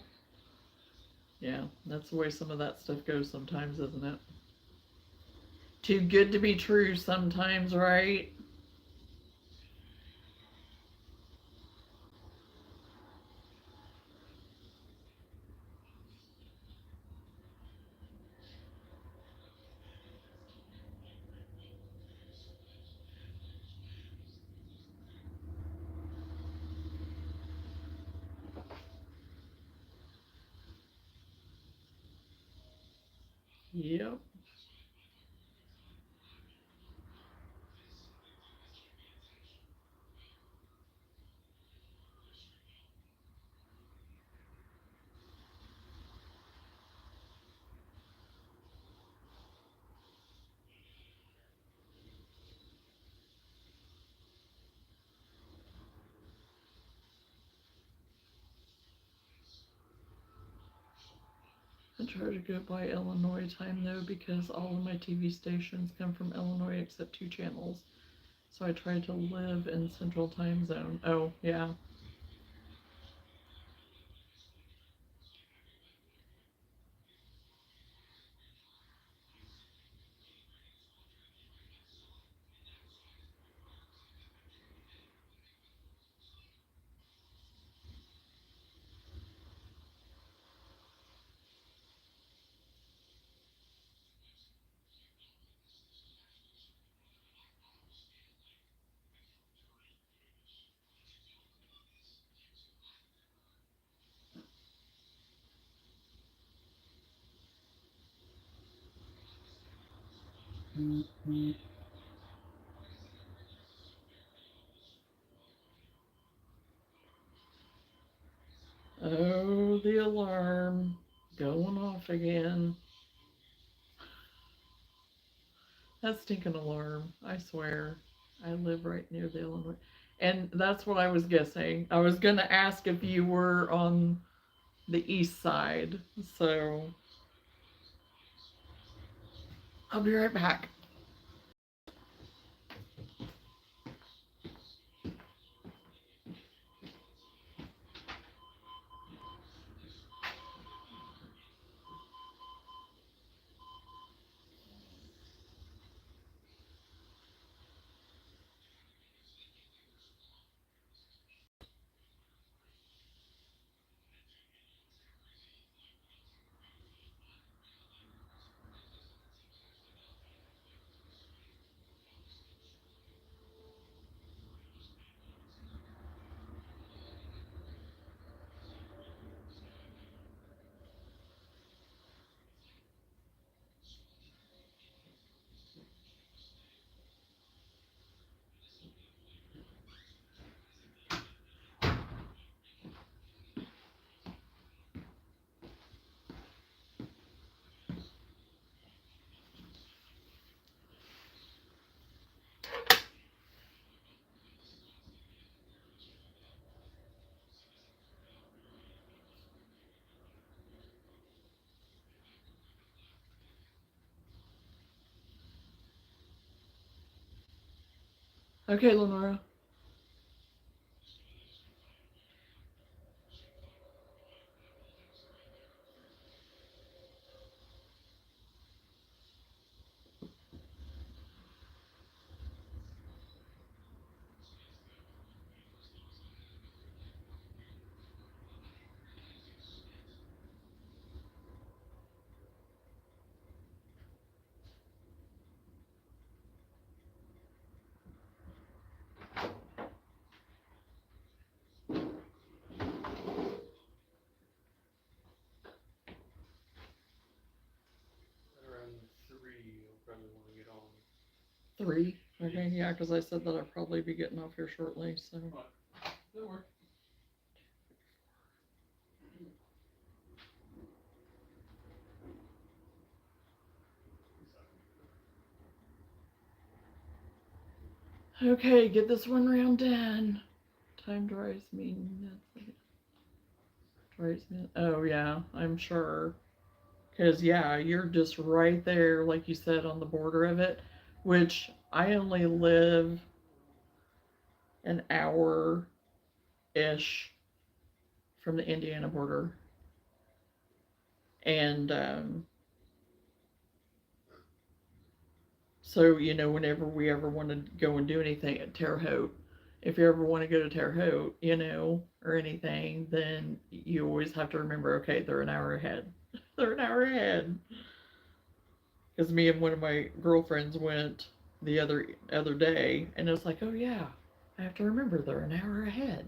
yeah, that's the way some of that stuff goes sometimes, isn't it? Too good to be true sometimes, right? Yep. I try to go by Illinois time though because all of my TV stations come from Illinois except 2 channels. So I try to live in Central Time Zone. Oh, yeah. Oh, the alarm going off again. That stinking alarm, I swear. I live right near the Illinois. And that's what I was guessing. I was going to ask if you were on the east side. So I'll be right back. Okay, Lenora.
Around 3, you'll probably want to get on.
3? Okay, yeah, because I said that I'd probably be getting off here shortly, so.
That'll work.
Okay, get this one round done. Time drives me nuts. Drives me. Oh, yeah, I'm sure. Because, yeah, you're just right there, like you said, on the border of it, which I only live an hour ish from the Indiana border. And so, you know, whenever we ever want to go and do anything at Terre Haute, if you ever want to go to Terre Haute, you know, or anything, then you always have to remember, okay, they're an hour ahead. They're an hour ahead. Because me and one of my girlfriends went the other day, and it was like, oh yeah, I have to remember they're an hour ahead.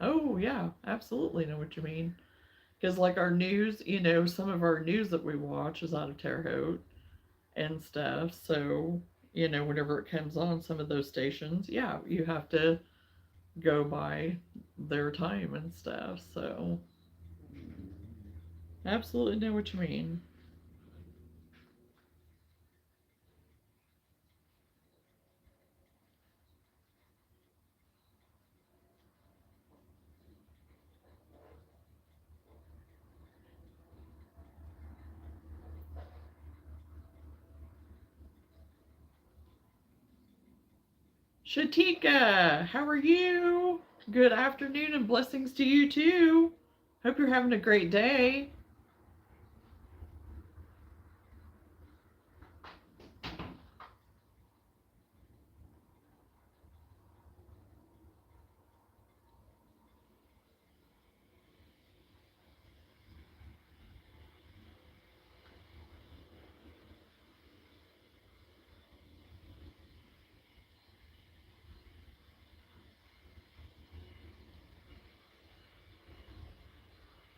Oh yeah, absolutely know what you mean. Because, like, our news, you know, some of our news that we watch is out of Terre Haute and stuff. So, you know, whenever it comes on some of those stations, yeah, you have to go by their time and stuff. So, absolutely know what you mean. Shatika, how are you? Good afternoon and blessings to you too. Hope you're having a great day.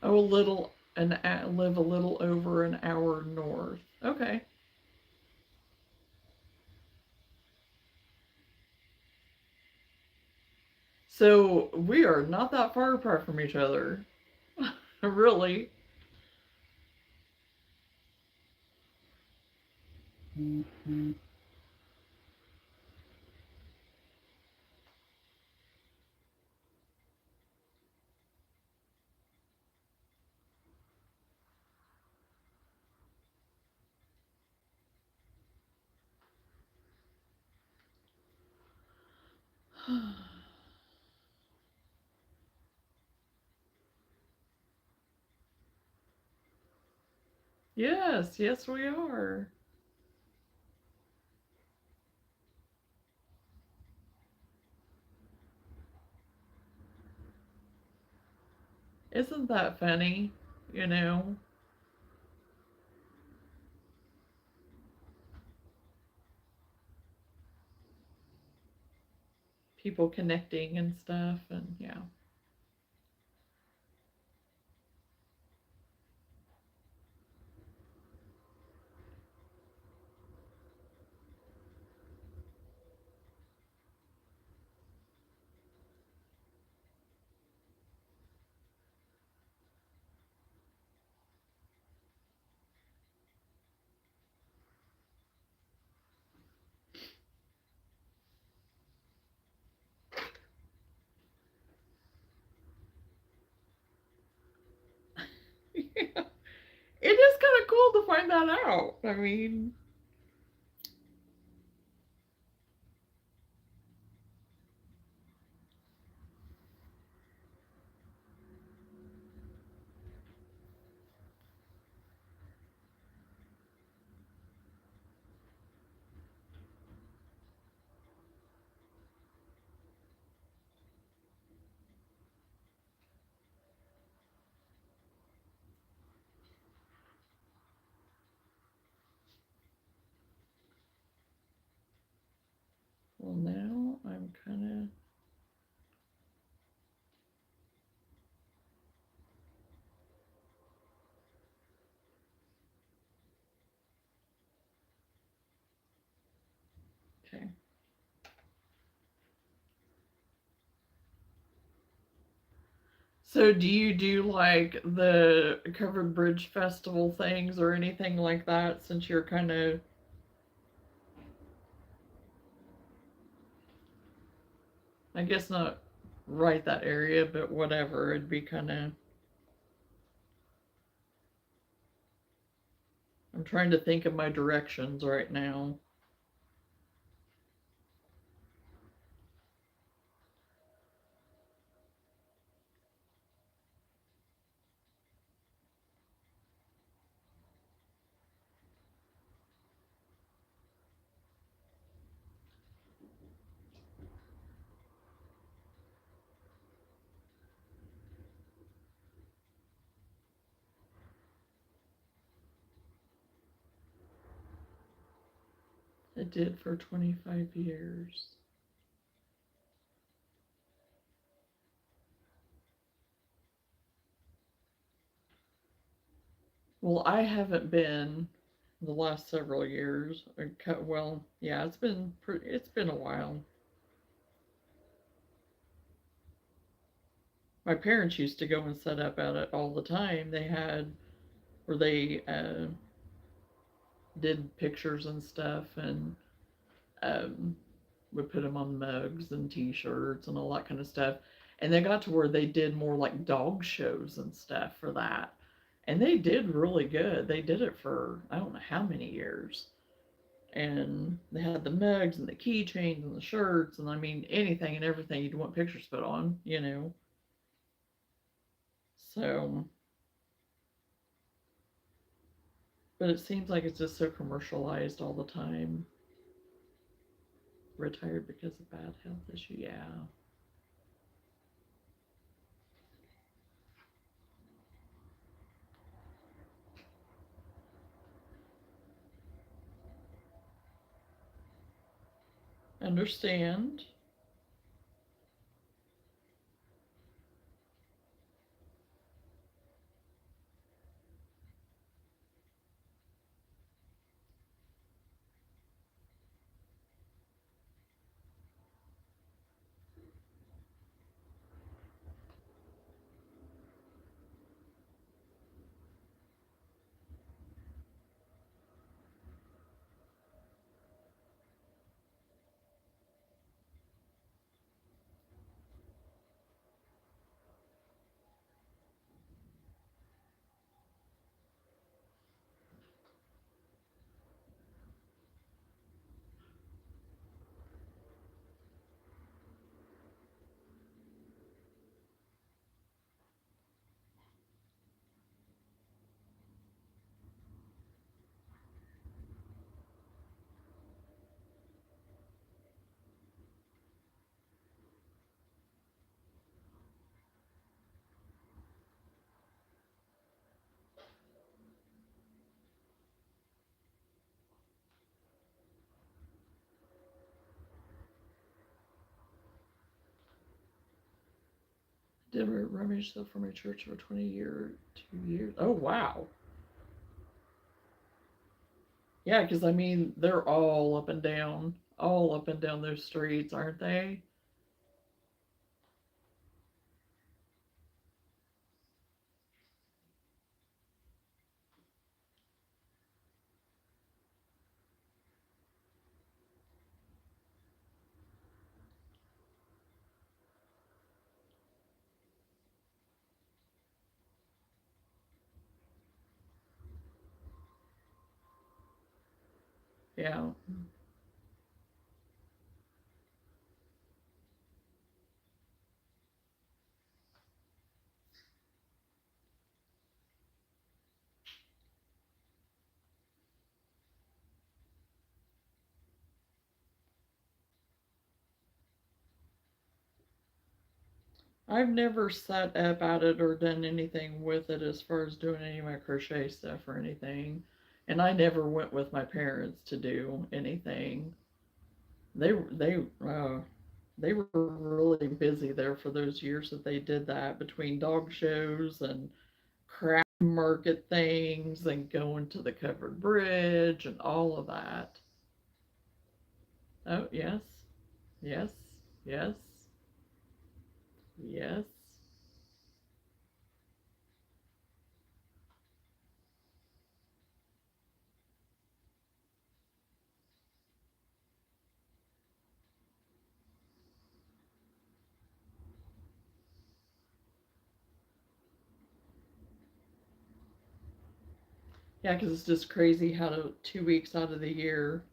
Oh, a little live a little over an hour north. Okay. So we are not that far apart from each other. Really. Yes, yes, we are. Isn't that funny? You know, people connecting and stuff, and yeah. Yeah. It is kind of cool to find that out. I mean, well, now I'm kind of. Okay. So, do you do like the Covered Bridge Festival things or anything like that since you're kind of, I guess not right that area, but whatever. It'd be kind of. I'm trying to think of my directions right now. I did for 25 years. Well, I haven't been the last several years. Well, yeah, it's been a while. My parents used to go and set up at it all the time. They had where they did pictures and stuff, and um, would put them on mugs and T-shirts and all that kind of stuff. And they got to where they did more like dog shows and stuff for that, and they did really good. They did it for I don't know how many years, and they had the mugs and the keychains and the shirts, and I mean anything and everything you'd want pictures put on, you know. So, but it seems like it's just so commercialized all the time. Retired because of bad health issue, yeah. Understand. Did a rummage sale for my church for 2 years. Oh wow. Yeah, because I mean they're all up and down those streets, aren't they? Yeah. I've never sat up at it or done anything with it as far as doing any of my crochet stuff or anything. And I never went with my parents to do anything. They they were really busy there for those years that they did that between dog shows and craft market things and going to the covered bridge and all of that. Oh, yes, yes, yes, yes. Yeah, because it's just crazy how 2 weeks out of the year,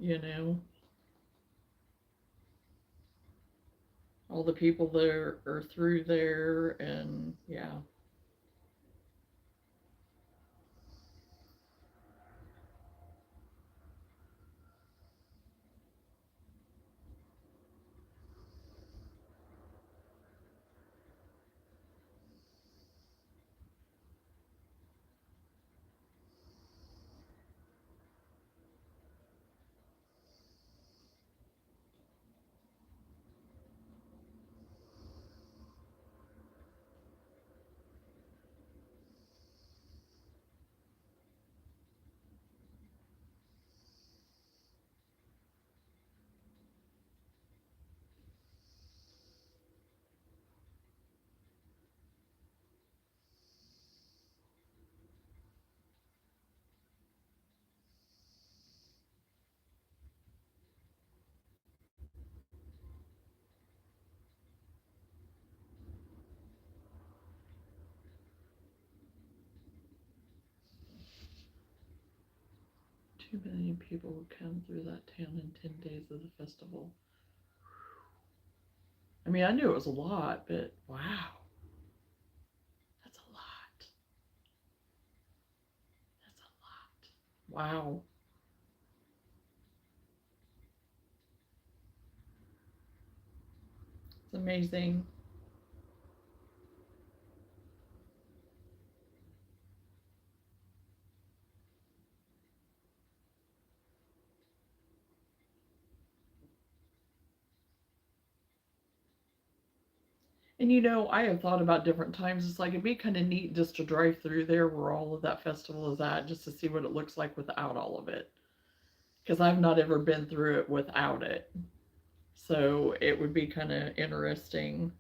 all the people there are through there, and yeah. 2 million people would come through that town in 10 days of the festival. I mean, I knew it was a lot, but wow. That's a lot. That's a lot. Wow. It's amazing. And I have thought about different times. It's like it'd be kind of neat just to drive through there where all of that festival is at, just to see what it looks like without all of it. Because I've not ever been through it without it. So it would be kind of interesting.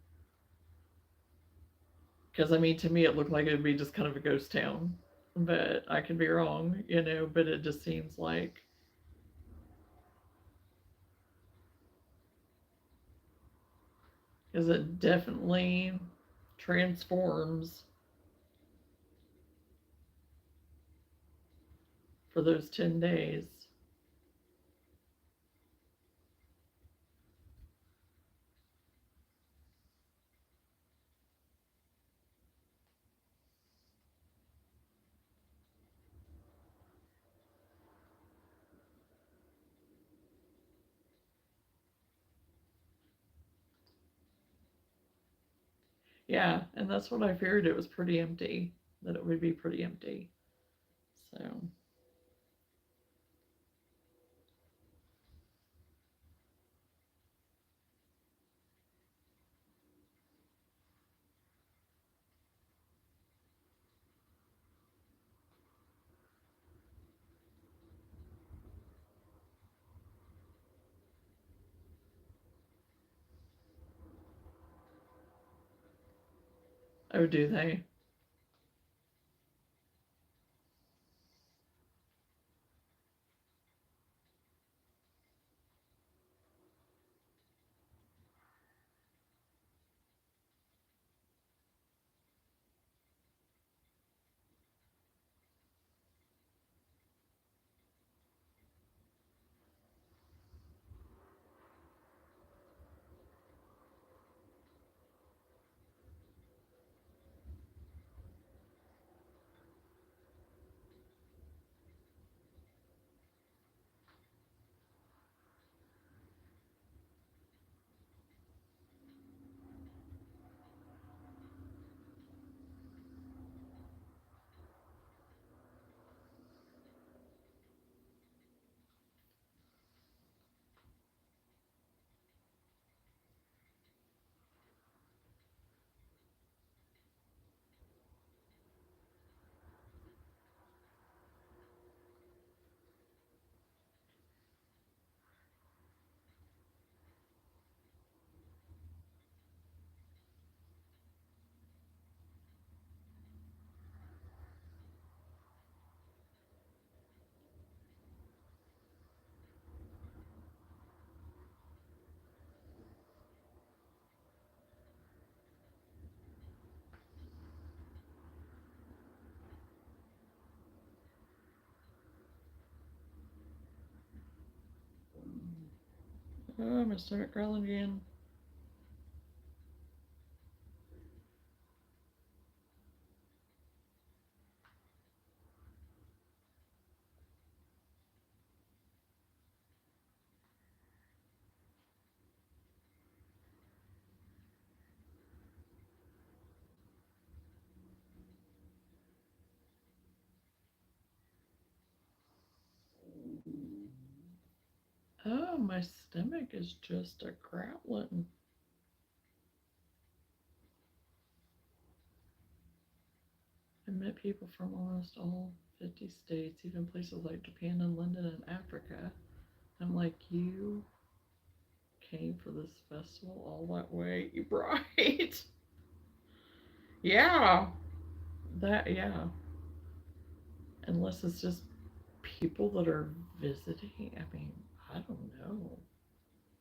Because, I mean, to me, it looked like it would be just kind of a ghost town. But I could be wrong. But it just seems like. Because it definitely transforms for those 10 days. Yeah, and that's what I feared. It was pretty empty, that it would be pretty empty. So, oh, do they? Oh, my stomach growling again. Oh, my stomach is just a growling. I met people from almost all 50 states, even places like Japan and London and Africa. I'm like, you came for this festival all that way? You right? Yeah. Yeah. Unless it's just people that are visiting. I mean, I don't know.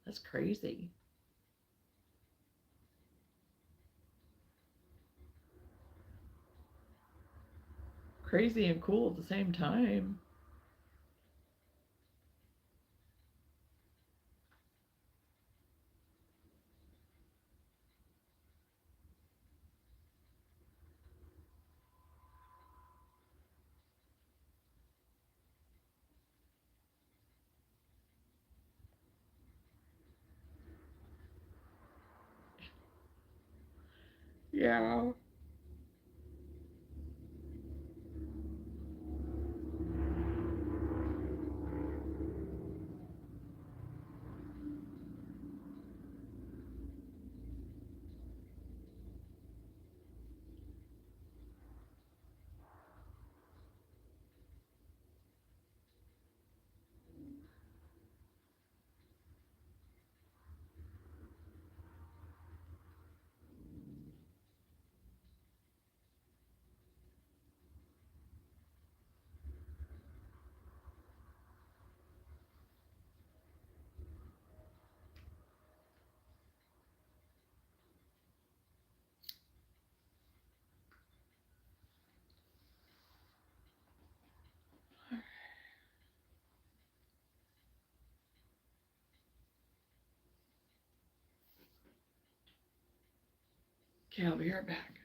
That's crazy. Crazy and cool at the same time. Yeah. Okay, I'll be right back.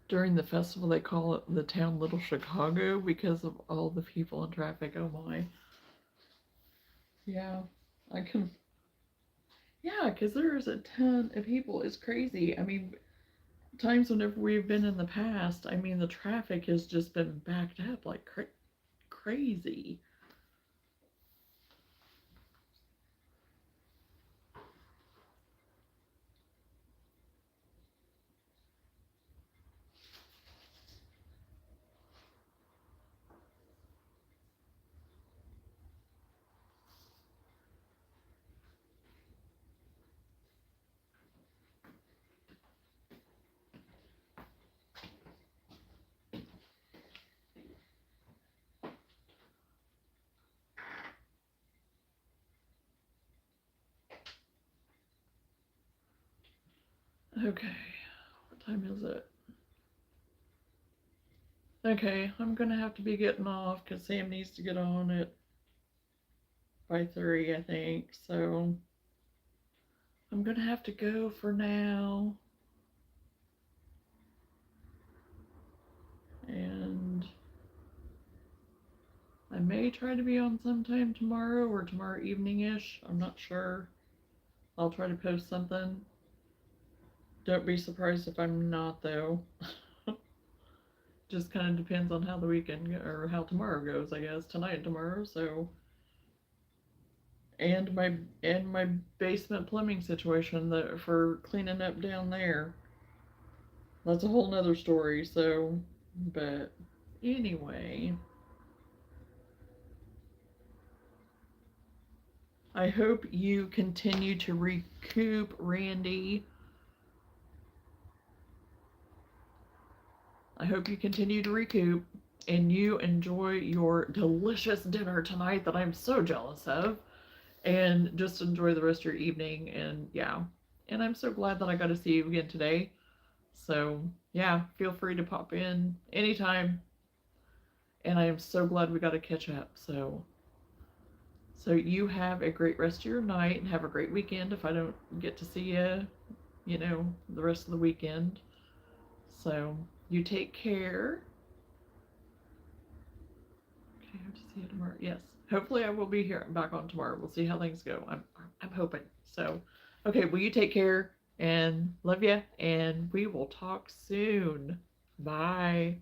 During the festival, they call it the town Little Chicago because of all the people and traffic. Oh my. Yeah, I can. Yeah, because there's a ton of people. It's crazy. I mean, times whenever we've been in the past, I mean, the traffic has just been backed up like crazy. Okay, what time is it? Okay, I'm gonna have to be getting off because Sam needs to get on it by 3, I think. So I'm gonna have to go for now. And I may try to be on sometime tomorrow or tomorrow evening-ish. I'm not sure. I'll try to post something. Don't be surprised if I'm not, though. Just kind of depends on how the weekend or how tomorrow goes, I guess. Tonight and tomorrow, so. And my basement plumbing situation that for cleaning up down there. That's a whole nother story, so. But anyway. I hope you continue to recoup, Randy. I hope you continue to recoup and you enjoy your delicious dinner tonight that I'm so jealous of. And just enjoy the rest of your evening. And yeah. And I'm so glad that I got to see you again today. So yeah, feel free to pop in anytime. And I am so glad we got to catch up. So you have a great rest of your night and have a great weekend if I don't get to see you, the rest of the weekend. So you take care. Okay, I hope to see you tomorrow. Yes, hopefully I will be here back on tomorrow. We'll see how things go. I'm hoping. So, okay, well you take care and love you, and we will talk soon. Bye.